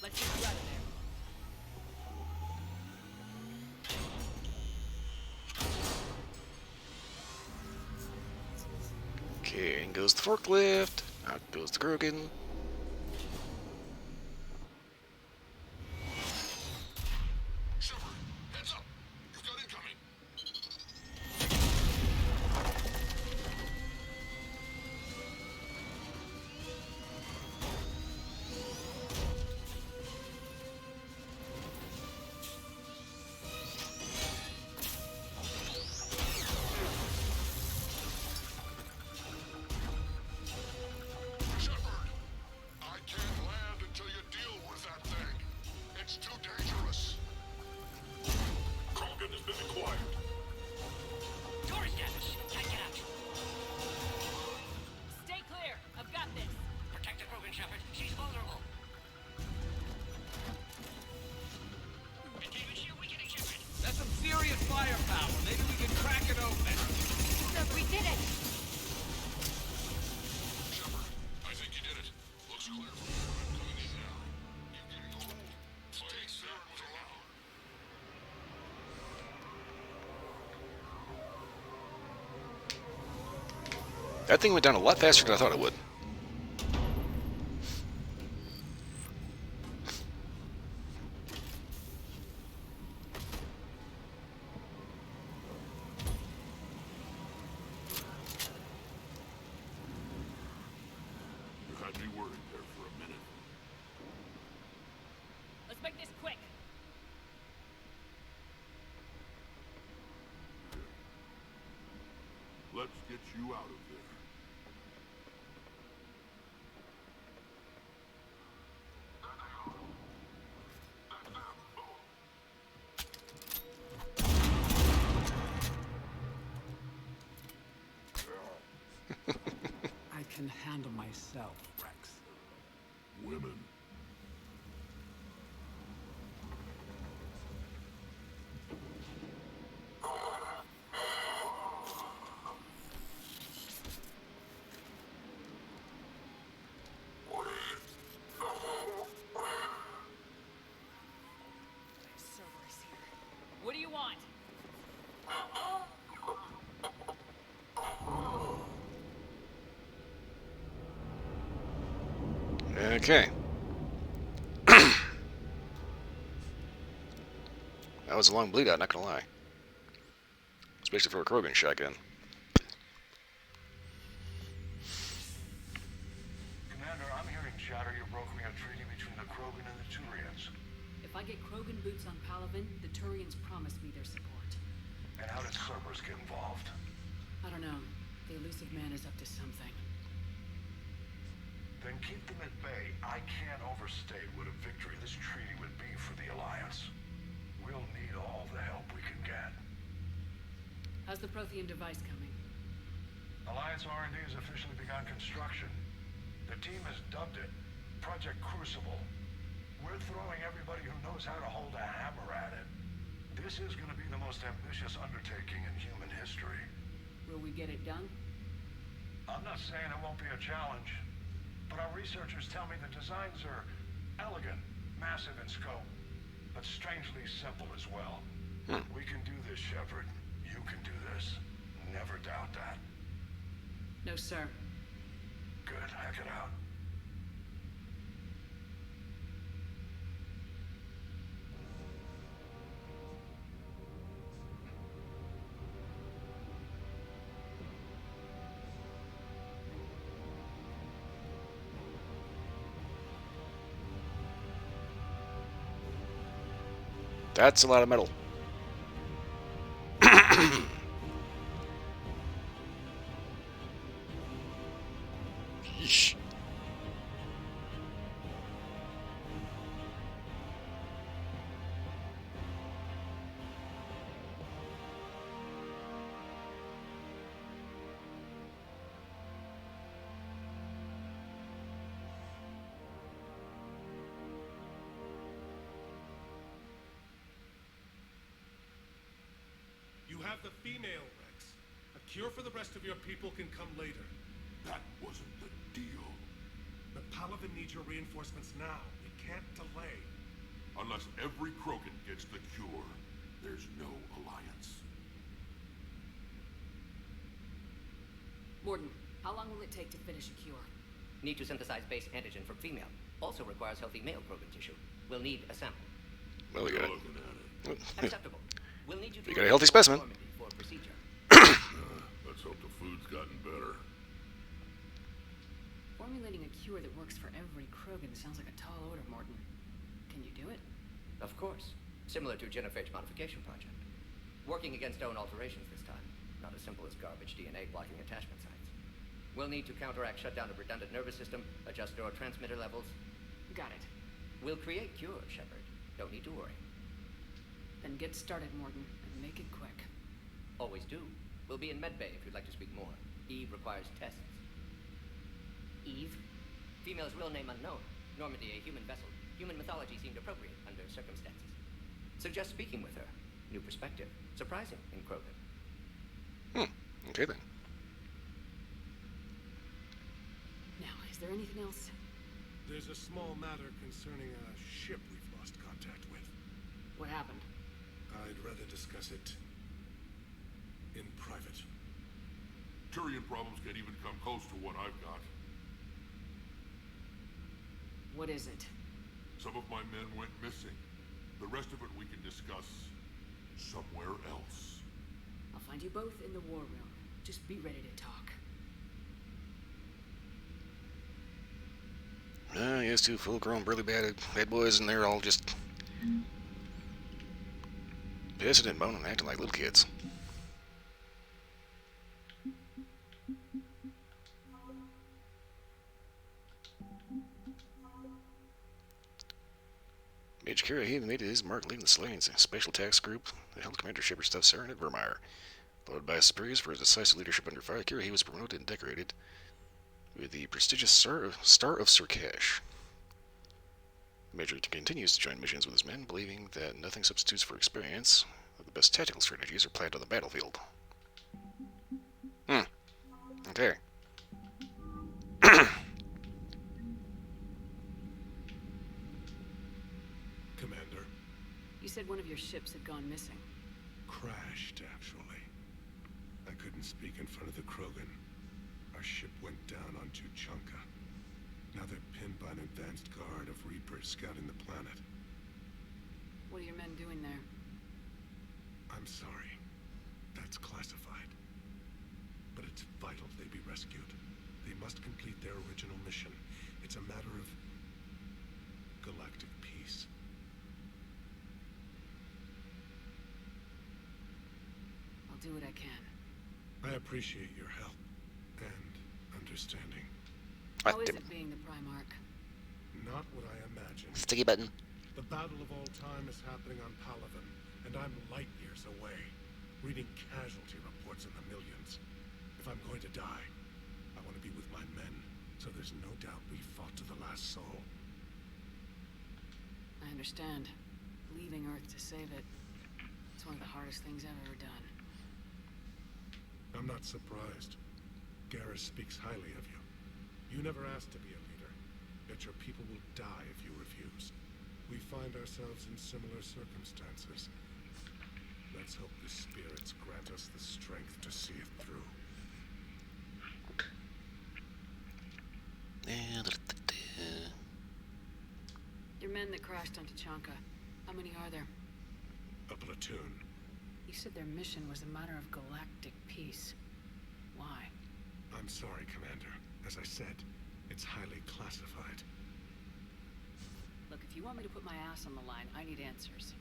Let's get you out of there. Okay, in goes the forklift. Out goes the Krogan. Shepard, heads up. You've got incoming. Shepard, I can't land until you deal with that thing. It's too dangerous. Krogan has been acquired. Door is damaged. Can't get out. Stay clear. I've got this. Protect the Krogan, Shepard. She's vulnerable. Containment shield weakening, Shepard. That's some serious firepower. Maybe we can crack it open. We did it! Shepard, I think you did it. Looks clear from here. I'm coming in now. You getting old? Stay there was allowed. That thing went down a lot faster than I thought it would. You had me worried there for a minute. Let's make this quick. Let's get you out of there. I can handle myself, Rex. Women. Cerberus here. What do you want? Okay. That was a long bleed out, not gonna lie. Especially for a Krogan shotgun. Commander, I'm hearing chatter you're brokering a treaty between the Krogan and the Turians. If If I get Krogan boots on Palaven, the Turians promise me their support. And how did Cerberus get involved? I don't know. The elusive man is up to something. Then keep them at bay. I can't overstate what a victory this treaty would be for the Alliance. We'll need all the help we can get. How's the Prothean device coming? Alliance R&D has officially begun construction. The team has dubbed it Project Crucible. We're throwing everybody who knows how to hold a hammer at it. This is going to be the most ambitious undertaking in human history. Will we get it done? I'm not saying it won't be a challenge, but our researchers tell me the designs are elegant, massive in scope, but strangely simple as well. We can do this, Shepard. You can do this. Never doubt that. No, sir. Good. Hack it out. That's a lot of metal. Yeesh. You have the female, Rex. A cure for the rest of your people can come later. That wasn't the deal. The Palaven needs your reinforcements now. We can't delay. Unless every Krogan gets the cure, there's no alliance. Morden, how long will it take to finish a cure? Need to synthesize base antigen from female. Also requires healthy male Krogan tissue. We'll need a sample. Well, we got it. Acceptable. We'll need you to You got a healthy specimen. for procedure. Let's hope the food's gotten better. Formulating a cure that works for every Krogan sounds like a tall order, Morden. Can you do it? Of course. Similar to genophage modification project. Working against own alterations this time. Not as simple as garbage DNA blocking attachment sites. We'll need to counteract shutdown of redundant nervous system, adjust neurotransmitter levels. Got it. We'll create cure, Shepard. Don't need to worry. Then get started, Morden, and make it quick. Always do. We'll be in medbay if you'd like to speak more. Eve requires tests. Eve? Female's real name unknown. Normandy, a human vessel. Human mythology seemed appropriate under circumstances. Suggest speaking with her. New perspective. Surprising in Krogan. Okay then. Now, is there anything else? There's a small matter concerning a ship we've lost contact with. What happened? I'd rather discuss it in private. Turian problems can't even come close to what I've got. What is it? Some of my men went missing. The rest of it we can discuss somewhere else. I'll find you both in the war room. Just be ready to talk. Yes, two full-grown, burly bad boys, and they're all just pissing and moaning, acting like little kids. Major Kira, he made his mark leading the Slayings, a special task group that held Commander Shepard stuff Saren at Vermeer. Followed by his superiors for his decisive leadership under fire, Kira, he was promoted and decorated with the prestigious Star of Surkash. The Major continues to join missions with his men, believing that nothing substitutes for experience, that the best tactical strategies are planned on the battlefield. Okay. Commander. You said one of your ships had gone missing. Crashed, actually. I couldn't speak in front of the Krogan. Our ship went down on Tuchanka. Now they're pinned by an advanced guard of Reapers scouting the planet. What are your men doing there? I'm sorry. That's classified. But it's vital they be rescued. They must complete their original mission. It's a matter of galactic peace. I'll do what I can. I appreciate your help and understanding. How is it being the Primarch? Not what I imagined. Sticky button. The battle of all time is happening on Palaven, and I'm light years away, reading casualty reports in the millions. If I'm going to die, I want to be with my men, so there's no doubt we fought to the last soul. I understand. Leaving Earth to save it. It's one of the hardest things I've ever done. I'm not surprised. Garrus speaks highly of you. You never asked to be a leader, yet your people will die if you refuse. We find ourselves in similar circumstances. Let's hope the spirits grant us the strength to see it through. Your men that crashed on Tachanka, how many are there? A platoon. You said their mission was a matter of galactic peace. Why? I'm sorry, Commander. As I said, it's highly classified. Look, if you want me to put my ass on the line, I need answers.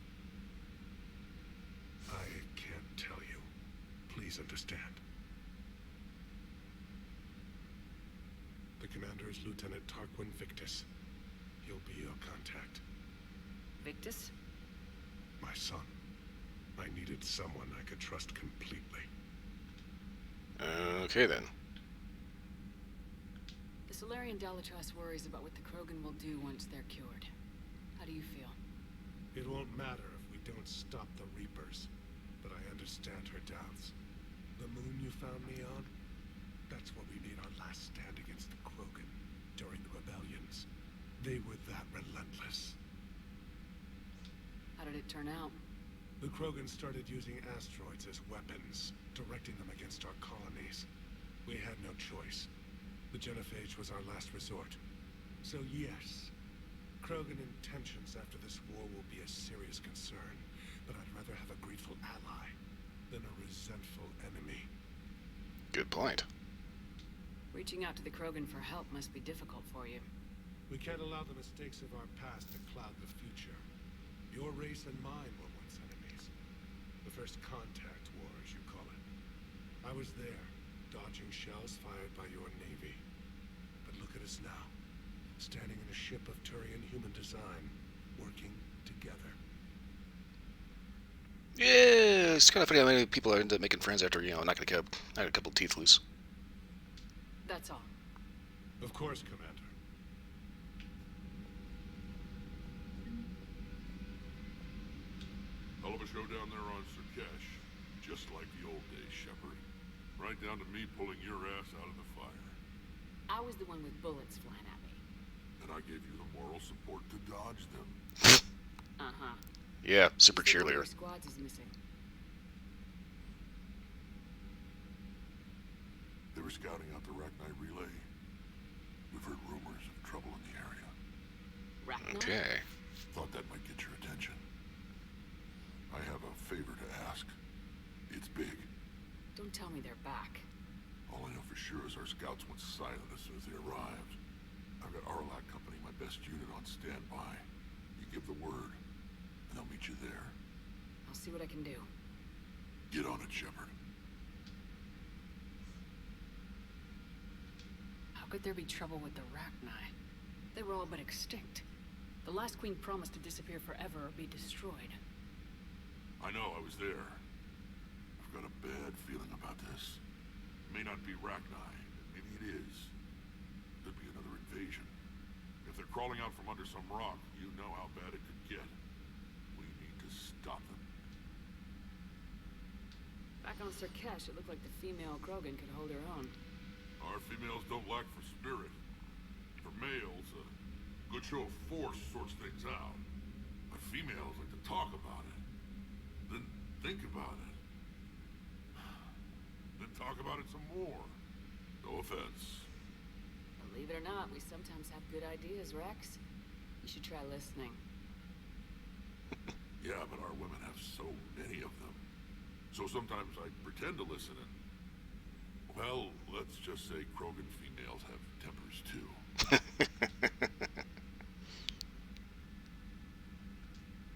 I can't tell you. Please understand. The commander is Lieutenant Tarquin Victus. He'll be your contact. Victus? My son. I needed someone I could trust completely. Okay, then. The Solarian Dalatrass worries about what the Krogan will do once they're cured. How do you feel? It won't matter if we don't stop the Reapers, but I understand her doubts. The moon you found me on? That's where we made our last stand against the Krogan during the rebellions. They were that relentless. How did it turn out? The Krogan started using asteroids as weapons, directing them against our colonies. We had no choice. The Genophage was our last resort. So yes, Krogan intentions after this war will be a serious concern, but I'd rather have a grateful ally than a resentful enemy. Good point. Reaching out to the Krogan for help must be difficult for you. We can't allow the mistakes of our past to cloud the future. Your race and mine were once enemies. The first contact war, as you call it. I was there, dodging shells fired by your navy. But look at us now, standing in a ship of Turian human design, working together. Yeah, it's kind of funny how many people end up making friends after, knocking a couple teeth loose. That's all. Of course, Commander. Hell of a show down there on Surkesh. Just like the old days, Shepard. Right down to me pulling your ass out of the fire. I was the one with bullets flying at me. And I gave you the moral support to dodge them. Uh-huh. Yeah, super You said one of cheerleader. your squads is missing. They were scouting out the Rachni relay. We've heard rumors of trouble in the area. Rachni? Okay. Thought that might get your attention. I have a favor to ask. It's big. Don't tell me they're back. All I know for sure is our scouts went silent as soon as they arrived. I've got Arlac Company, my best unit, on standby. You give the word, and they'll meet you there. I'll see what I can do. Get on it, Shepard. How could there be trouble with the Rachni? They were all but extinct. The last queen promised to disappear forever or be destroyed. I know, I was there. I've got a bad feeling about this. It may not be Rachni, maybe it is. Could be another invasion. If they're crawling out from under some rock, you know how bad it could get. We need to stop them. Back on Surkesh, it looked like the female Krogan could hold her own. Our females don't lack for spirit. For males, a good show of force sorts things out. But females like to talk about it. Then think about it. Then talk about it some more. No offense. Believe it or not, we sometimes have good ideas, Rex. You should try listening. Yeah, but our women have so many of them. So sometimes I pretend to listen and... Well, let's just say Krogan females have tempers too.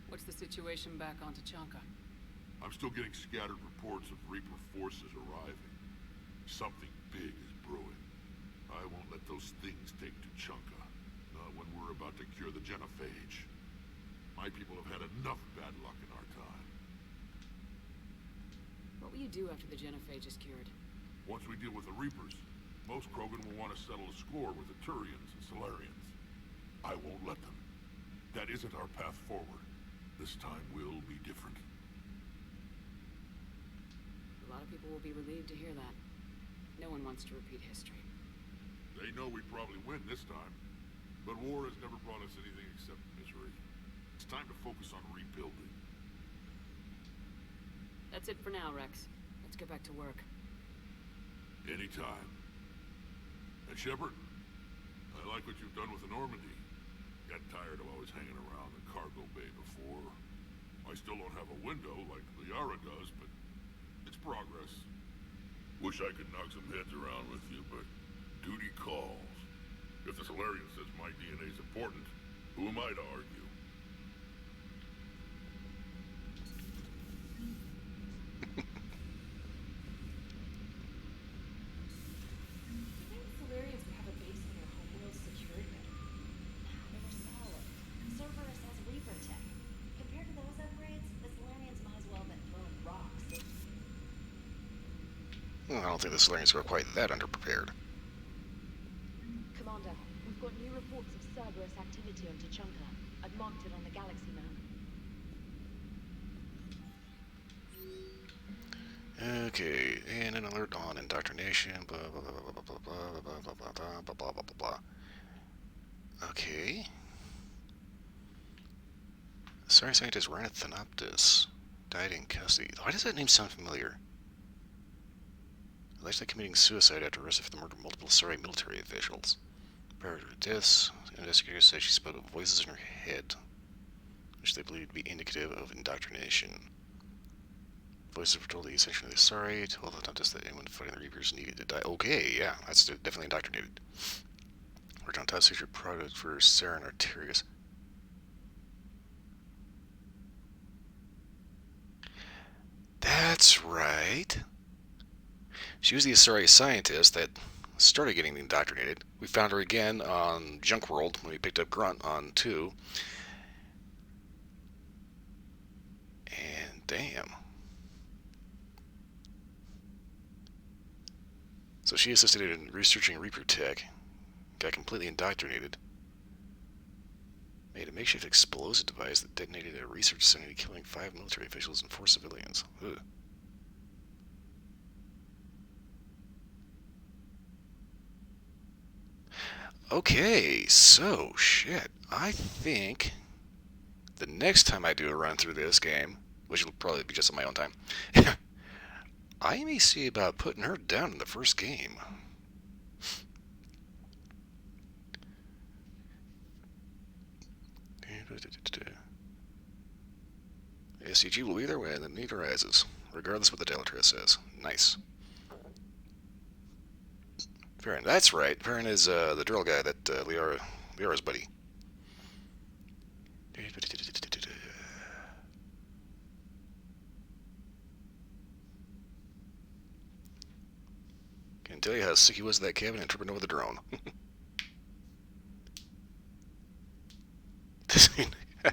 What's the situation back on Tachanka? I'm still getting scattered reports of Reaper forces arriving. Something big is brewing. I won't let those things take Tuchanka. Not when we're about to cure the genophage. My people have had enough bad luck in our time. What will you do after the genophage is cured? Once we deal with the Reapers, most Krogan will want to settle a score with the Turians and Solarians. I won't let them. That isn't our path forward. This time will be different. A lot of people will be relieved to hear that. No one wants to repeat history. They know we probably win this time. But war has never brought us anything except misery. It's time to focus on rebuilding. That's it for now, Rex. Let's get back to work. Anytime. And Shepard, I like what you've done with the Normandy. Got tired of always hanging around the cargo bay before. I still don't have a window like Liara does, but it's progress. Wish I could knock some heads around with you, but duty calls. If the Solarian says my DNA's important, who am I to argue? You think the Solarians would have a base on their homeworld secured better? They were solid. Cerberus has Reaper tech. Compared to those upgrades, the Solarians might as well have been throwing rocks. Well, I don't think the Solarians were quite that underprepared. Commander, we've got new reports of Cerberus activity on Tuchanka. I've marked it on the galaxy map. Okay, and an alert on indoctrination, blah blah blah blah blah blah blah blah blah blah blah blah blah blah blah. Okay. Sorry, scientist Rhina Thanoptis died in custody. Why does that name sound familiar? Allegedly committing suicide after arrested for the murder of multiple Sari military officials. Prior to her deaths, investigators say she spoke of voices in her head, which they believe to be indicative of indoctrination. Voices were told the essentially the Sari, told the Thanoptis that anyone fighting the Reapers needed to die. Okay, yeah, that's definitely indoctrinated. Worked on top secret product for Sarah and Arterius. That's right. She was the Asari scientist that started getting indoctrinated. We found her again on Junk World when we picked up Grunt on 2. And damn. So she assisted in researching Reaper tech, got completely indoctrinated, made a makeshift explosive device that detonated at a research center, killing 5 military officials and 4 civilians. Ugh. Okay, so, shit, I think the next time I do a run through this game, which will probably be just on my own time, I may see about putting her down in the first game. SCG will be there when the need arises, regardless of what the Delatress says. Nice. Farron, that's right. Farron is the drill guy that Liara's buddy. Can't tell you how sick he was of that cabin and tripping over the drone. So I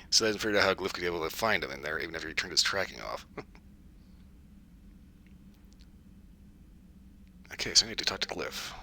hasn't figured out how Glyph could be able to find him in there, even after he turned his tracking off. Okay, so I need to talk to Glyph.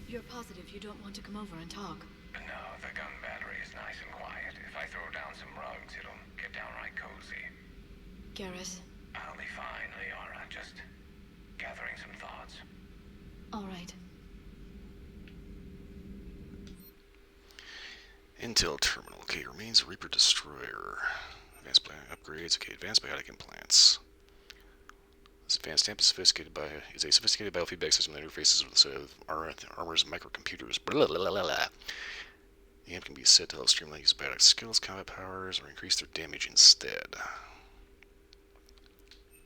You're positive you don't want to come over and talk? No, the gun battery is nice and quiet. If I throw down some rugs, it'll get downright cozy. Garrus? I'll be fine, Liara. Just gathering some thoughts. All right. Intel terminal. Okay, remains Reaper Destroyer. Advanced plant upgrades. Okay, advanced biotic implants. This advanced stamp is a sophisticated biofeedback system that interfaces with armor's microcomputers. Blah, blah, blah, blah, blah. The amp can be set to help streamline use biotic skills, combat powers, or increase their damage instead.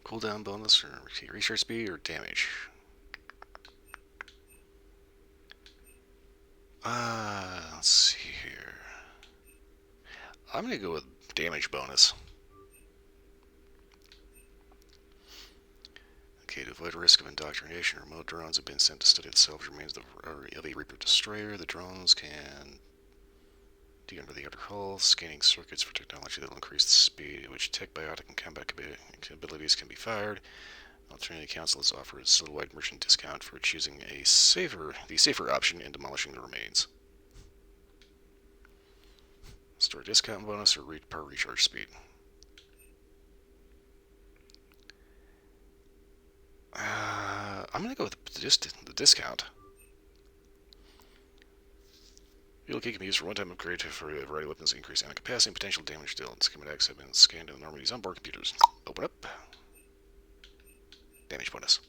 Cooldown bonus, or recharge speed, or damage. Let's see here. I'm gonna go with damage bonus. Okay, to avoid risk of indoctrination, remote drones have been sent to study the salvage remains of a Reaper destroyer. The drones can dig under the outer hull, scanning circuits for technology that will increase the speed at which tech, biotic, and combat abilities can be fired. Alternative Council has offered a citywide merchant discount for choosing the safer option in demolishing the remains. Store discount bonus or power recharge speed. I'm gonna go with the discount. AbelK can be used for one-time upgrade for a variety of weapons, increase ammo capacity and potential damage dealt. Schematics have been scanned in Normandy's onboard computers. Open up. Damage bonus.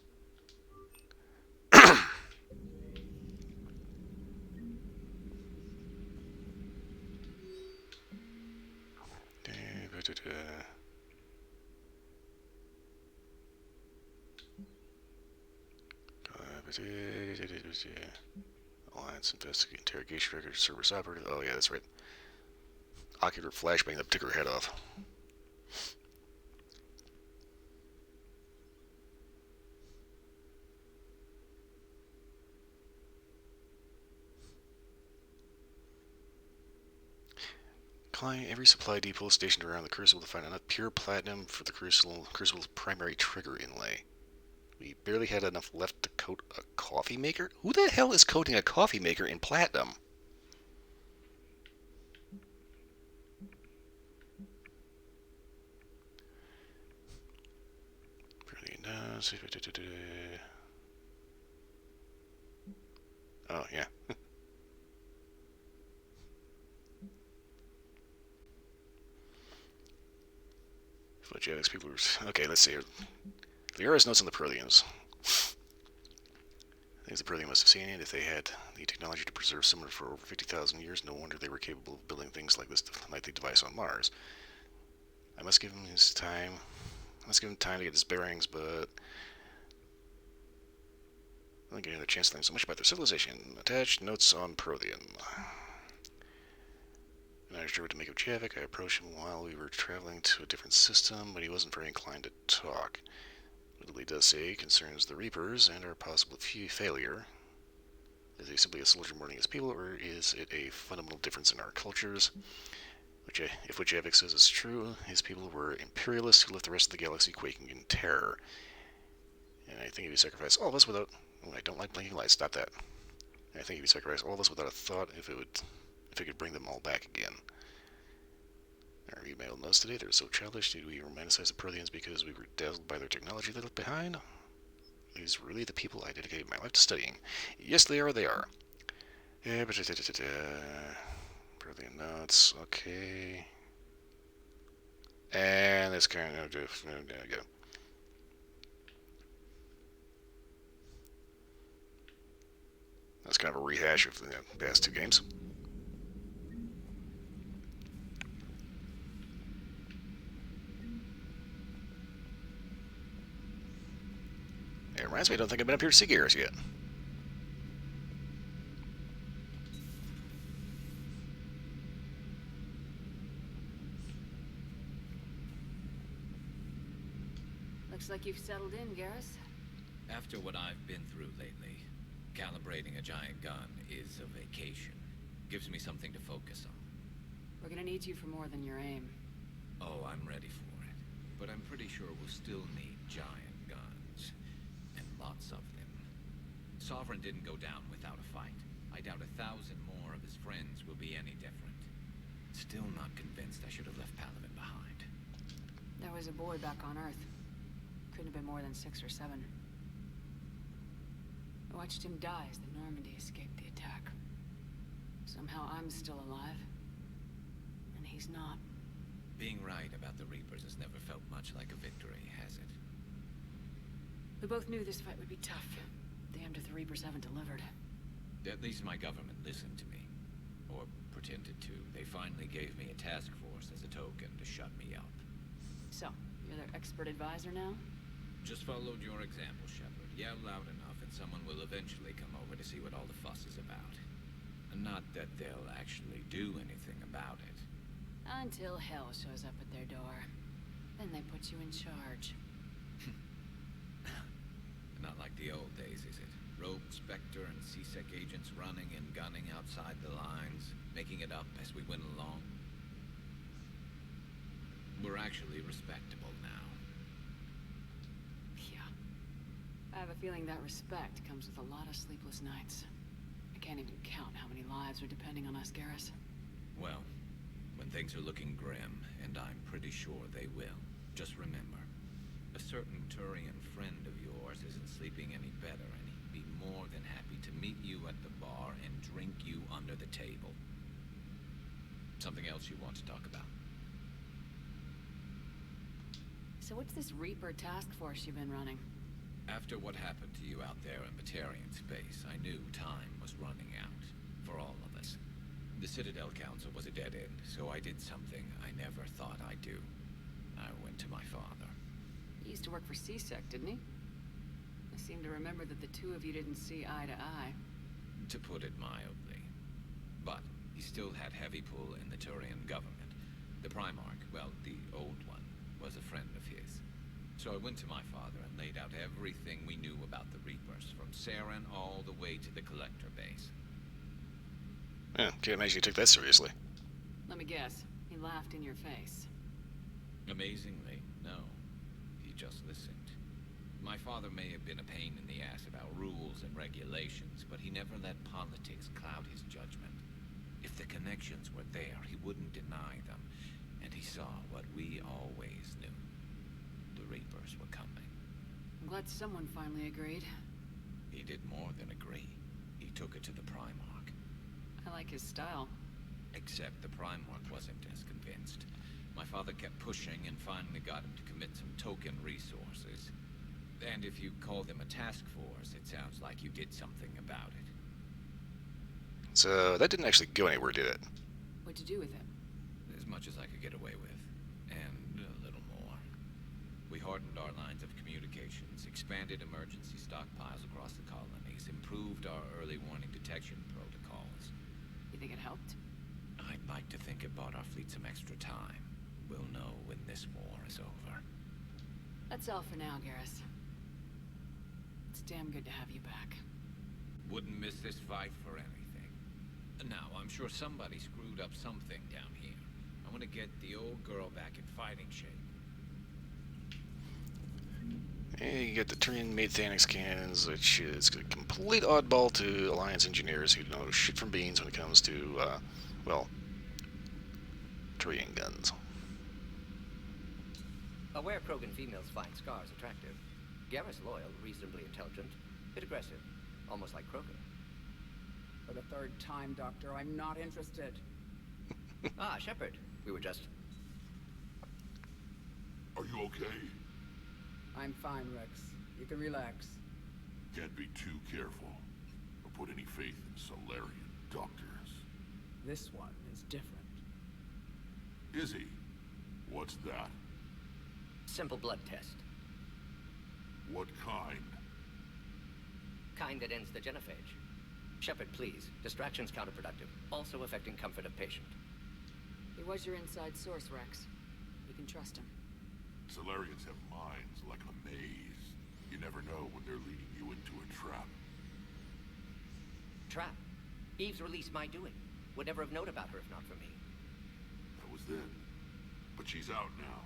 Alliance investigate interrogation record service operative. Oh yeah, that's right. Ocular flashbang that took her head off. Calling every supply depot stationed around the Crucible to find enough pure platinum for the Crucible's primary trigger inlay. We barely had enough left to coat a coffee maker? Who the hell is coating a coffee maker in platinum? Oh, yeah. Photogenics people are... Okay, let's see here. Liara's notes on the Protheans. Things the Prothean must have seen it. If they had the technology to preserve similar for over 50,000 years, no wonder they were capable of building things like this nightly device on Mars. I must give him his time. I must give him time to get his bearings, but I don't get another chance to learn so much about their civilization. Attached notes on Prothean. When I was driven to make up Javik, I approached him while we were traveling to a different system, but he wasn't very inclined to talk. Little he does say concerns the Reapers and our possible failure. Is he simply a soldier mourning his people, or is it a fundamental difference in our cultures? If what Javik says is true, his people were imperialists who left the rest of the galaxy quaking in terror. And I think if you sacrifice all of us without... Oh, I don't like blinking lights, stop that. I think if you sacrifice all of us without a thought, if it could bring them all back again. Our email notes today, they're so childish. Did we romanticize the Protheans because we were dazzled by their technology they left behind? These were really the people I dedicated my life to studying. Yes, they are, they are. Prothean notes, okay. And this kind of... There we go. That's kind of a rehash of the past two games. It reminds me, I don't think I've been up here to see Garrus yet. Looks like you've settled in, Garrus. After what I've been through lately, calibrating a giant gun is a vacation. Gives me something to focus on. We're gonna need you for more than your aim. Oh, I'm ready for it. But I'm pretty sure we'll still need giant guns. And lots of them. Sovereign didn't go down without a fight. I doubt 1,000 more of his friends will be any different. Still not convinced I should have left Palaven behind. There was a boy back on Earth. Couldn't have been more than 6 or 7. I watched him die as the Normandy escaped the attack. Somehow I'm still alive. And he's not. Being right about the Reapers has never felt much like a victory, has it? We both knew this fight would be tough. Damned if the Reapers haven't delivered. At least my government listened to me. Or pretended to. They finally gave me a task force as a token to shut me up. So, you're their expert advisor now? Just followed your example, Shepard. Yell loud enough and someone will eventually come over to see what all the fuss is about. Not that they'll actually do anything about it. Until hell shows up at their door. Then they put you in charge. Not like the old days, is it? Rogue, Spectre, and C-Sec agents running and gunning outside the lines, making it up as we went along. We're actually respectable now. Yeah. I have a feeling that respect comes with a lot of sleepless nights. I can't even count how many lives are depending on us, Garrus. Well, when things are looking grim, and I'm pretty sure they will, just remember, a certain Turian friend of yours isn't sleeping any better, and he'd be more than happy to meet you at the bar and drink you under the table. Something else you want to talk about? So what's this Reaper task force you've been running? After what happened to you out there in Batarian space, I knew time was running out. For all of us. The Citadel Council was a dead end, so I did something I never thought I'd do. I went to my father. He used to work for C-Sec, didn't he? I seem to remember that the two of you didn't see eye to eye. To put it mildly. But he still had heavy pull in the Turian government. The Primarch, well, the old one, was a friend of his. So I went to my father and laid out everything we knew about the Reapers, from Saren all the way to the Collector base. Yeah, can't imagine you took that seriously. Let me guess. He laughed in your face. Amazingly, no. He just listened. My father may have been a pain in the ass about rules and regulations, but he never let politics cloud his judgment. If the connections were there, he wouldn't deny them. And he saw what we always knew. The Reapers were coming. I'm glad someone finally agreed. He did more than agree. He took it to the Primarch. I like his style. Except the Primarch wasn't as convinced. My father kept pushing and finally got him to commit some token resources. And if you call them a task force, it sounds like you did something about it. So that didn't actually go anywhere, did it? What'd you do with him? As much as I could get away with. And a little more. We hardened our lines of communications, expanded emergency stockpiles across the colonies, improved our early warning detection protocols. You think it helped? I'd like to think it bought our fleet some extra time. We'll know when this war is over. That's all for now, Garrus. It's damn good to have you back. Wouldn't miss this fight for anything. Now, I'm sure somebody screwed up something down here. I want to get the old girl back in fighting shape. And you get the Turian-made Thanix cannons, which is a complete oddball to Alliance engineers who know shit from beans when it comes to, well, Turian guns. Aware Krogan females find scars attractive. Garrus loyal, reasonably intelligent, bit aggressive, almost like Krogan. For the third time, Doctor, I'm not interested. Ah, Shepard. We were just... Are you okay? I'm fine, Rex. You can relax. Can't be too careful, or put any faith in Solarian doctors. This one is different. Is he? What's that? Simple blood test. What kind? Kind that ends the genophage. Shepard, please. Distraction's counterproductive. Also affecting comfort of patient. He was your inside source, Rex. You can trust him. Solarians have minds like a maze. You never know when they're leading you into a trap. Trap? Eve's release my doing. Would never have known about her if not for me. That was then. But she's out now.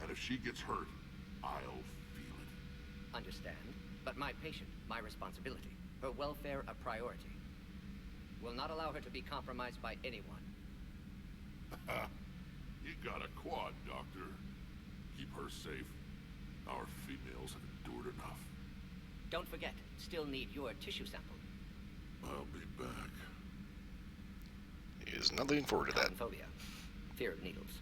And if she gets hurt, I'll feel it. Understand. But my patient, my responsibility. Her welfare a priority. Will not allow her to be compromised by anyone. You got a quad, Doctor. Keep her safe. Our females have endured enough. Don't forget, still need your tissue sample. I'll be back. He is not looking forward to that. Phobia. Fear of needles.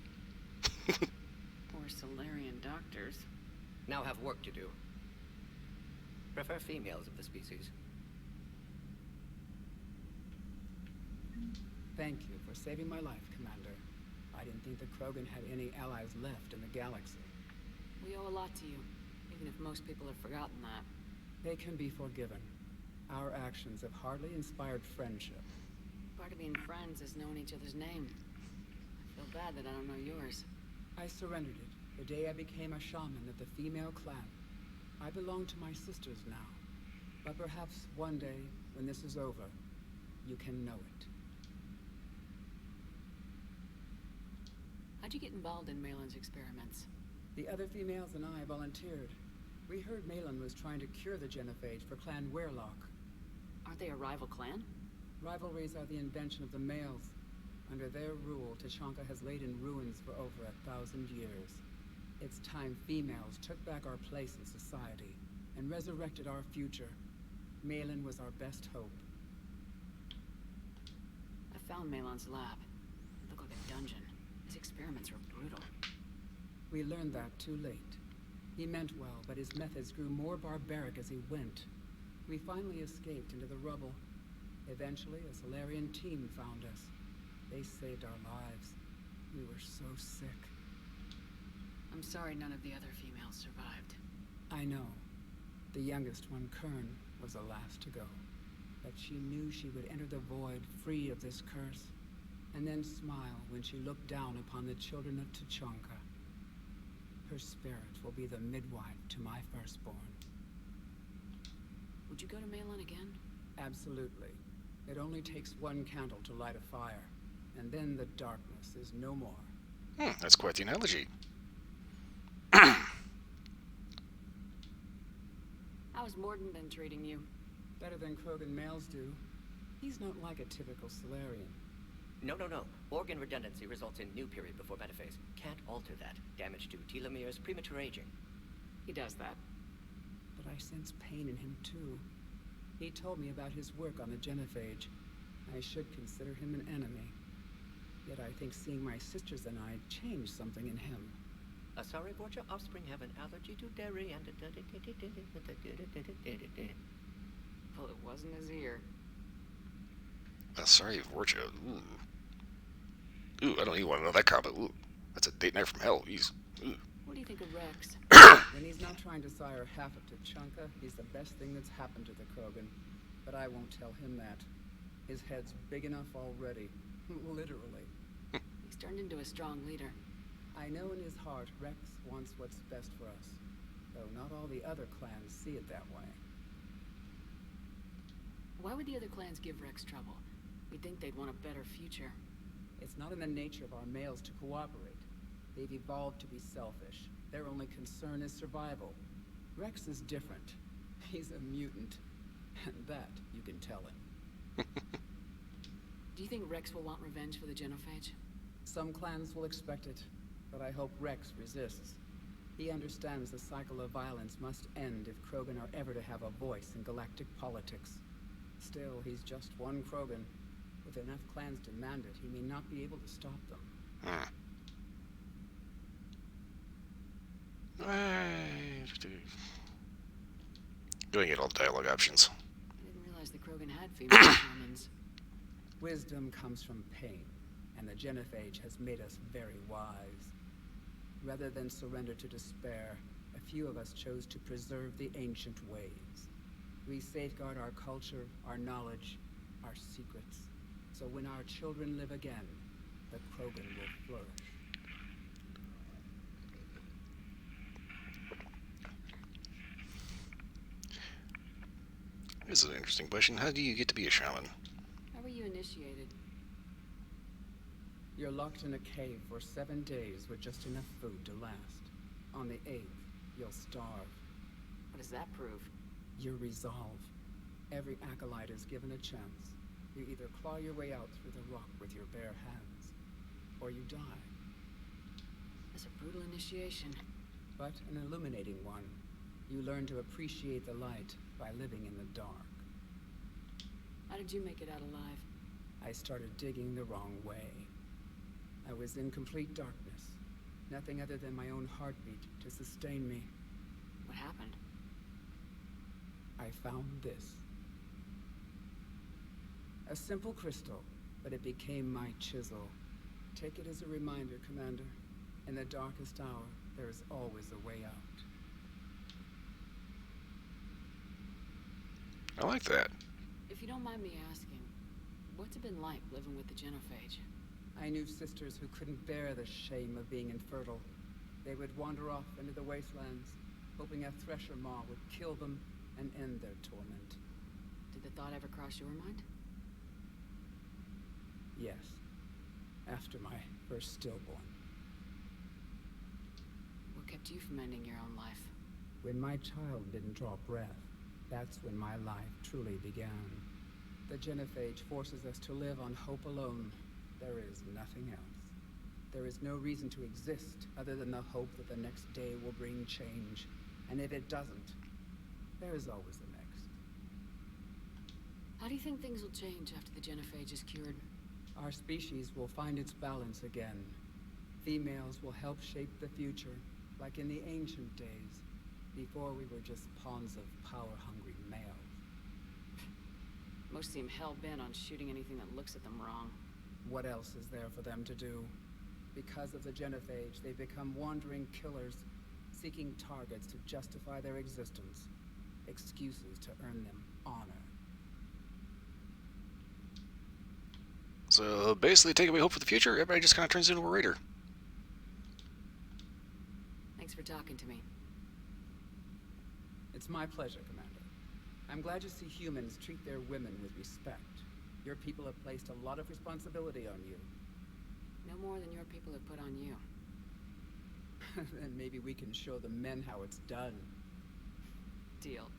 Poor Solarian doctors. Now have work to do. Prefer females of the species. Thank you for saving my life, Commander. I didn't think the Krogan had any allies left in the galaxy. We owe a lot to you, even if most people have forgotten that. They can be forgiven. Our actions have hardly inspired friendship. Part of being friends is knowing each other's name. I feel bad that I don't know yours. I surrendered it the day I became a shaman of the female clan. I belong to my sisters now. But perhaps one day, when this is over, you can know it. How'd you get involved in Malin's experiments? The other females and I volunteered. We heard Malin was trying to cure the genophage for Clan Weirlock. Aren't they a rival clan? Rivalries are the invention of the males. Under their rule, Tuchanka has laid in ruins for over 1,000 years. It's time females took back our place in society and resurrected our future. Malin was our best hope. I found Malin's lab. It looked like a dungeon. His experiments were brutal. We learned that too late. He meant well, but his methods grew more barbaric as he went. We finally escaped into the rubble. Eventually, a Solarian team found us. They saved our lives. We were so sick. I'm sorry none of the other females survived. I know. The youngest one, Kern, was the last to go. But she knew she would enter the void free of this curse, and then smile when she looked down upon the children of Tuchanka. Her spirit will be the midwife to my firstborn. Would you go to Malin again? Absolutely. It only takes one candle to light a fire, and then the darkness is no more. That's quite the analogy. How's Morden been treating you? Better than Krogan males do. He's not like a typical Solarian. No. Organ redundancy results in new period before metaphase. Can't alter that. Damage to telomeres, premature aging. He does that. But I sense pain in him, too. He told me about his work on the genophage. I should consider him an enemy. Yet I think seeing my sisters and I changed something in him. Sorry, Vorcha offspring have an allergy to dairy and... Well, it wasn't his ear. Sorry, Vorcha. Ooh, I don't even want to know that combo. Ooh, that's a date night from hell. Jeez. Ooh. What do you think of Rex? When he's not trying to sire half of Tuchanka, he's the best thing that's happened to the Krogan. But I won't tell him that. His head's big enough already. Literally. He's turned into a strong leader. I know in his heart Rex wants what's best for us. Though not all the other clans see it that way. Why would the other clans give Rex trouble? We'd think they'd want a better future. It's not in the nature of our males to cooperate. They've evolved to be selfish. Their only concern is survival. Rex is different. He's a mutant. And that you can tell him. Do you think Rex will want revenge for the genophage? Some clans will expect it, but I hope Rex resists. He understands the cycle of violence must end if Krogan are ever to have a voice in galactic politics. Still, he's just one Krogan. If enough clans demand it, he may not be able to stop them. Doing it all dialogue options. I didn't realize the Krogan had female shamans. Wisdom comes from pain, and the genophage has made us very wise. Rather than surrender to despair, a few of us chose to preserve the ancient ways. We safeguard our culture, our knowledge, our secrets. So when our children live again, the Krogan will flourish. This is an interesting question. How do you get to be a shaman? How were you initiated? You're locked in a cave for 7 days with just enough food to last. On the 8th, you'll starve. What does that prove? Your resolve. Every acolyte is given a chance. You either claw your way out through the rock with your bare hands, or you die. That's a brutal initiation. But an illuminating one. You learn to appreciate the light by living in the dark. How did you make it out alive? I started digging the wrong way. I was in complete darkness. Nothing other than my own heartbeat to sustain me. What happened? I found this. A simple crystal, but it became my chisel. Take it as a reminder, Commander. In the darkest hour, there is always a way out. I like that. If you don't mind me asking, what's it been like living with the genophage? I knew sisters who couldn't bear the shame of being infertile. They would wander off into the wastelands, hoping a thresher maw would kill them and end their torment. Did the thought ever cross your mind? Yes. After my first stillborn. What kept you from ending your own life? When my child didn't draw breath, that's when my life truly began. The genophage forces us to live on hope alone. There is nothing else. There is no reason to exist other than the hope that the next day will bring change. And if it doesn't, there is always the next. How do you think things will change after the genophage is cured? Our species will find its balance again. Females will help shape the future, like in the ancient days, before we were just pawns of power-hungry males. Most seem hell-bent on shooting anything that looks at them wrong. What else is there for them to do? Because of the genophage, they become wandering killers, seeking targets to justify their existence, excuses to earn them honor. So basically, take away hope for the future, everybody just kind of turns into a raider. Thanks for talking to me. It's my pleasure, Commander. I'm glad to see humans treat their women with respect. Your people have placed a lot of responsibility on you. No more than your people have put on you. Then maybe we can show the men how it's done. Deal.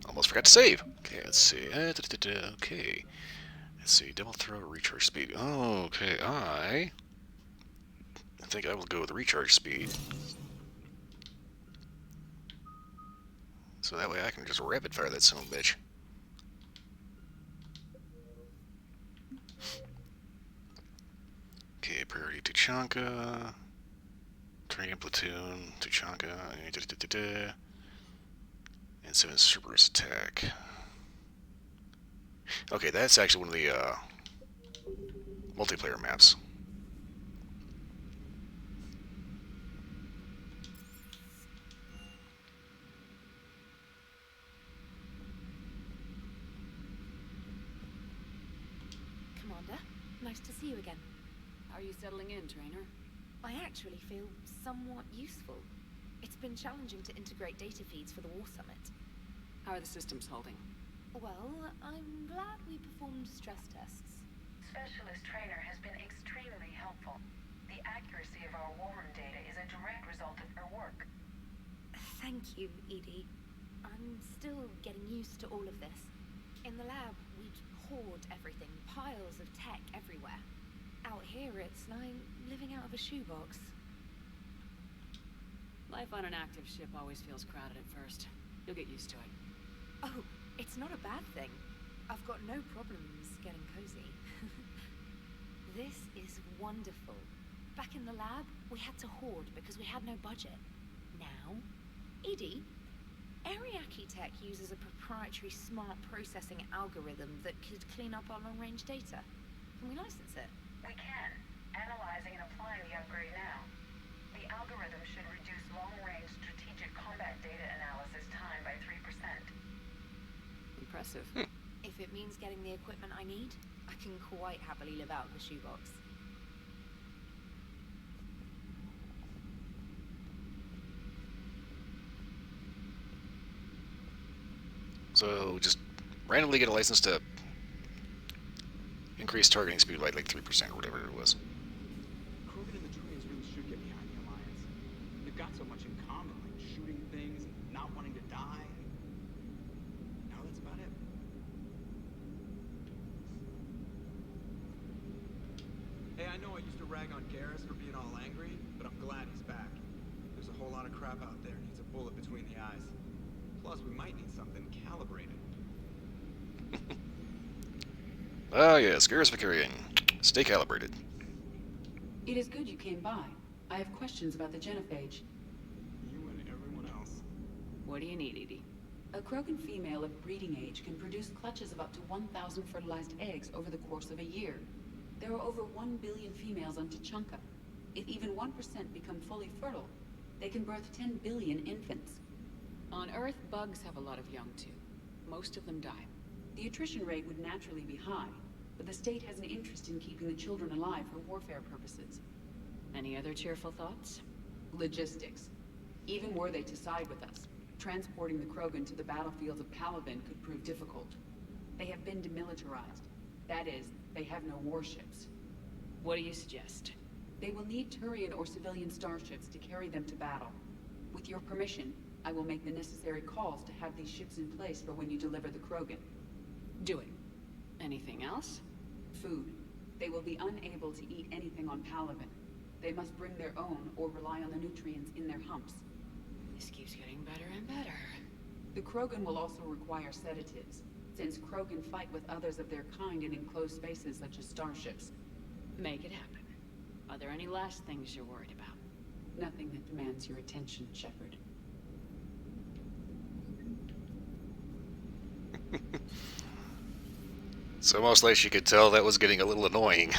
Almost forgot to save. Okay, let's see. Okay. Let's see. Double throw recharge speed. Okay, I think I will go with recharge speed. So that way I can just rapid fire that son of a bitch. Okay, priority Tuchanka. Training platoon, Tuchanka. And 7 Cerberus attack. Okay, that's actually one of the multiplayer maps. Commander, nice to see you again. How are you settling in, trainer? I actually feel somewhat useful. It's been challenging to integrate data feeds for the War Summit. How are the systems holding? Well, I'm glad we performed stress tests. Specialist Trainer has been extremely helpful. The accuracy of our war room data is a direct result of her work. Thank you, Edie. I'm still getting used to all of this. In the lab, we'd hoard everything, piles of tech everywhere. Out here, it's like living out of a shoebox. Life on an active ship always feels crowded at first. You'll get used to it. Oh, it's not a bad thing. I've got no problems getting cozy. This is wonderful. Back in the lab, we had to hoard because we had no budget. Now, Edie, Ariake Tech uses a proprietary smart processing algorithm that could clean up our long-range data. Can we license it? We can. Analyzing and applying the upgrade now. The algorithm should reduce long-range strategic combat data analysis time by 3%. Impressive. If it means getting the equipment I need, I can quite happily live out of the shoebox. So just randomly get a license to increase targeting speed by like 3% or whatever it was. Krogan and the Turians really should get behind the Alliance. They've got so much in common, like shooting things and not wanting to die. Now that's about it. Hey, I know I used to rag on Garrus for being all angry, but I'm glad he's back. There's a whole lot of crap out there. Needs a bullet between the eyes. Plus, we might need something calibrated. Ah, yes, Garrus Vicarian. Stay calibrated. It is good you came by. I have questions about the genophage. What do you need, Edie? A Krogan female of breeding age can produce clutches of up to 1,000 fertilized eggs over the course of a year. There are over 1 billion females on Tuchanka. If even 1% become fully fertile, they can birth 10 billion infants. On Earth, bugs have a lot of young too. Most of them die. The attrition rate would naturally be high, but the state has an interest in keeping the children alive for warfare purposes. Any other cheerful thoughts? Logistics. Even were they to side with us, transporting the Krogan to the battlefields of Palaven could prove difficult. They have been demilitarized. That is, they have no warships. What do you suggest? They will need Turian or civilian starships to carry them to battle. With your permission, I will make the necessary calls to have these ships in place for when you deliver the Krogan. Do it. Anything else? Food. They will be unable to eat anything on Palaven. They must bring their own or rely on the nutrients in their humps. This keeps getting better and better. The Krogan will also require sedatives, since Krogan fight with others of their kind in enclosed spaces such as starships. Make it happen. Are there any last things you're worried about? Nothing that demands your attention, Shepard. It's almost like she could tell that was getting a little annoying.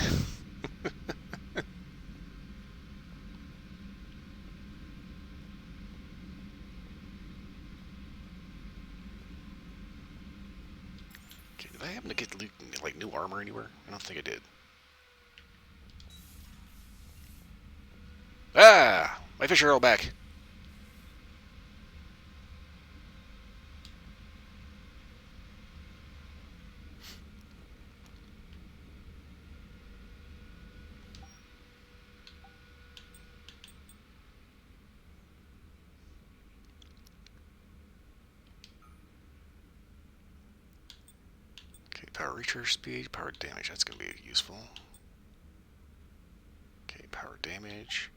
Okay, did I happen to get like new armor anywhere? I don't think I did. Ah! My fish are all back. Okay, power recharge speed, power damage, that's going to be useful. Okay, power damage.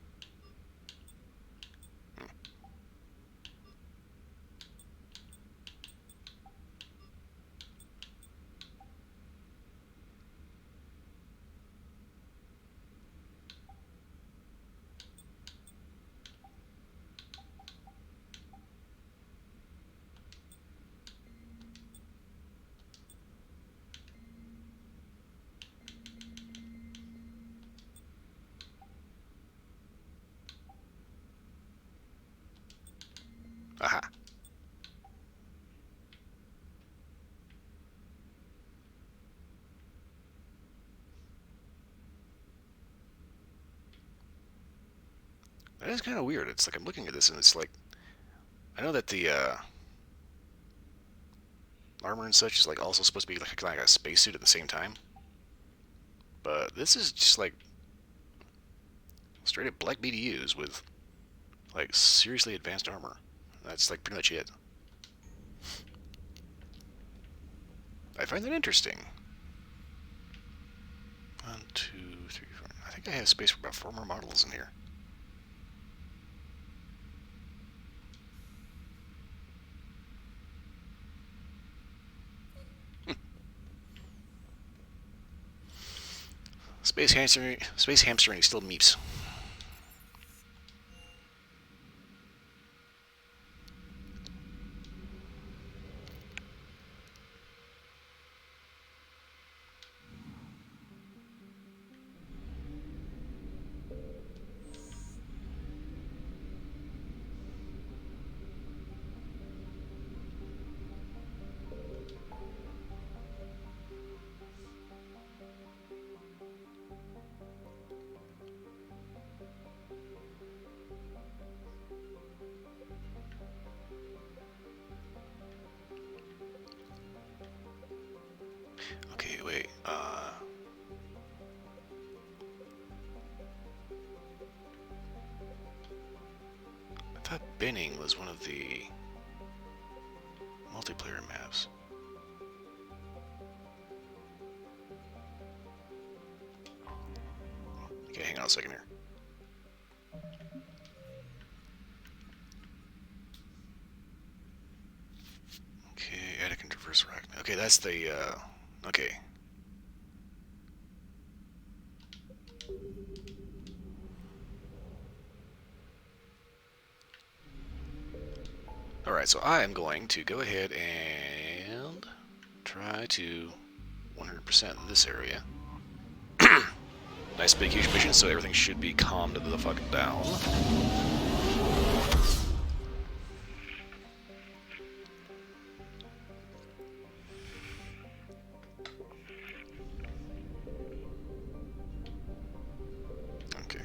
Aha. That is kind of weird. It's like I'm looking at this and it's like, I know that the armor and such is like also supposed to be like a spacesuit at the same time. But this is just like straight up black BDUs with like seriously advanced armor. That's like pretty much it. I find that interesting. 1, 2, 3, 4. I think I have space for about 4 more models in here. Space hamstering still meeps. Okay, wait. I thought Binning was one of the multiplayer maps. Okay, hang on a second here. Okay, Attic and Traverse Rack. Okay, that's the, okay. Alright, so I am going to go ahead and try to 100% this area. Nice big huge mission, so everything should be calmed the fuck down. Okay.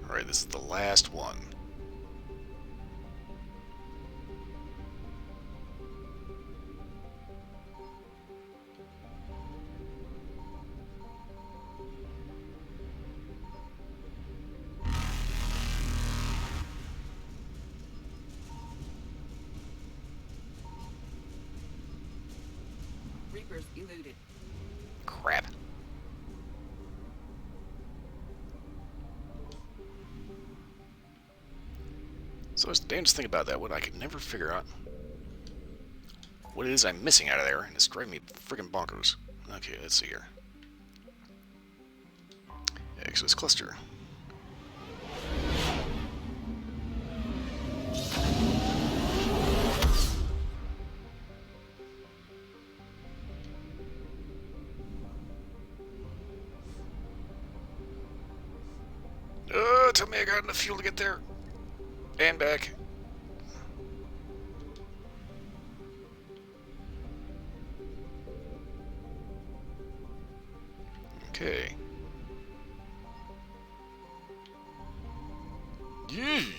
Alright, this is the last one. Reapers eluded. Crap. So that's the dangerous thing about that one. I could never figure out what it is I'm missing out of there, and it's driving me friggin' bonkers. Okay, let's see here. Exodus cluster. Tell me I got enough fuel to get there. And back. Okay. Yee!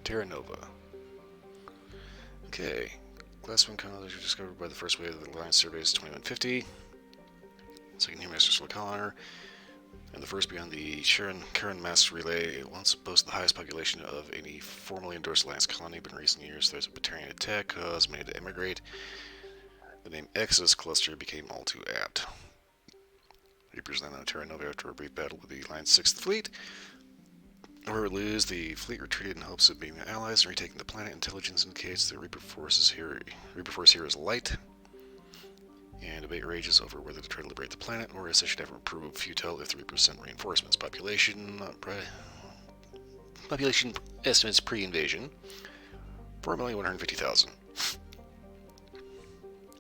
Terra Nova. Okay. Glasswing colonies were discovered by the first wave of the Alliance surveys 2150. Second New Master Solar Colonizer. And the first beyond the Karen Mass Relay. It once boasted the highest population of any formally endorsed Alliance colony, but in recent years there's a Batarian attack caused many to emigrate. The name Exodus Cluster became all too apt. Reapers landed on Terra Nova after a brief battle with the Alliance 6th Fleet. Where we lose, the fleet retreated in hopes of being allies and retaking the planet. Intelligence indicates the Reaper Force here is light, and debate rages over whether to try to liberate the planet or as such effort prove futile if the Reapers send reinforcements. Population estimates pre-invasion 4,150,000.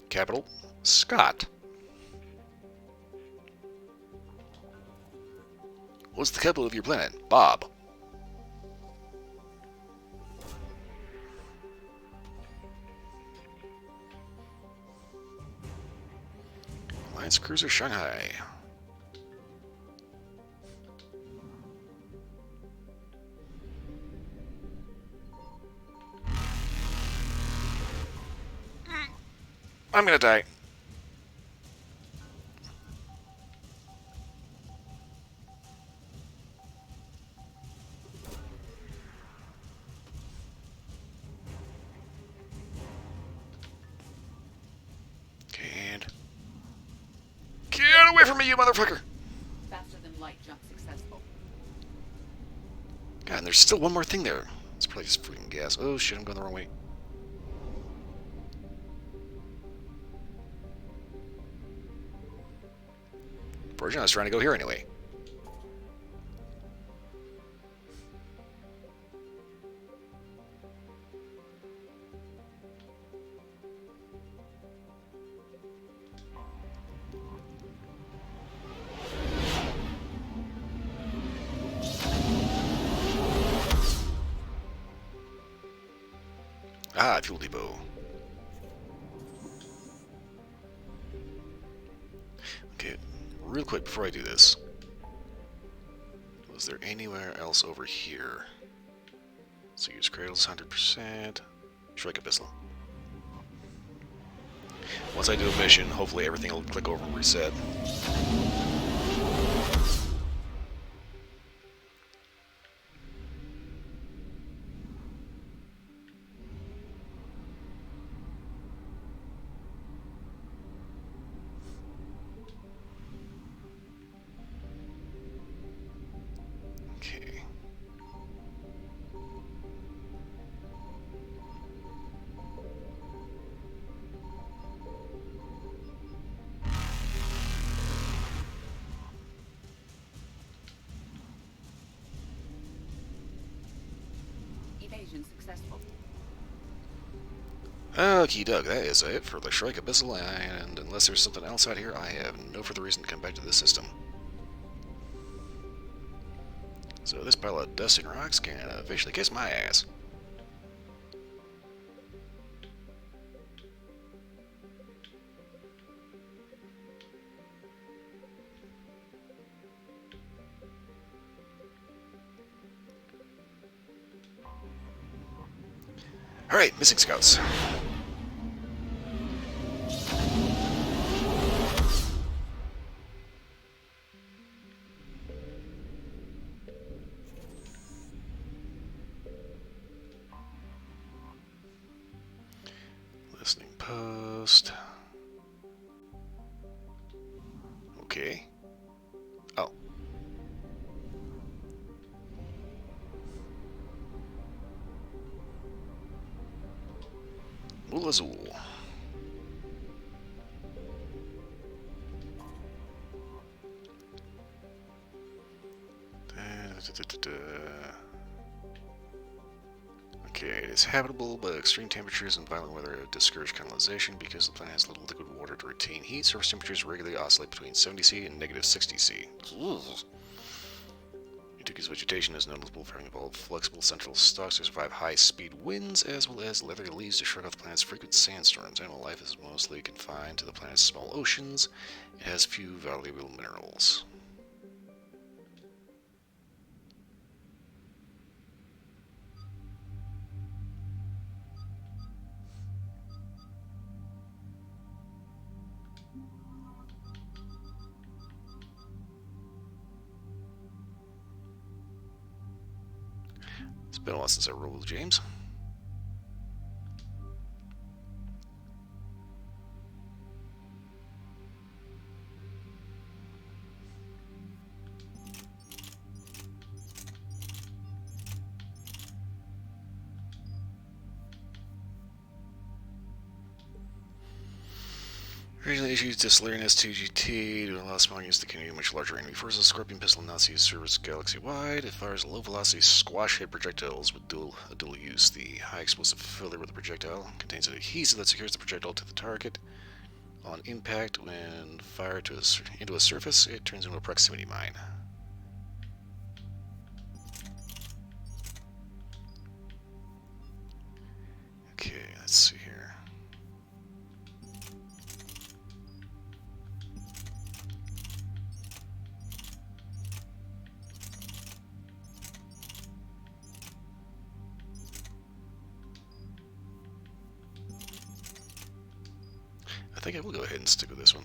Capital Scott. What's the capital of your planet? Bob. Alliance Cruiser Shanghai. I'm gonna die. Get away from me, you motherfucker! Faster than light jump successful. God, and there's still one more thing there. It's probably just freaking gas. Oh shit, I'm going the wrong way. Fortunately, I was trying to go here anyway. Ah, fuel depot. Okay, real quick before I do this. Was there anywhere else over here? So use cradles 100%. Shrike a pistol. Once I do a mission, hopefully everything will click over and reset. Okay. successful. Okie doke, that is it for the Shrike Abyssal, and unless there's something else out here, I have no further reason to come back to this system. So this pile of dust and rocks can officially kiss my ass. Alright, missing scouts. Listening post. Okay. Oh. Mool Azul. Okay, it is habitable, but extreme temperatures and violent weather discourage colonization because the planet has little liquid water to retain heat. Surface temperatures regularly oscillate between 70°C and negative 60°C. Utuki's vegetation is notable for having evolved flexible central stalks to survive high-speed winds, as well as leathery leaves to shrug off the planet's frequent sandstorms. Animal life is mostly confined to the planet's small oceans. It has few valuable minerals. It's been a while since I rolled with James. Originally issued to Solarian S2GT to allow small units to carry a much larger enemy forces. The Scorpion pistol now sees service galaxy-wide. It fires low-velocity squash-hit projectiles with dual use. The high-explosive filler with the projectile contains an adhesive that secures the projectile to the target. On impact, when fired into a surface, it turns into a proximity mine. Okay, let's see here. I think I will go ahead and stick with this one.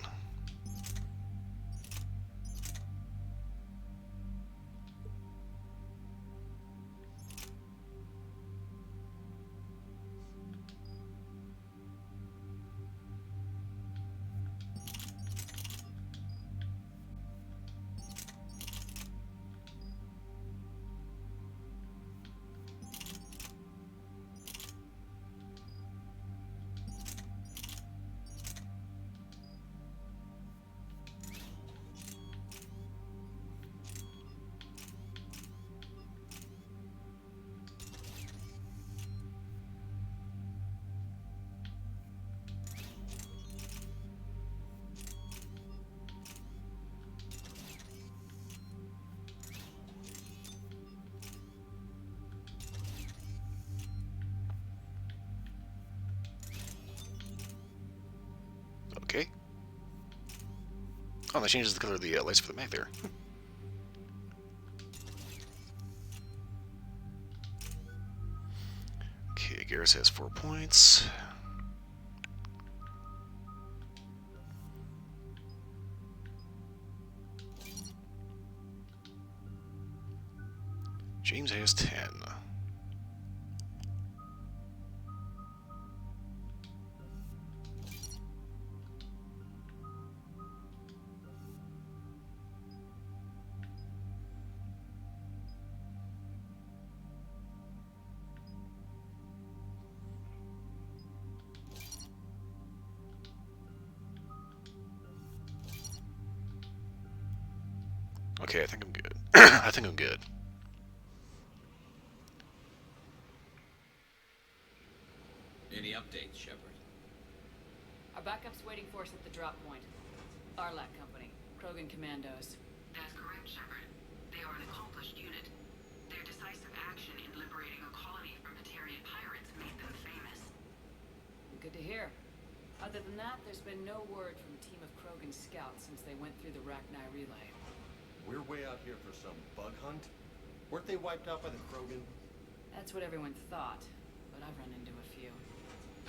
Okay. Oh, that changes the color of the lights for the map there. Okay, Garrus has 4 points. James has 10. Okay, I think I'm good. I think I'm good. Any updates, Shepard? Our backup's waiting for us at the drop point. Arlac Company, Krogan Commandos. That's correct, Shepard. They are an accomplished unit. Their decisive action in liberating a colony from Batarian pirates made them famous. Good to hear. Other than that, there's been no word from a team of Krogan scouts since they went through the Rachni relay. We're way out here for some bug hunt? Weren't they wiped out by the Krogan? That's what everyone thought, but I've run into a few.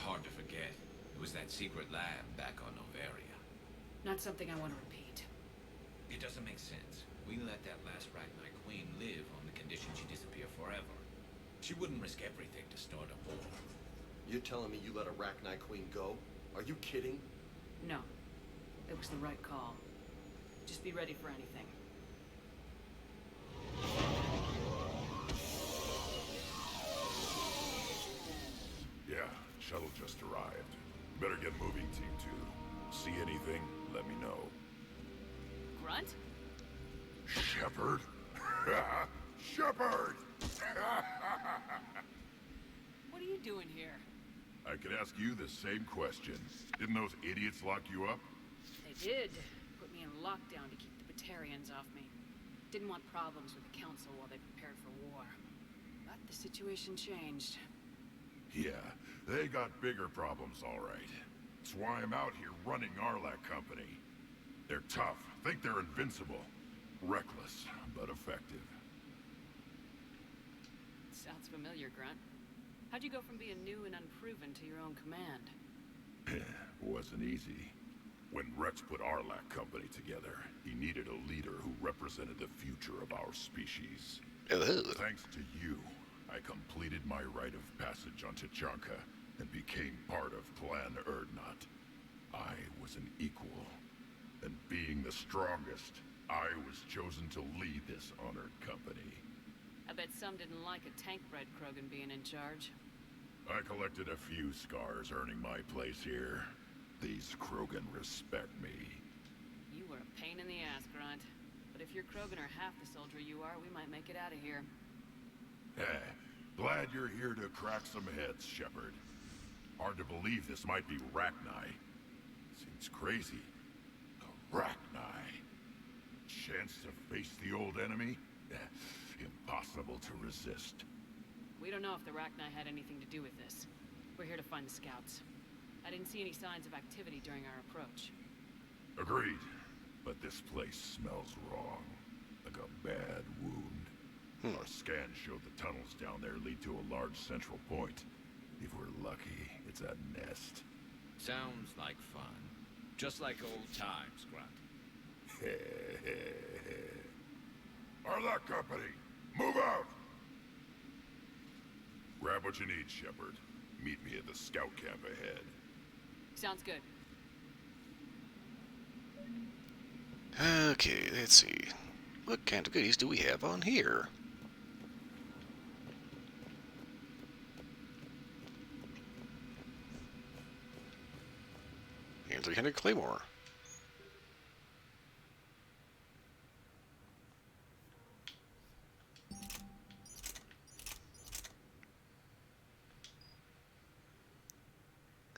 Hard to forget. It was that secret lab back on Noveria. Not something I want to repeat. It doesn't make sense. We let that last Rachni Queen live on the condition she disappear forever. She wouldn't risk everything to start a war. You're telling me you let a Rachni Queen go? Are you kidding? No. It was the right call. Just be ready for anything. Yeah, shuttle just arrived. Better get moving, Team 2. See anything, let me know. Grunt? Shepard? Shepard! What are you doing here? I could ask you the same question. Didn't those idiots lock you up? They did. Put me in lockdown to keep the Batarians off me. Didn't want problems with the Council while they prepared for war. But the situation changed. Yeah, they got bigger problems, all right. That's why I'm out here running Arlac Company. They're tough, think they're invincible. Reckless, but effective. Sounds familiar, Grunt. How'd you go from being new and unproven to your own command? Wasn't easy. When Rex put Arlac Company together, he needed a leader who represented the future of our species. Thanks to you, I completed my rite of passage on Tuchanka and became part of Clan Erdnot. I was an equal, and being the strongest, I was chosen to lead this honored company. I bet some didn't like a tank-bred Krogan being in charge. I collected a few scars earning my place here. These Krogan respect me. You were a pain in the ass, Grunt. But if your Krogan are half the soldier you are, we might make it out of here. Glad you're here to crack some heads, Shepard. Hard to believe this might be Rachni. Seems crazy. The Rachni. Chance to face the old enemy? Impossible to resist. We don't know if the Rachni had anything to do with this. We're here to find the scouts. I didn't see any signs of activity during our approach. Agreed. But this place smells wrong. Like a bad wound. Our scans showed the tunnels down there lead to a large central point. If we're lucky, it's a nest. Sounds like fun. Just like old times, Grunt. Arlac Company, move out! Grab what you need, Shepard. Meet me at the scout camp ahead. Sounds good. Okay, let's see. What kind of goodies do we have on here? And 300 Claymore.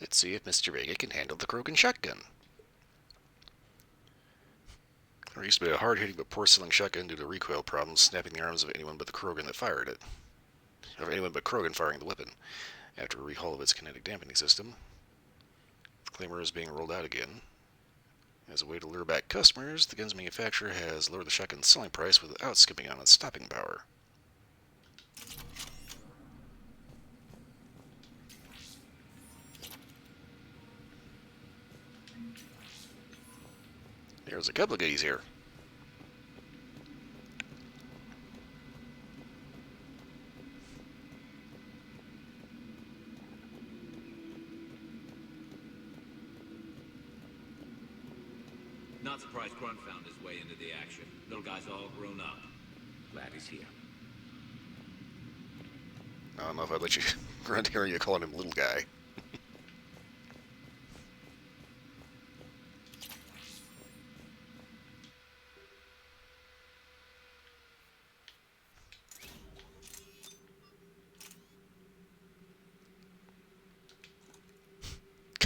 Let's see if Mr. Vega can handle the Krogan shotgun. There used to be a hard-hitting but poor-selling shotgun due to recoil problems, snapping the arms of anyone but the Krogan that fired it. Or anyone but Krogan firing the weapon. After a rehaul of its kinetic dampening system, Claymore is being rolled out again. As a way to lure back customers, the gun's manufacturer has lowered the shotgun's selling price without skipping on its stopping power. There's a couple of goodies here. Not surprised Grunt found his way into the action. Little guy's all grown up. Glad he's here. I don't know if I'd let you Grunt hearing you calling him little guy.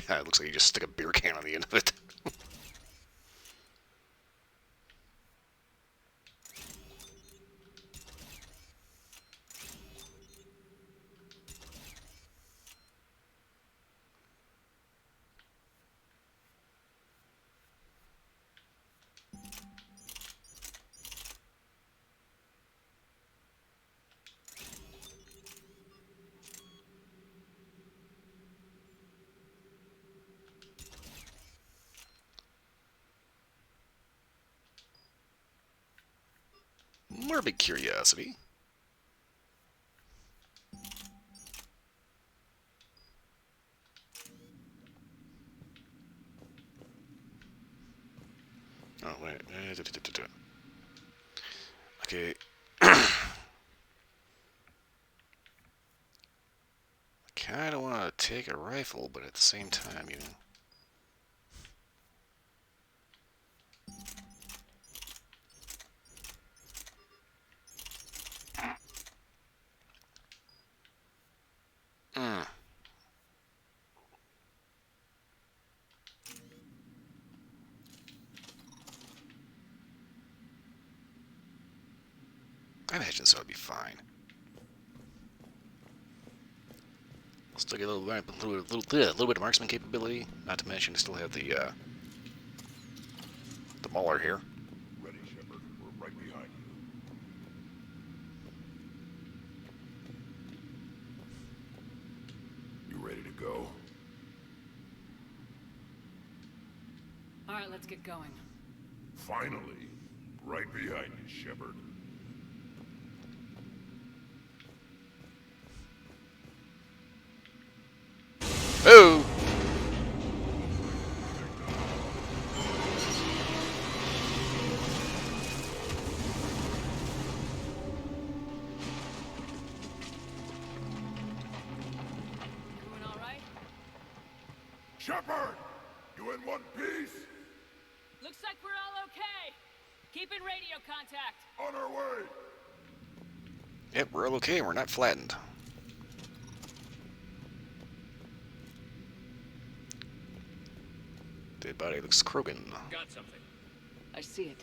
Yeah, it looks like you just stick a beer can on the end of it. Morbid curiosity. Oh, wait. Okay. I kind of want to take a rifle, but at the same time, you know. I imagine so. It'd be fine. Still get a little bit of marksman capability. Not to mention, I still have the mauler here. Ready, Shepard. We're right behind you. You ready to go? Alright, let's get going. Finally. Right behind you, Shepard. Oh! Everyone alright? Shepard! You in one piece? Looks like we're all okay. Keep in radio contact. On our way! Yep, we're all okay. We're not flattened. Dead body looks Krogan. Got something. I see it.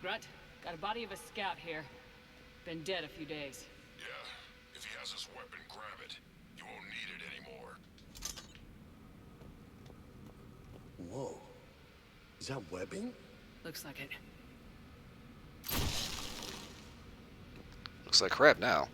Grunt, got a body of a scout here. Been dead a few days. Yeah. If he has his weapon, grab it. You won't need it anymore. Whoa. Is that webbing? Looks like it. Looks like crap now.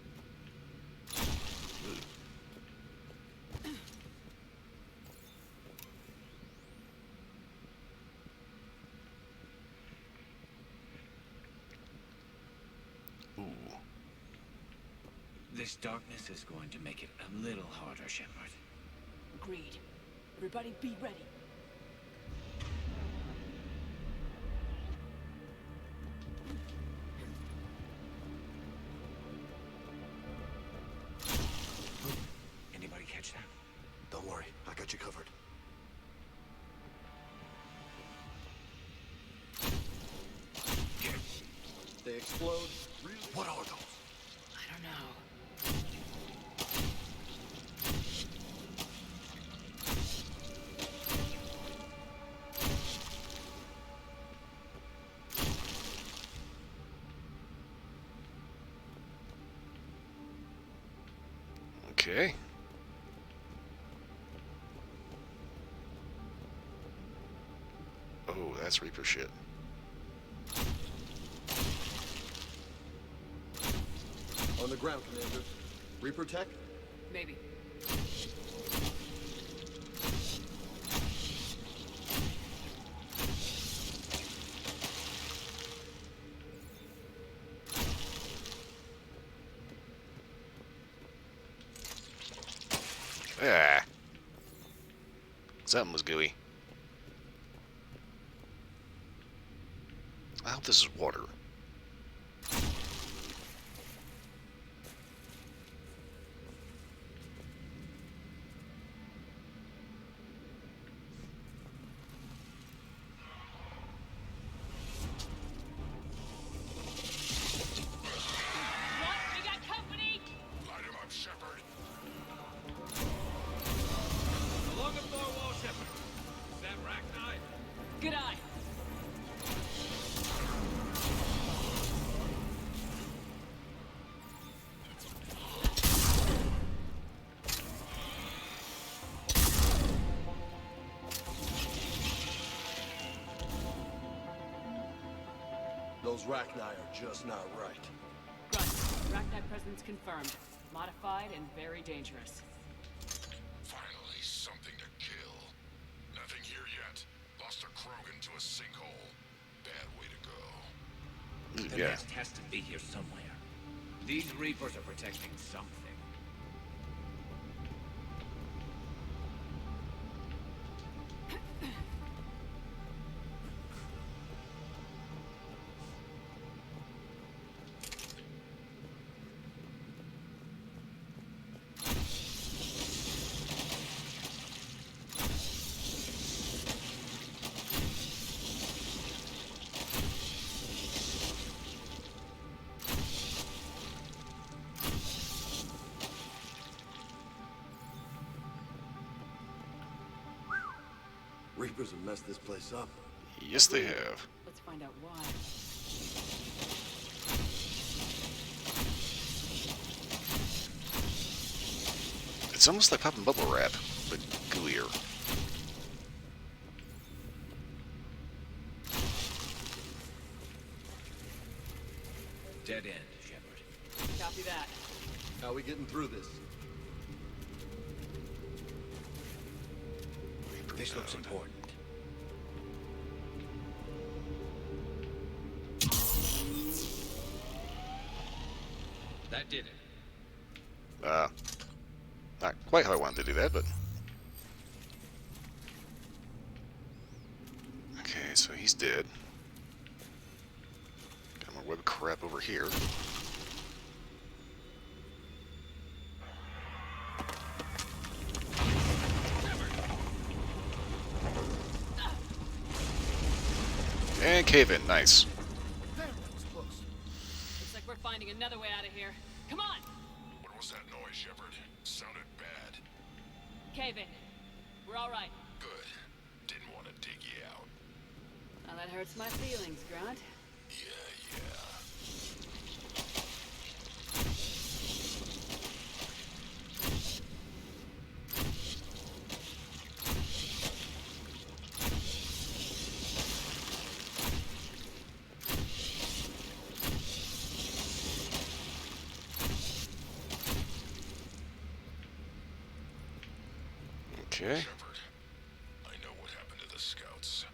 Ooh. This darkness is going to make it a little harder, Shepard. Agreed. Everybody be ready. Anybody catch that? Don't worry, I got you covered. They explode. Really? What are those? I don't know. Okay. Oh, that's Reaper shit. On the ground, Commander. Reaper tech? Maybe. Ah. Something was gooey. I hope this is water. We got company! Light him up, Shepard. Those Rachni are just not right. Grunt, Rachni presence confirmed. Modified and very dangerous. Finally, something to kill. Nothing here yet. Lost a Krogan to a sinkhole. Bad way to go. The nest has to be here somewhere. These Reapers are protecting something. Reapers have messed this place up. Yes, they have. Let's find out why. It's almost like popping bubble wrap, but gooier. Dead end, Shepard. Copy that. How are we getting through this? This looks important. That did it. Not quite how I wanted to do that, but... Okay, so he's dead. Got more web crap over here. And cave in, nice. Damn, that was close. Looks like we're finding another way out of here. Come on! What was that noise, Shepard? Sounded bad. Cave in. We're all right. Good. Didn't want to dig you out. Now that hurts my feelings, Grunt. Yeah. Okay. Shepard, I know what happened to the scouts.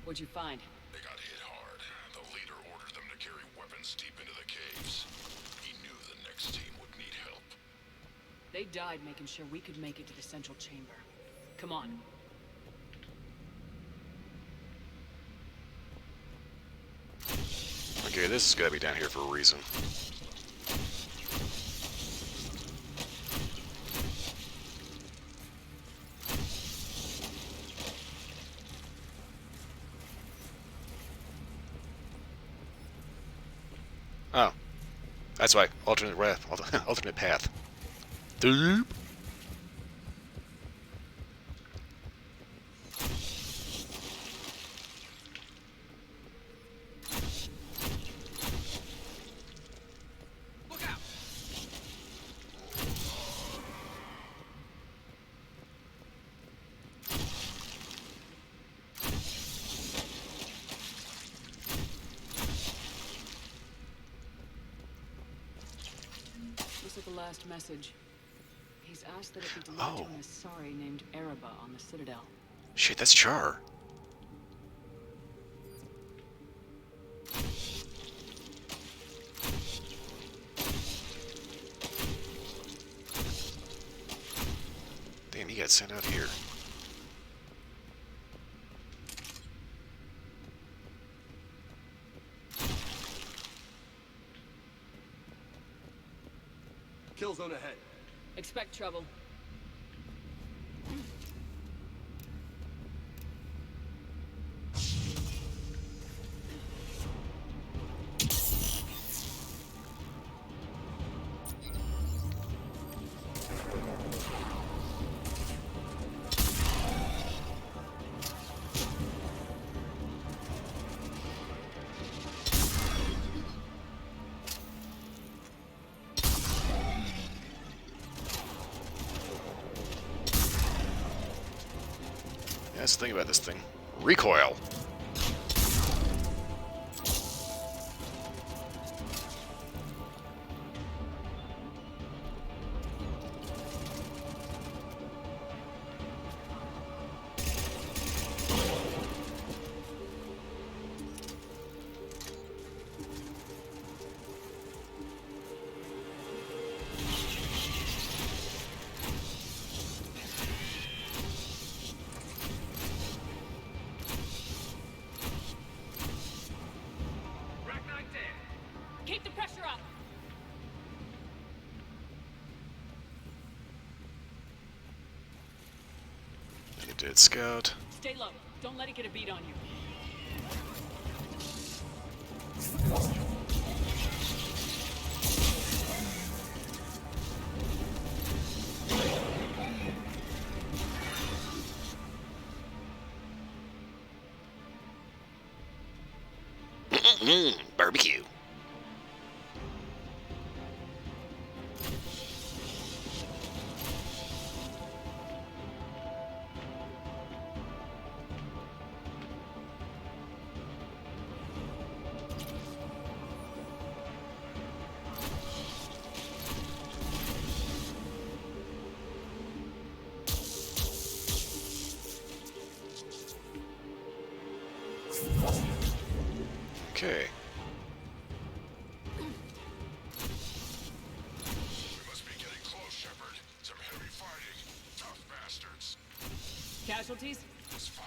What'd you find? They got hit hard. The leader ordered them to carry weapons deep into the caves. He knew the next team would need help. They died making sure we could make it to the central chamber. Come on. Okay, this has got to be down here for a reason. Oh. That's why. Alternate path. Doop. Look out! Looks like the last message. He's asked that it be delivered to an Asari named Ereba on the Citadel. Shit, that's Char. Damn, he got sent out here. Kill zone ahead. Expect trouble. That's the thing about this thing. Recoil. Dead scout. Stay low. Don't let it get a beat on you. Barbecue. Okay. We must be getting close, Shepard. Some heavy fighting. Tough bastards. Casualties? It's fine.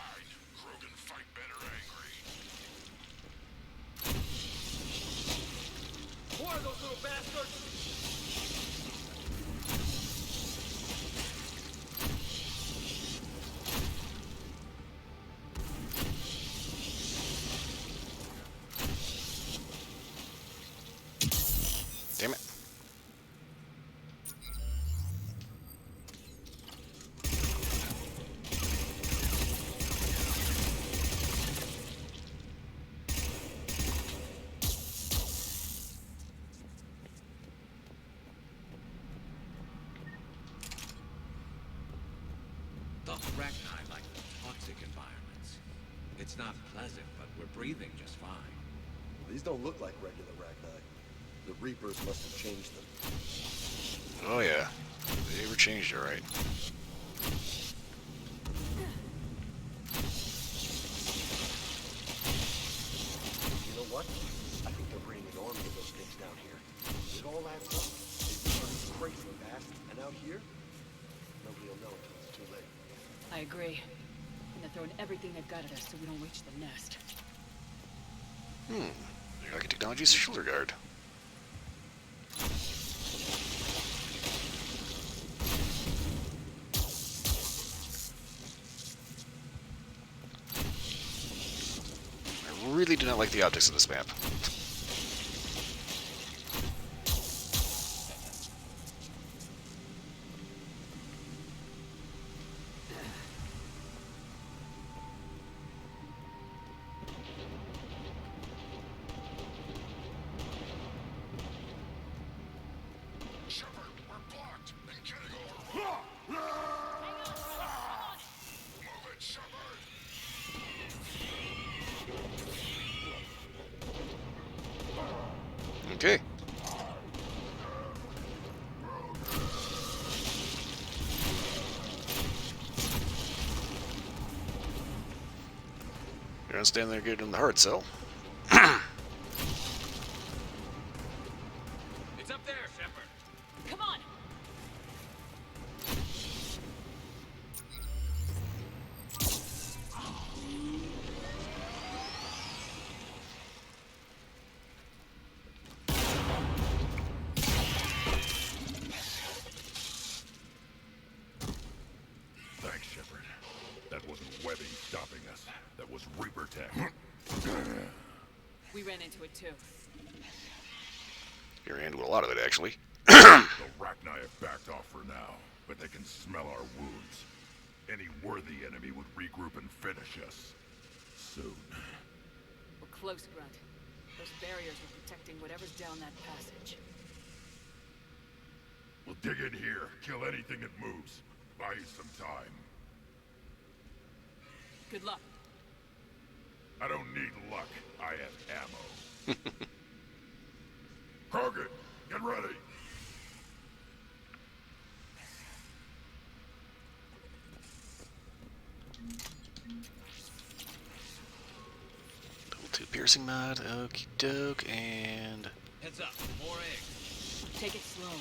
Krogan fight better angry. More of those little bastards! Damn it. Those Ragni like toxic environments. It's not pleasant, but we're breathing just fine. These don't look like regular Ragni. The Reapers must have changed them. Oh yeah. They were changed, alright. You know what? I think they're bringing an army of those things down here. It all adds up. They've turned crazy fast, and out here, nobody will know until it's too late. I agree. And they're throwing everything they've got at us so we don't reach the nest. Rocket Technologies shoulder guard. I really do not like the optics of this map. Shepard, we're blocked and getting overrun. Move it, Shepard. Okay. You're gonna stand there and get in the hard cell. It's up there, Shepard. Come on! Thanks, Shepard. That wasn't webbing stopping us. That was Reaper tech. We ran into it too. You're into a lot of it, actually. The Rachni have backed off for now, but they can smell our wounds. Any worthy enemy would regroup and finish us. Soon. We're close, Grunt. Those barriers are protecting whatever's down that passage. We'll dig in here, kill anything that moves. Buy you some time. Good luck. I don't need luck. I have ammo. Krogan, get ready. Level 2 piercing mod, okie doke, and Heads up, more eggs. Take it slow.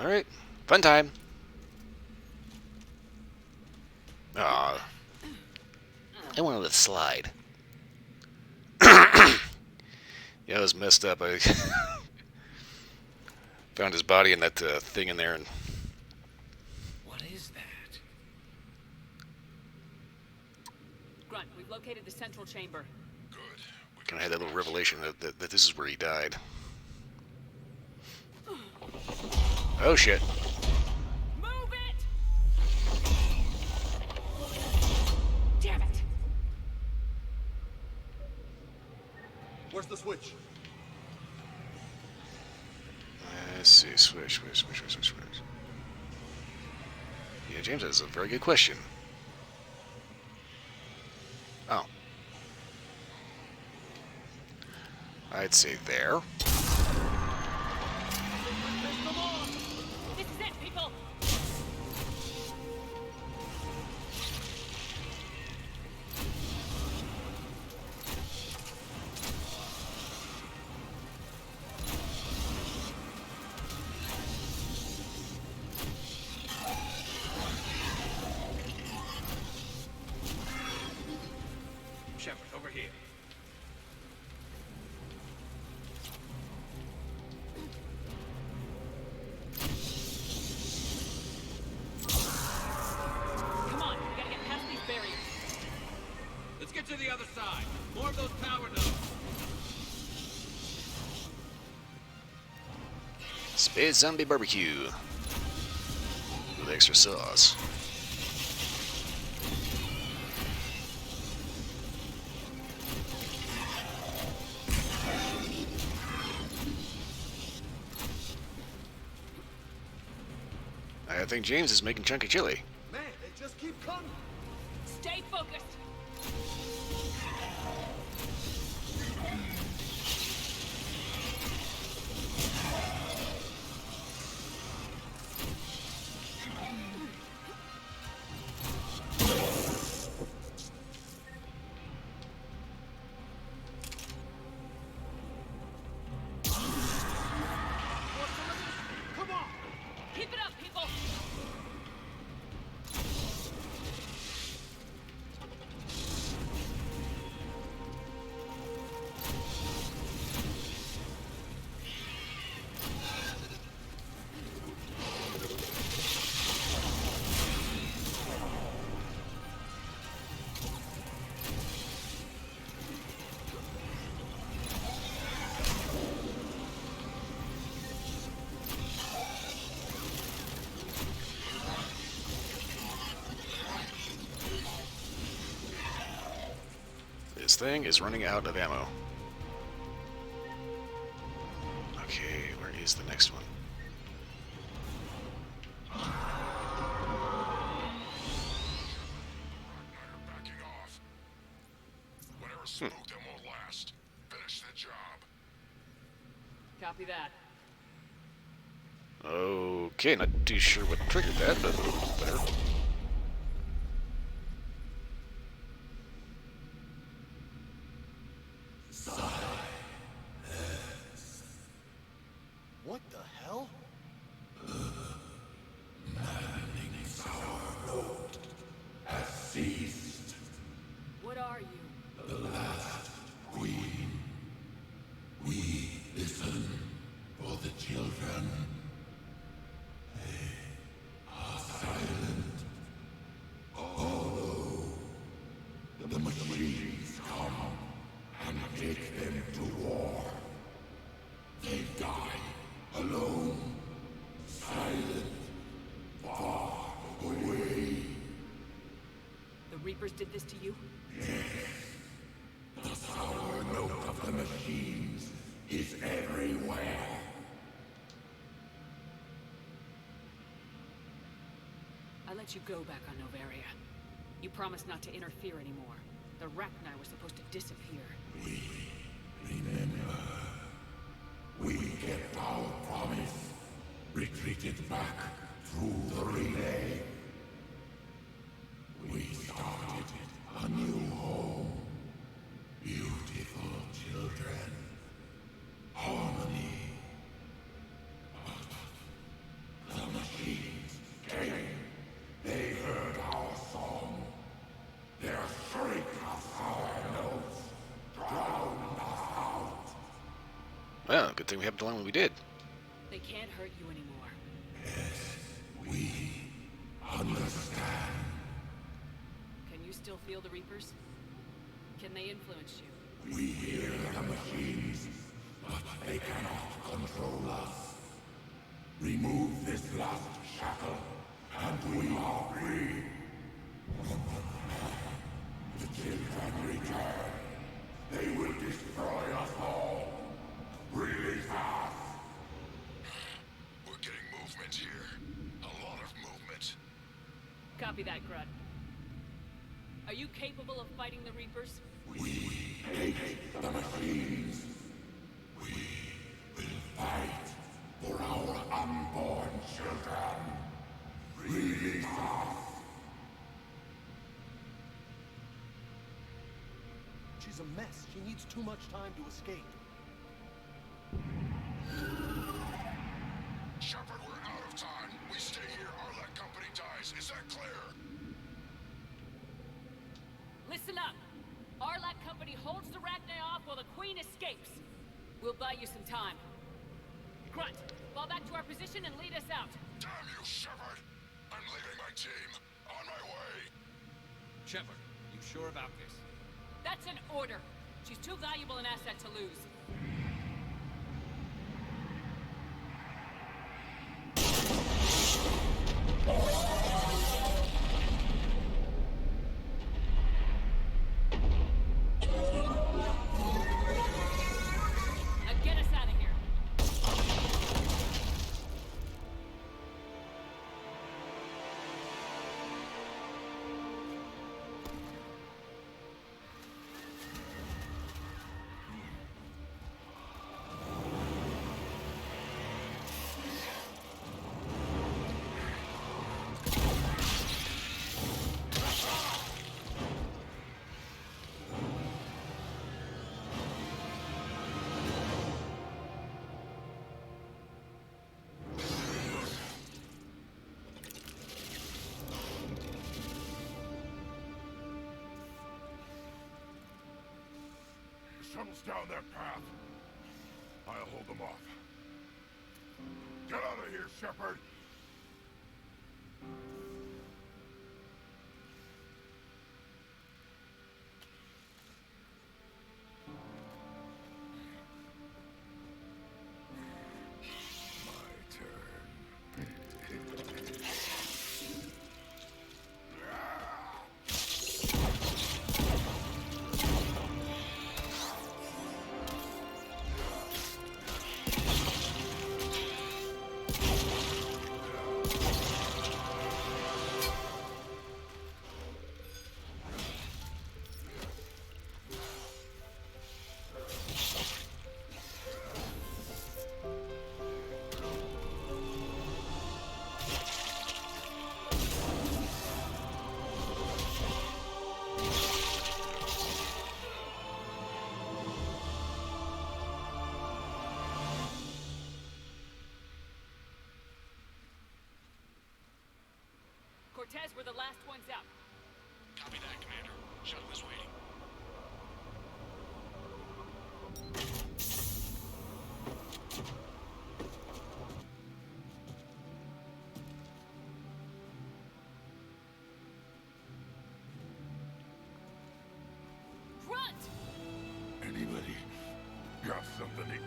alright. Fun time. Ah. I wanted to slide. Yeah, it was messed up. I found his body in that thing in there, and What is that? Grunt, we've located the central chamber. kind of had that little revelation that this is where he died. Oh shit! Move it! Damn it! Where's the switch? Let's see. Switch. Yeah, James, that's a very good question. Oh. I'd say there. This is it, people! Shepard, over here. Come on, we gotta get past these barriers. Let's get to the other side. More of those power nodes. Space zombie barbecue with extra sauce. I think James is making chunky chili. Man, they just keep coming. Stay focused! Come on! Keep it up, people! This thing is running out of ammo. Okay, where is the next one? Backing off. Whatever spooked them won't last. Finish the job. Copy that. Okay, not too sure what triggered that, but whatever. What the hell? What are you? We listen for the children. They are silent. Although the machines come and take them to war, they die alone, silent, far away. The Reapers did this to you? The sour note of the machines is everywhere. I let you go back on Novaria. You promised not to interfere anymore. The Rachni were supposed to disappear. Remember, we kept our promise. Retreated back through the relay. We started a new home. Beautiful children. Harmony. But the machines came. They heard our song. Their shriek of sour notes drowned us out. Well, good thing we happened to learn when we did. They can't hurt you anymore. We understand. Can you still feel the Reapers? Can they influence you? We hear the machines, but they cannot control us. Remove this last shackle, and we are free. The children return. They will destroy us all. Release us. We're getting movement here. A lot of movement. Copy that, Grunt. Are you capable of fighting the Reapers? We hate the machines. We will fight for our unborn children. Release us. She's a mess. She needs too much time to escape. Shepard, we're out of time. We stay here, our Let company dies. Is that clear? Listen up! Arlac Company holds the Rachni off while the Queen escapes. We'll buy you some time. Grunt, fall back to our position and lead us out. Damn you, Shepard! I'm leaving my team. On my way. Shepard, you sure about this? That's an order. She's too valuable an asset to lose. Now get us out of here. The shuttle's down that path. I'll hold them off. Get out of here, Shepard! My turn. Cortez, we're the last ones out. Copy that, Commander. Shuttle is waiting. Grunt! Anybody got something to eat?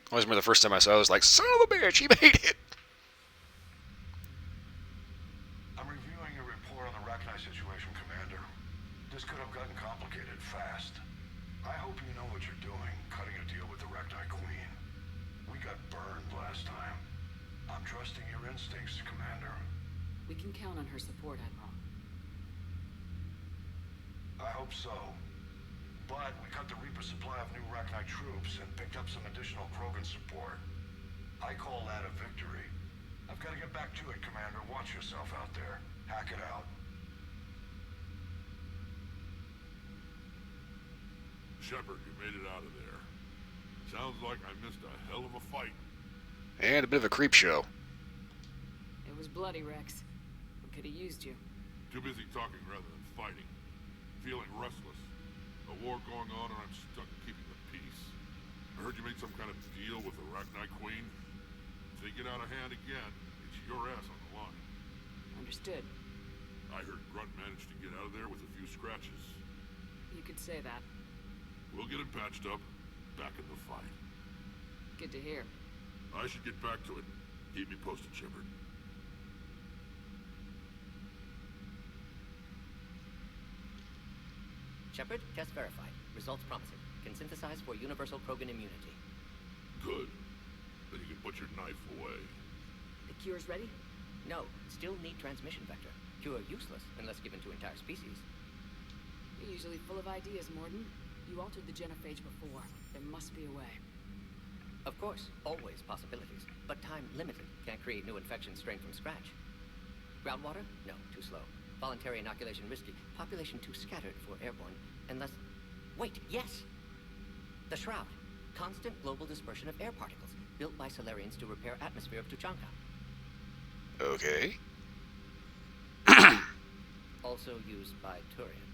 I always remember the first time I saw it, I was like, son of a bitch, he made it! I'm reviewing your report on the Rachni situation, Commander. This could have gotten complicated fast. I hope you know what you're doing, cutting a deal with the Rachni Queen. We got burned last time. I'm trusting your instincts, Commander. We can count on her support, Admiral. I hope so. But we cut the Reaper supply of new Rachni troops and picked up some additional Krogan support. I call that a victory. I've got to get back to it, Commander. Watch yourself out there. Hack it out. Shepard, you made it out of there. Sounds like I missed a hell of a fight. And a bit of a creep show. It was bloody, Rex. Could have used you. Too busy talking rather than fighting. Feeling restless. A war going on and I'm stuck keeping the peace. I heard you made some kind of deal with the Arachnite Queen. If they get out of hand again, it's your ass on the line. Understood. I heard Grunt managed to get out of there with a few scratches. You could say that. We'll get him patched up, back in the fight. Good to hear. I should get back to it. Keep me posted, Shepard. Shepard, test verified. Results promising. Can synthesize for universal Krogan immunity. Good. Then you can put your knife away. The cure's ready? No, still need transmission vector. Cure useless unless given to entire species. You're usually full of ideas, Morden. You altered the genophage before. There must be a way. Of course, always possibilities. But time limited. Can't create new infections straight from scratch. Groundwater? No, too slow. Voluntary inoculation risky. Population too scattered for airborne. Unless... Wait, yes! The Shroud. Constant global dispersion of air particles. Built by Solarians to repair atmosphere of Tuchanka. Okay. Also used by Turian.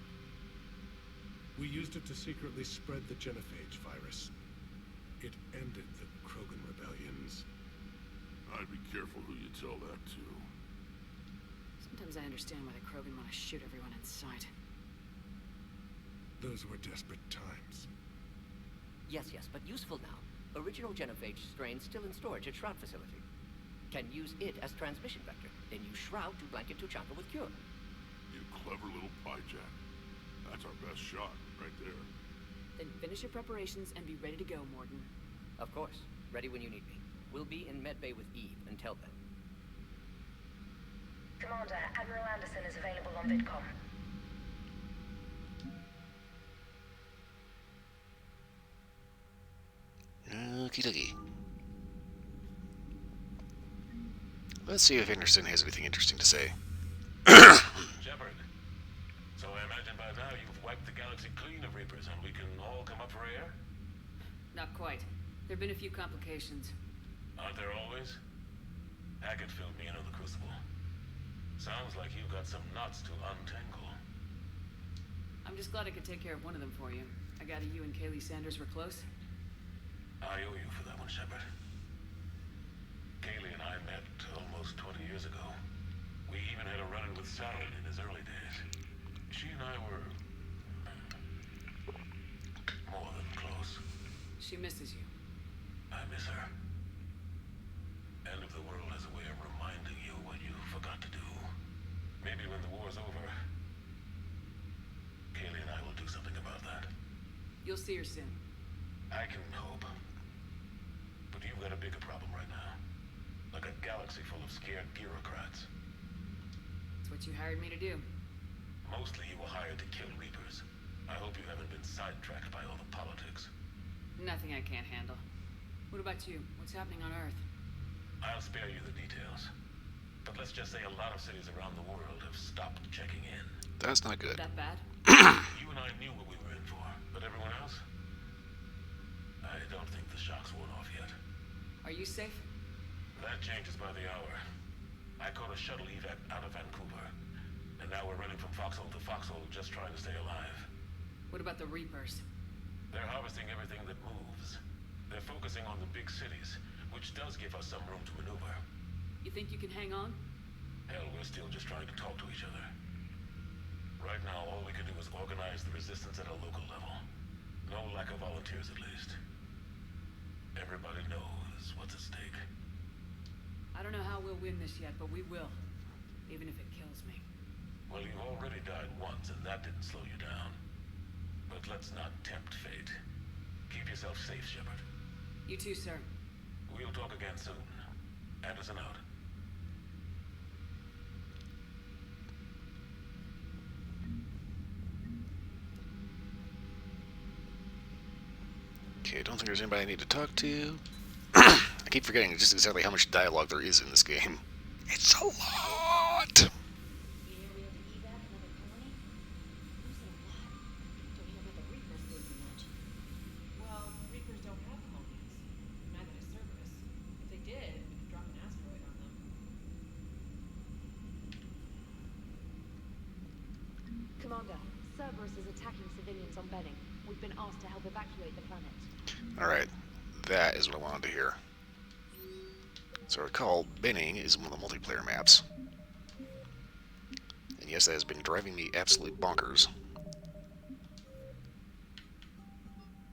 We used it to secretly spread the genophage virus. It ended the Krogan rebellions. I'd be careful who you tell that to. Sometimes I understand why the Krogan want to shoot everyone in sight. Those were desperate times. Yes, but useful now. Original genophage strain still in storage at Shroud facility. Can use it as transmission vector, then use Shroud to blanket Tuchanka with cure. You clever little piejack. That's our best shot, right there. Then finish your preparations and be ready to go, Morden. Of course. Ready when you need me. We'll be in medbay with Eve until then. Commander, Admiral Anderson is available on VidCom. Okie dokie. Let's see if Anderson has anything interesting to say. Shepard, so I imagine by now you've wiped the galaxy clean of Reapers and we can all come up for air? Not quite. There have been a few complications. Aren't there always? Hackett filled me in on the Crucible. Sounds like you've got some knots to untangle. I'm just glad I could take care of one of them for you. I gather you and Kaylee Sanders were close? I owe you for that one, Shepard. Kaylee and I met almost 20 years ago. We even had a run-in with Saturn in his early days. She and I were... more than close. She misses you. I miss her. End of the world has a way of reminding you what you forgot to do. Maybe when the war's over, Kaylee and I will do something about that. You'll see her soon. I can hope. But you've got a bigger problem right now. Like a galaxy full of scared bureaucrats. It's what you hired me to do. Mostly you were hired to kill Reapers. I hope you haven't been sidetracked by all the politics. Nothing I can't handle. What about you? What's happening on Earth? I'll spare you the details. But let's just say a lot of cities around the world have stopped checking in. That's not good. That bad? You and I knew what we were in for, but everyone else? I don't think the shock's worn off yet. Are you safe? That changes by the hour. I caught a shuttle evac out of Vancouver, and now we're running from foxhole to foxhole just trying to stay alive. What about the Reapers? They're harvesting everything that moves. They're focusing on the big cities, which does give us some room to maneuver. You think you can hang on? Hell, we're still just trying to talk to each other. Right now, all we can do is organize the resistance at a local level. No lack of volunteers, at least. Everybody knows what's at stake. I don't know how we'll win this yet, but we will. Even if it kills me. Well, you've already died once, and that didn't slow you down. But let's not tempt fate. Keep yourself safe, Shepard. You too, sir. We'll talk again soon. Anderson out. Okay, I don't think there's anybody I need to talk to. I keep forgetting just exactly how much dialogue there is in this game. It's a lot! Well, Reapers don't have colonies. Neither does Cerberus. If they did, we could drop an asteroid on them. Commander, Cerberus is attacking civilians on Benning. We've been asked to help evacuate the planet. Alright, that is what I wanted to hear. So I recall Benning is one of the multiplayer maps. And yes, that has been driving me absolutely bonkers.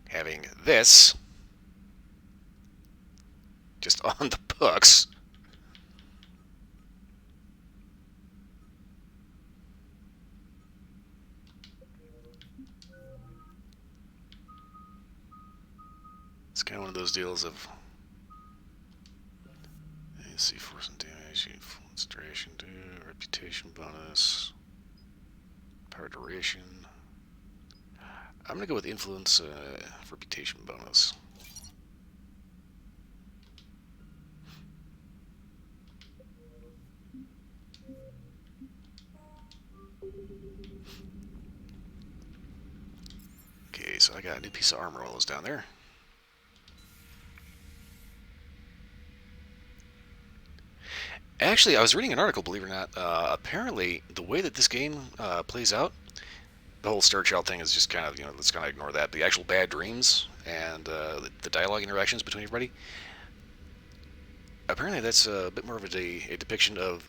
Having this just on the books. It's kind of one of those deals of, let's see, force and damage, influence duration, reputation bonus, power duration. I'm gonna go with influence reputation bonus. Okay, so I got a new piece of armor while I was down there. Actually, I was reading an article, believe it or not. Apparently, the way that this game plays out, the whole Star Child thing is just kind of, let's kind of ignore that. The actual bad dreams and the dialogue interactions between everybody, apparently that's a bit more of a depiction of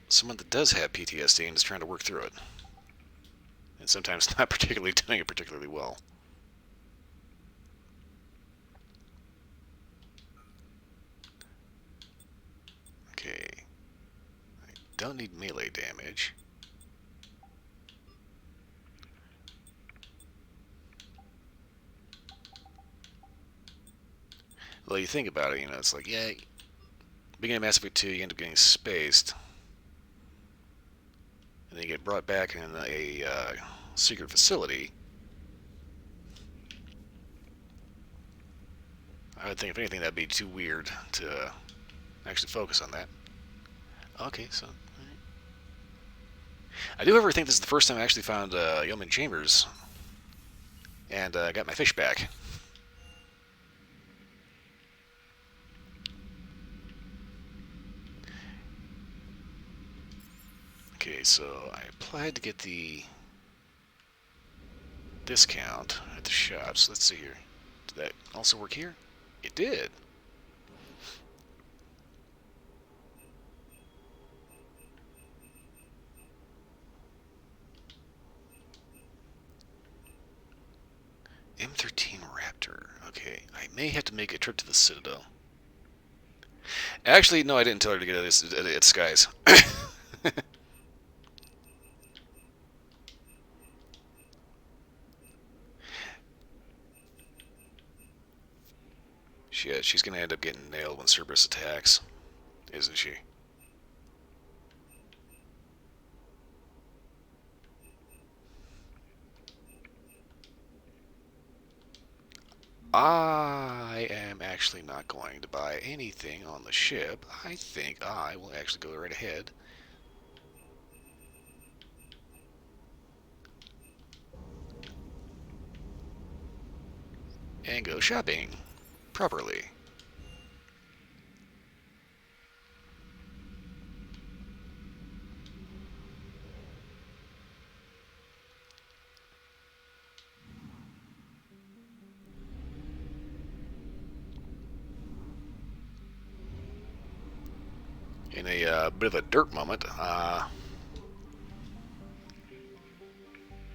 someone that does have PTSD and is trying to work through it. And sometimes not particularly doing it particularly well. Okay. I don't need melee damage. Well, you think about it, it's like, yeah, beginning of Mass Effect 2, you end up getting spaced. And then you get brought back in a secret facility. I would think, if anything, that'd be too weird to actually focus on that. Okay, so... I do, however, think this is the first time I actually found Yeoman Chambers. And got my fish back. Okay, so I applied to get the discount at the shops. Let's see here. Did that also work here? It did. M13 Raptor. Okay, I may have to make a trip to the Citadel. Actually, no, I didn't tell her to get at Skies. She's gonna end up getting nailed when Cerberus attacks, isn't she? I am actually not going to buy anything on the ship. I think I will actually go right ahead. And go shopping properly. In a bit of a dirt moment, I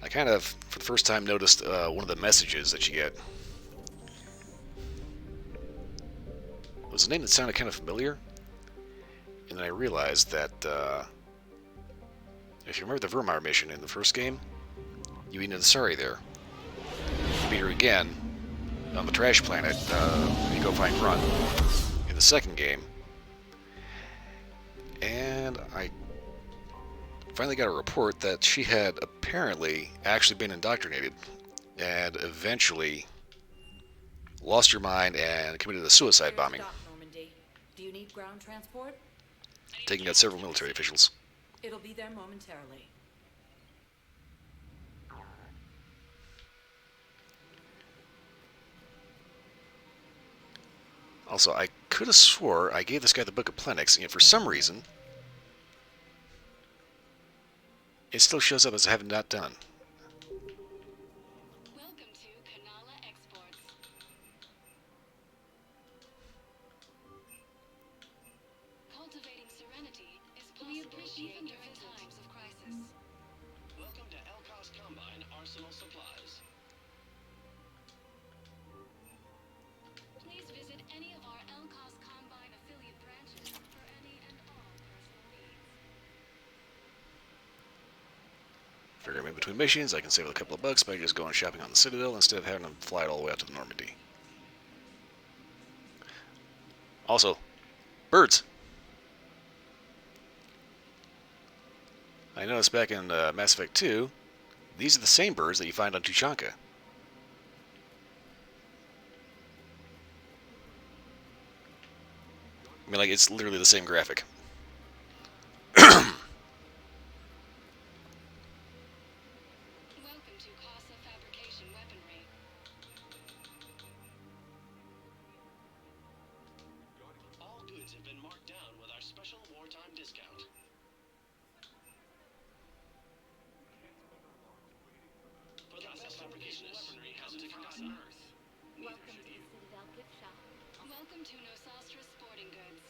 kind of, for the first time, noticed one of the messages that you get. It was a name that sounded kind of familiar, and then I realized that if you remember the Vermeer mission in the first game, you meet Nasari there. You meet her again on the trash planet. You go find Grunt in the second game. And I finally got a report that she had apparently actually been indoctrinated and eventually lost her mind and committed a suicide bombing, Do you need ground transport? taking out several military officials. It'll be there momentarily. Also, I could have swore I gave this guy the Book of Plenix, and yet for some reason, it still shows up as having not done. Figure I'm in between missions, I can save a couple of bucks by just going shopping on the Citadel instead of having them fly it all the way out to the Normandy. Also, birds. I noticed back in Mass Effect 2, these are the same birds that you find on Tuchanka. I mean, like, it's literally the same graphic. Welcome to the Citadel gift shop. Welcome to Nosastra Sporting Goods.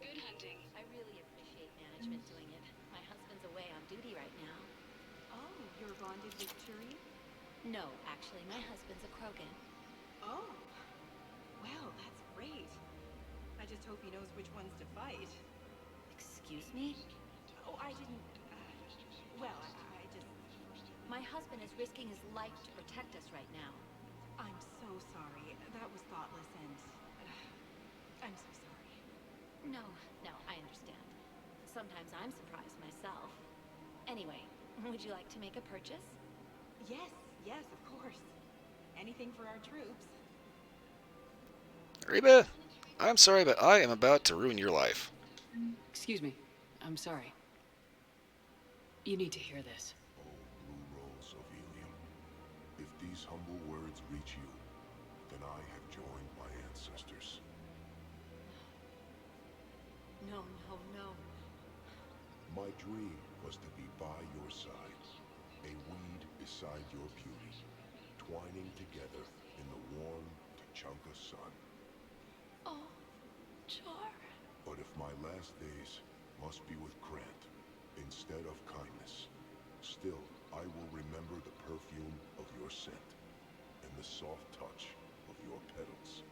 Good hunting. I really appreciate management doing it. My husband's away on duty right now. Oh, you're bonded with Turian? No, actually, my husband's a Krogan. Oh. Well, that's great. I just hope he knows which ones to fight. Excuse me? Oh, I didn't... well, I just... My husband is risking his life to protect us right now. I'm so sorry. That was thoughtless and... I'm so sorry. No, I understand. Sometimes I'm surprised myself. Anyway, would you like to make a purchase? Yes, of course. Anything for our troops. Reba, I'm sorry, but I am about to ruin your life. Excuse me. I'm sorry. You need to hear this. Blue rolls of helium. If these humble words reach you, then I have joined my ancestors. No. My dream was to be by your side, a weed beside your beauty, twining together in the warm Tuchanka sun. Oh, Char. But if my last days must be with Grant instead of kindness, still I will remember the perfume of your scent and the soft touch of your petals.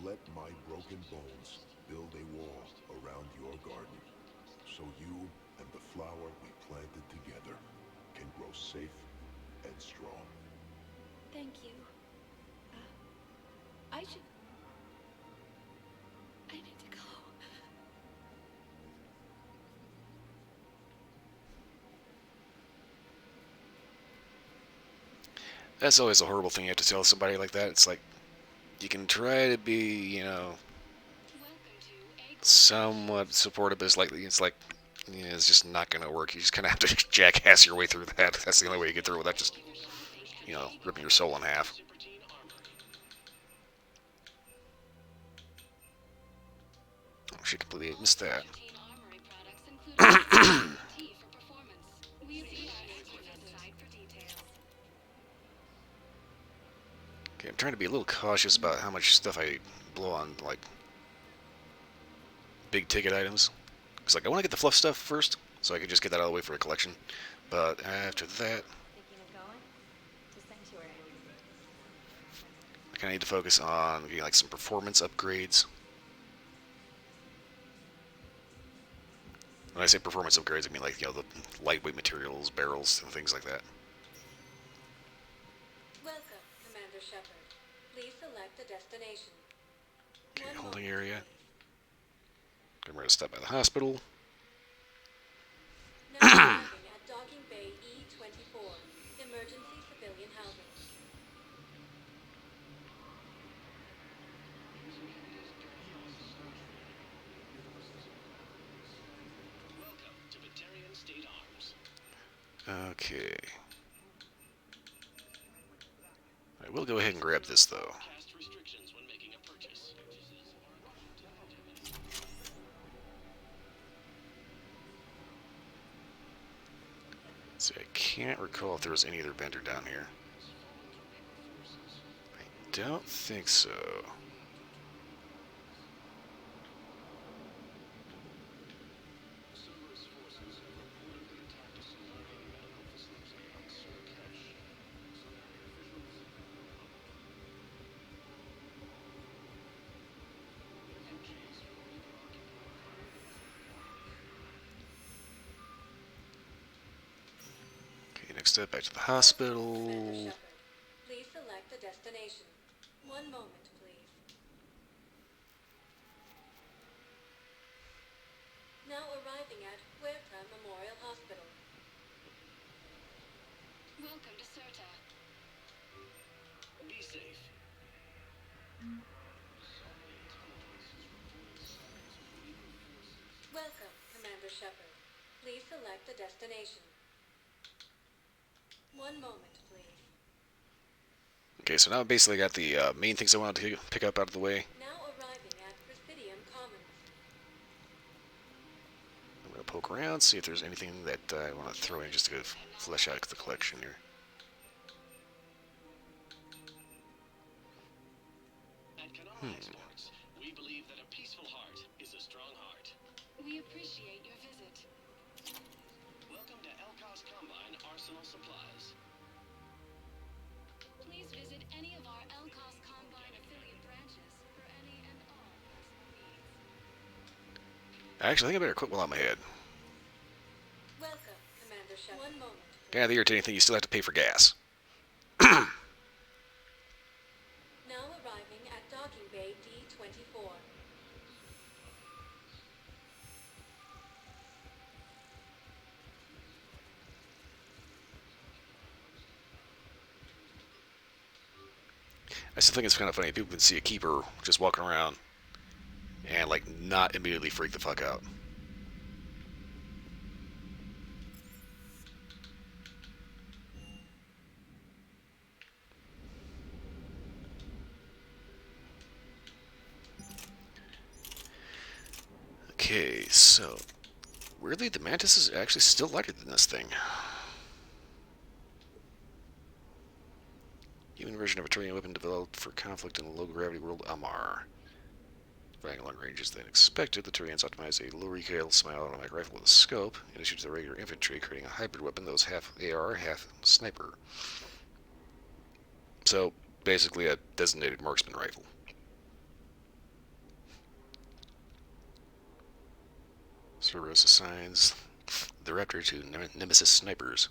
Let my broken bones build a wall around your garden, so you and the flower we planted together can grow safe and strong. Thank you. I need to go. That's always a horrible thing you have to tell somebody like that. It's like, you can try to be, somewhat supportive, but it's like, it's just not going to work. You just kind of have to jackass your way through that. That's the only way you get through without just, ripping your soul in half. Oh, she completely missed that. Okay, I'm trying to be a little cautious about how much stuff I blow on, like, big ticket items. Because, like, I want to get the fluff stuff first, so I can just get that out of the way for a collection. But after that, I kind of need to focus on getting, like, some performance upgrades. When I say performance upgrades, I mean, like, the lightweight materials, barrels, and things like that. Welcome, Commander Shepard. Please select a destination. Okay, holding area. We're going to stop by the hospital. Now arriving at Docking Bay E-24, emergency civilian housing. Okay. I will go ahead and grab this, though. See, I can't recall if there was any other vendor down here. I don't think so. next step, back to the hospital. Please select a destination. One moment, please. Now arriving at Huerta Memorial Hospital. Welcome to Certa. Be safe. Welcome, Commander Shepard. Please select a destination. One moment, please. Okay, so now I basically got the main things I wanted to pick up out of the way. Now arriving at Presidium Commons. I'm going to poke around, see if there's anything that I want to throw in just to flesh out the collection here. Exports, we believe that a peaceful heart is a strong heart. We appreciate your visit. Welcome to AbelK's Combine Arsenal Supplies. Please visit any of our AbelK's Combine affiliate branches for any and all personal needs. Actually, I think I better quit while I'm ahead. Welcome, Commander Shepard. One moment. Yeah, the irritating thing, you still have to pay for gas. Now arriving at Docking Bay D-24. I still think it's kind of funny. People can see a keeper just walking around and, like, not immediately freak the fuck out. Okay, so weirdly, the Mantis is actually still lighter than this thing. Human version of a Turian weapon developed for conflict in the low-gravity world Amar. Firing at long ranges than expected, the Turians optimized a low-recoil semi-automatic rifle with a scope in addition to the regular infantry, creating a hybrid weapon that was half AR, half sniper. So, basically a designated marksman rifle. Cerberus assigns the Raptor to Nemesis snipers.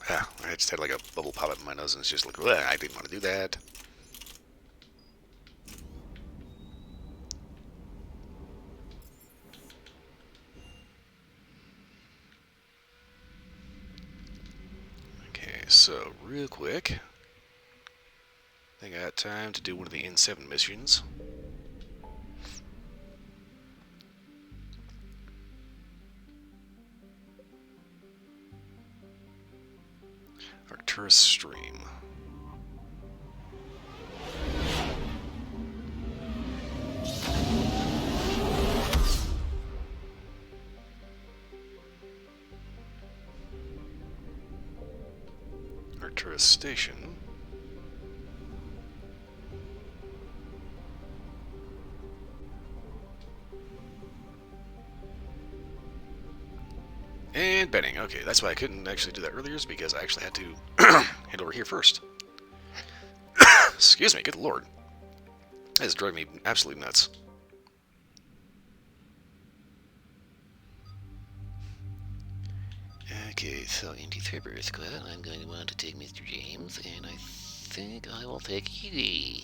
Ah, I just had like a bubble pop up in my nose and it's just like, I didn't want to do that. Okay, so real quick, I got time to do one of the N7 missions. Arcturus Stream. Arcturus Station. And Benning. Okay, that's why I couldn't actually do that earlier, is because I actually had to head over here first. Excuse me, good lord. That is driving me absolutely nuts. Okay, so into Thurber Squad, I'm going to want to take Mr. James, and I think I will take Hughie.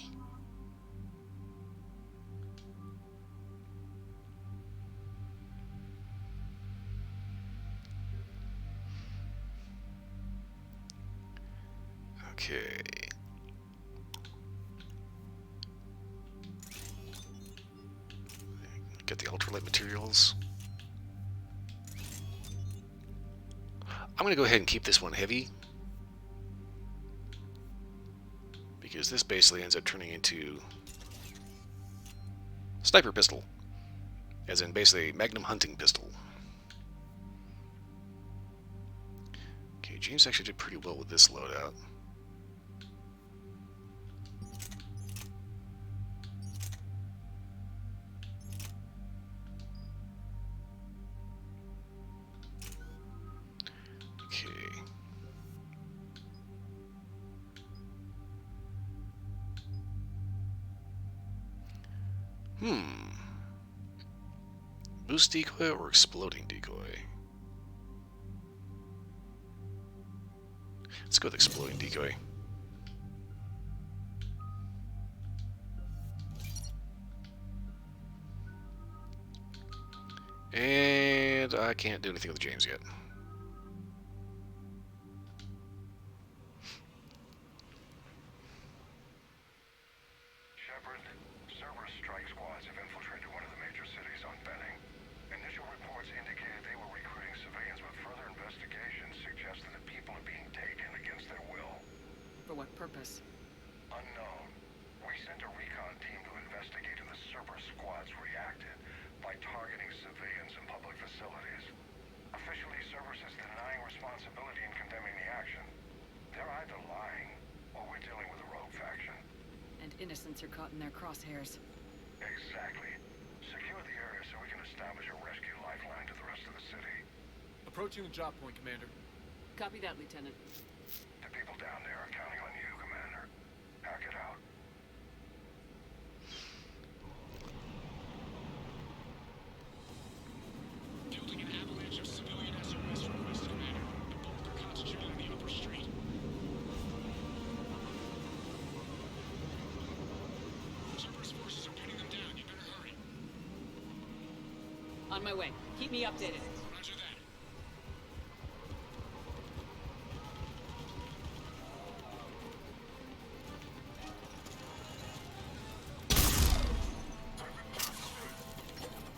Okay. Get the ultralight materials. I'm going to go ahead and keep this one heavy, because this basically ends up turning into sniper pistol, as in basically magnum hunting pistol. Okay, James actually did pretty well with this loadout. Boost decoy or exploding decoy? Let's go with exploding decoy. And I can't do anything with James yet. Shepard, Cerberus strike squads have infiltrated one of the major cities on Benning. Initial reports indicated they were recruiting civilians, but further investigations suggested that people are being taken against their will. For what purpose? Unknown. We sent a recon team to investigate, and the Cerberus squads reacted by targeting civilians in public facilities. Officially, Cerberus is denying responsibility and condemning the action. They're either lying, or we're dealing with a rogue faction. And innocents are caught in their crosshairs. Exactly. Secure the area so we can establish a rescue lifeline to the rest of the city. Approaching the drop point, Commander. Copy that, Lieutenant. The people down there are counting on you, Commander. Hack it out. Building an avalanche of civilian SOS requests, Commander. The bulk are concentrated on the upper street. Cerberus forces are pinning them down. You better hurry. On my way. Keep me updated. Roger that.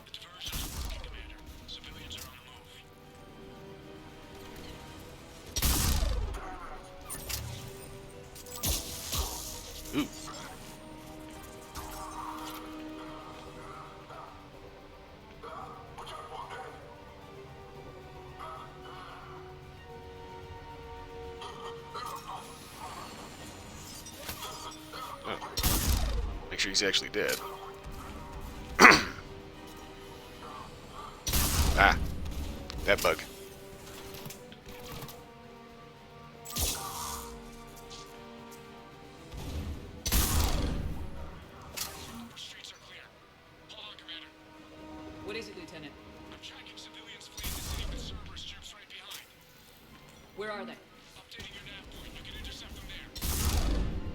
The diversion is working, Commander. Civilians are on the move. Ooh. Oh. Make sure he's actually dead. Ah, that bug. Upper streets are clear. Hold on, Commander. What is it, Lieutenant? I'm tracking civilians fleeing the city with Cerberus troops right behind. Where are they? Updating your nav point. You can intercept them there.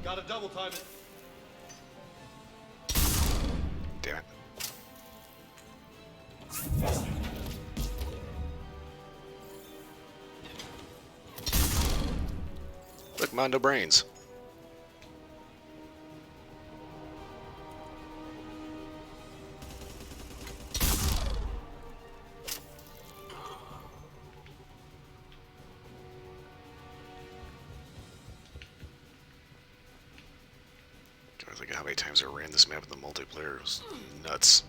Gotta double time it. Damn it. Look, Mondo Brains. I think how many times I ran this map in the multiplayer. It was nuts.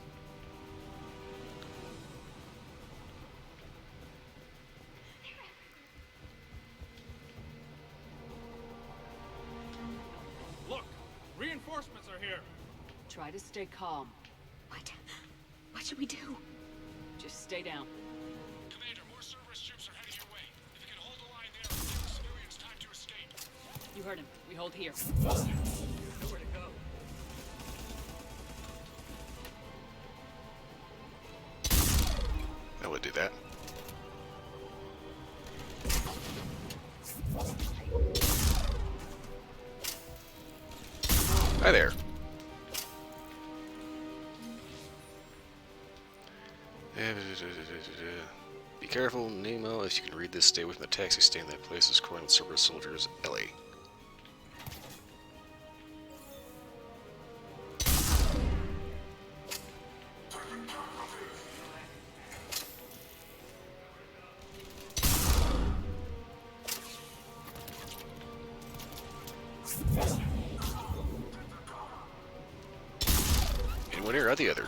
Look, reinforcements are here. Try to stay calm. What? What should we do? Just stay down. Commander, more Cerberus troops are heading your way. If you can hold the line there, it'll give the civilians time to escape. You heard him. We hold here. Nowhere to go. I would do that. Hi there. Be careful, Nemo. If you can read this, stay away from the taxi stand. That place is crawling with Cerberus soldiers. Ellie. And one ear or the other.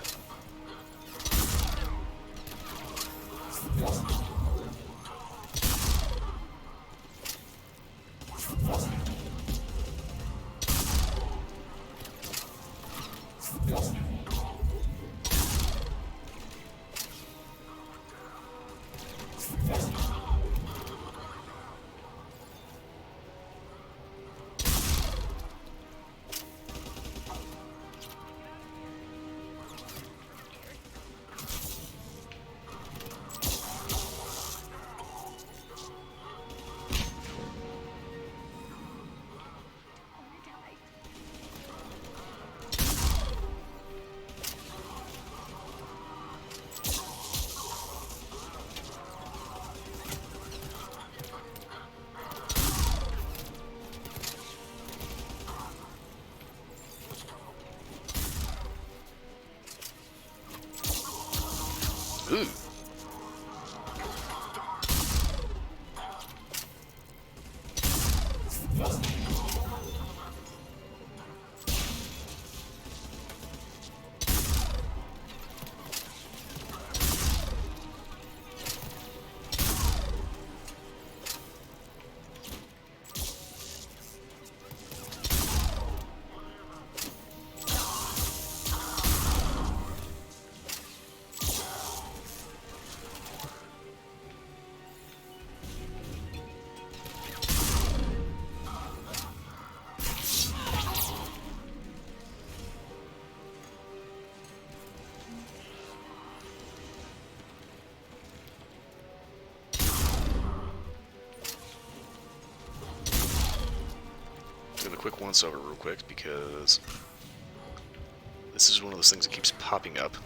Doing a quick once over real quick because this is one of those things that keeps popping up.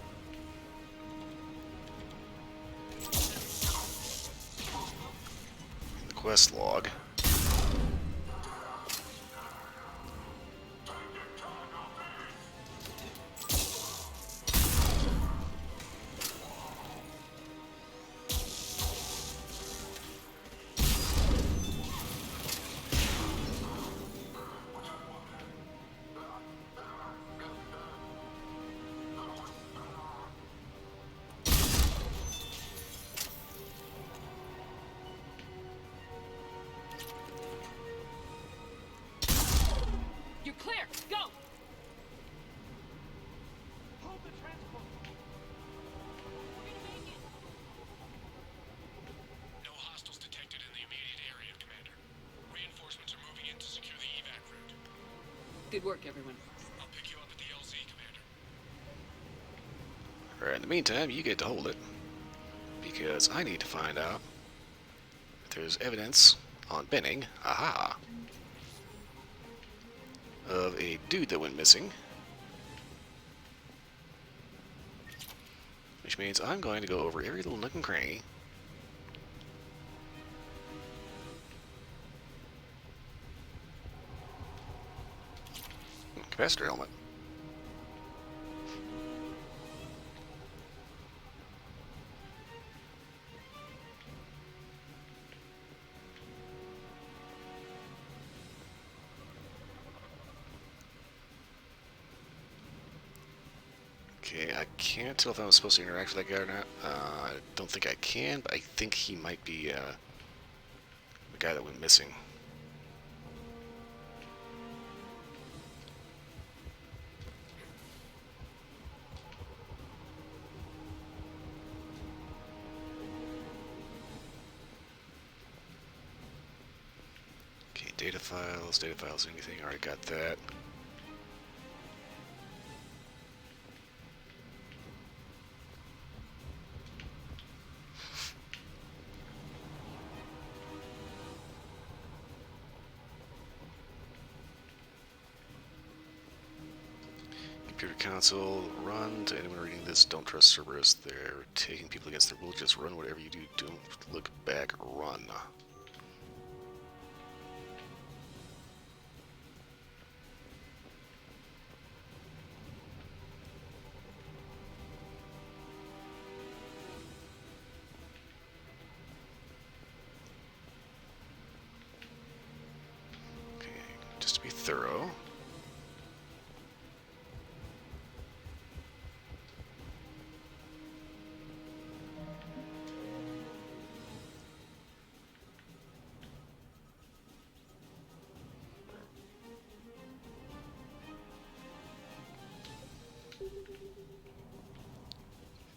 The quest log. You're clear. Go. Hold the transport. We're gonna make it. No hostiles detected in the immediate area, Commander. Reinforcements are moving in to secure the evac route. Good work, everyone. I'll pick you up at the LZ, Commander. Alright, in the meantime, you get to hold it. Because I need to find out if there's evidence on Benning, aha, of a dude that went missing. Which means I'm going to go over every little nook and cranny. Capacitor helmet. Okay, I can't tell if I'm supposed to interact with that guy or not. I don't think I can, but I think he might be the guy that went missing. Okay, data files, anything. Already got that. Computer console, run. To anyone reading this, don't trust Cerberus. They're taking people against their will. Just run whatever you do. Don't look back. Run. Okay, just to be thorough.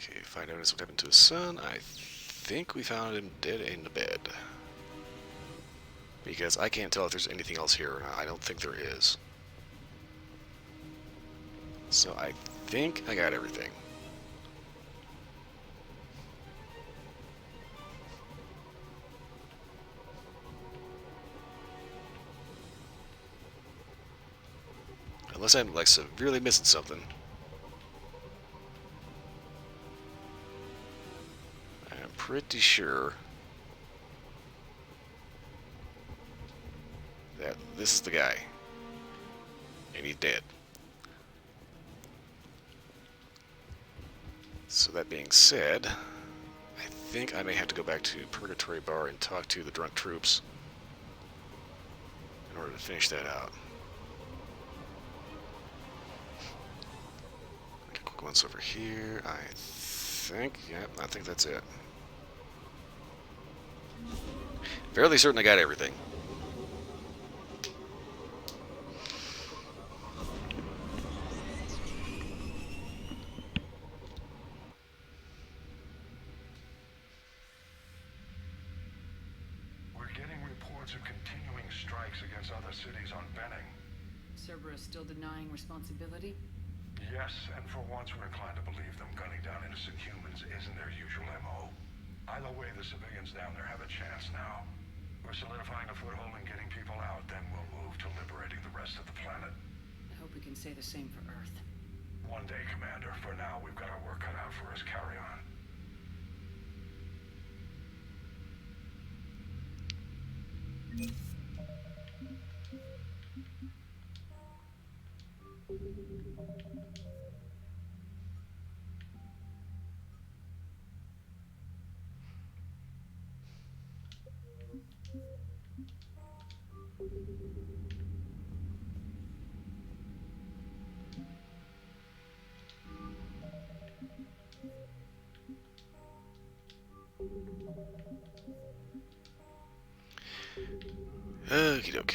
Okay, find out what happened to his son. I think we found him dead in the bed. Because I can't tell if there's anything else here or not. I don't think there is. So I think I got everything. Unless I'm like severely missing something. I'm pretty sure that this is the guy. And he's dead. So that being said, I think I may have to go back to Purgatory Bar and talk to the drunk troops. in order to finish that out. Make a quick once over here. I think that's it. Fairly certain I got everything. We're getting reports of continuing strikes against other cities on Benning. Cerberus still denying responsibility? Yes, and for once we're inclined to believe them gunning down innocent humans isn't their usual MO. Either way, the civilians down there have a chance now. We're solidifying a foothold and getting people out, then we'll move to liberating the rest of the planet. I hope we can say the same for Earth. One day, Commander. For now, we've got our work cut out for us. Carry on. Okie doke.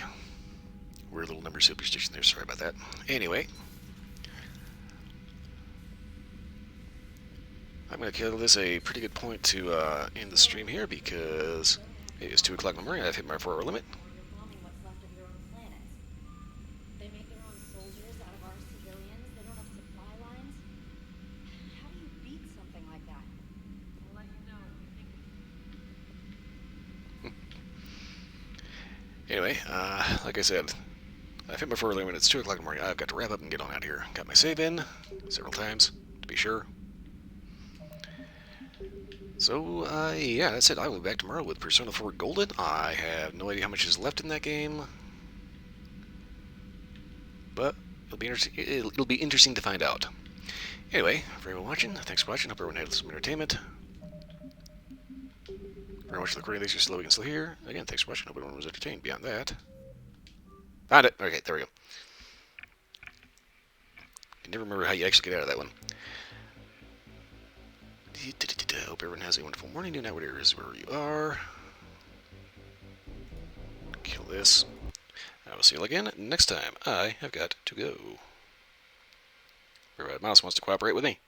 Weird little number superstition there, sorry about that. Anyway, I'm going to kill this a pretty good point to end the stream here because it is 2 o'clock in the morning. I've hit my 4-hour limit. You're bombing what's left of your own planets. They make their own soldiers out of our civilians. They don't have supply lines. How do you beat something like that? I'll let you know if you think of it. Anyway, like I said, I've hit my 4-hour limit. It's 2 o'clock in the morning. I've got to wrap up and get on out of here. Got my save in several times, to be sure. So, yeah, that's it. I will be back tomorrow with Persona 4 Golden. I have no idea how much is left in that game, but it'll be interesting to find out. Anyway, for everyone watching, thanks for watching. Hope everyone had some entertainment. Very much for the recording. Thanks for still here. Again, thanks for watching. Hope everyone was entertained. Beyond that, found it. Okay, there we go. I never remember how you actually get out of that one. Hope everyone has a wonderful morning, noon, night, whatever it is, wherever you are. Kill this. I will see you again next time. I have got to go. Red Mouse wants to cooperate with me.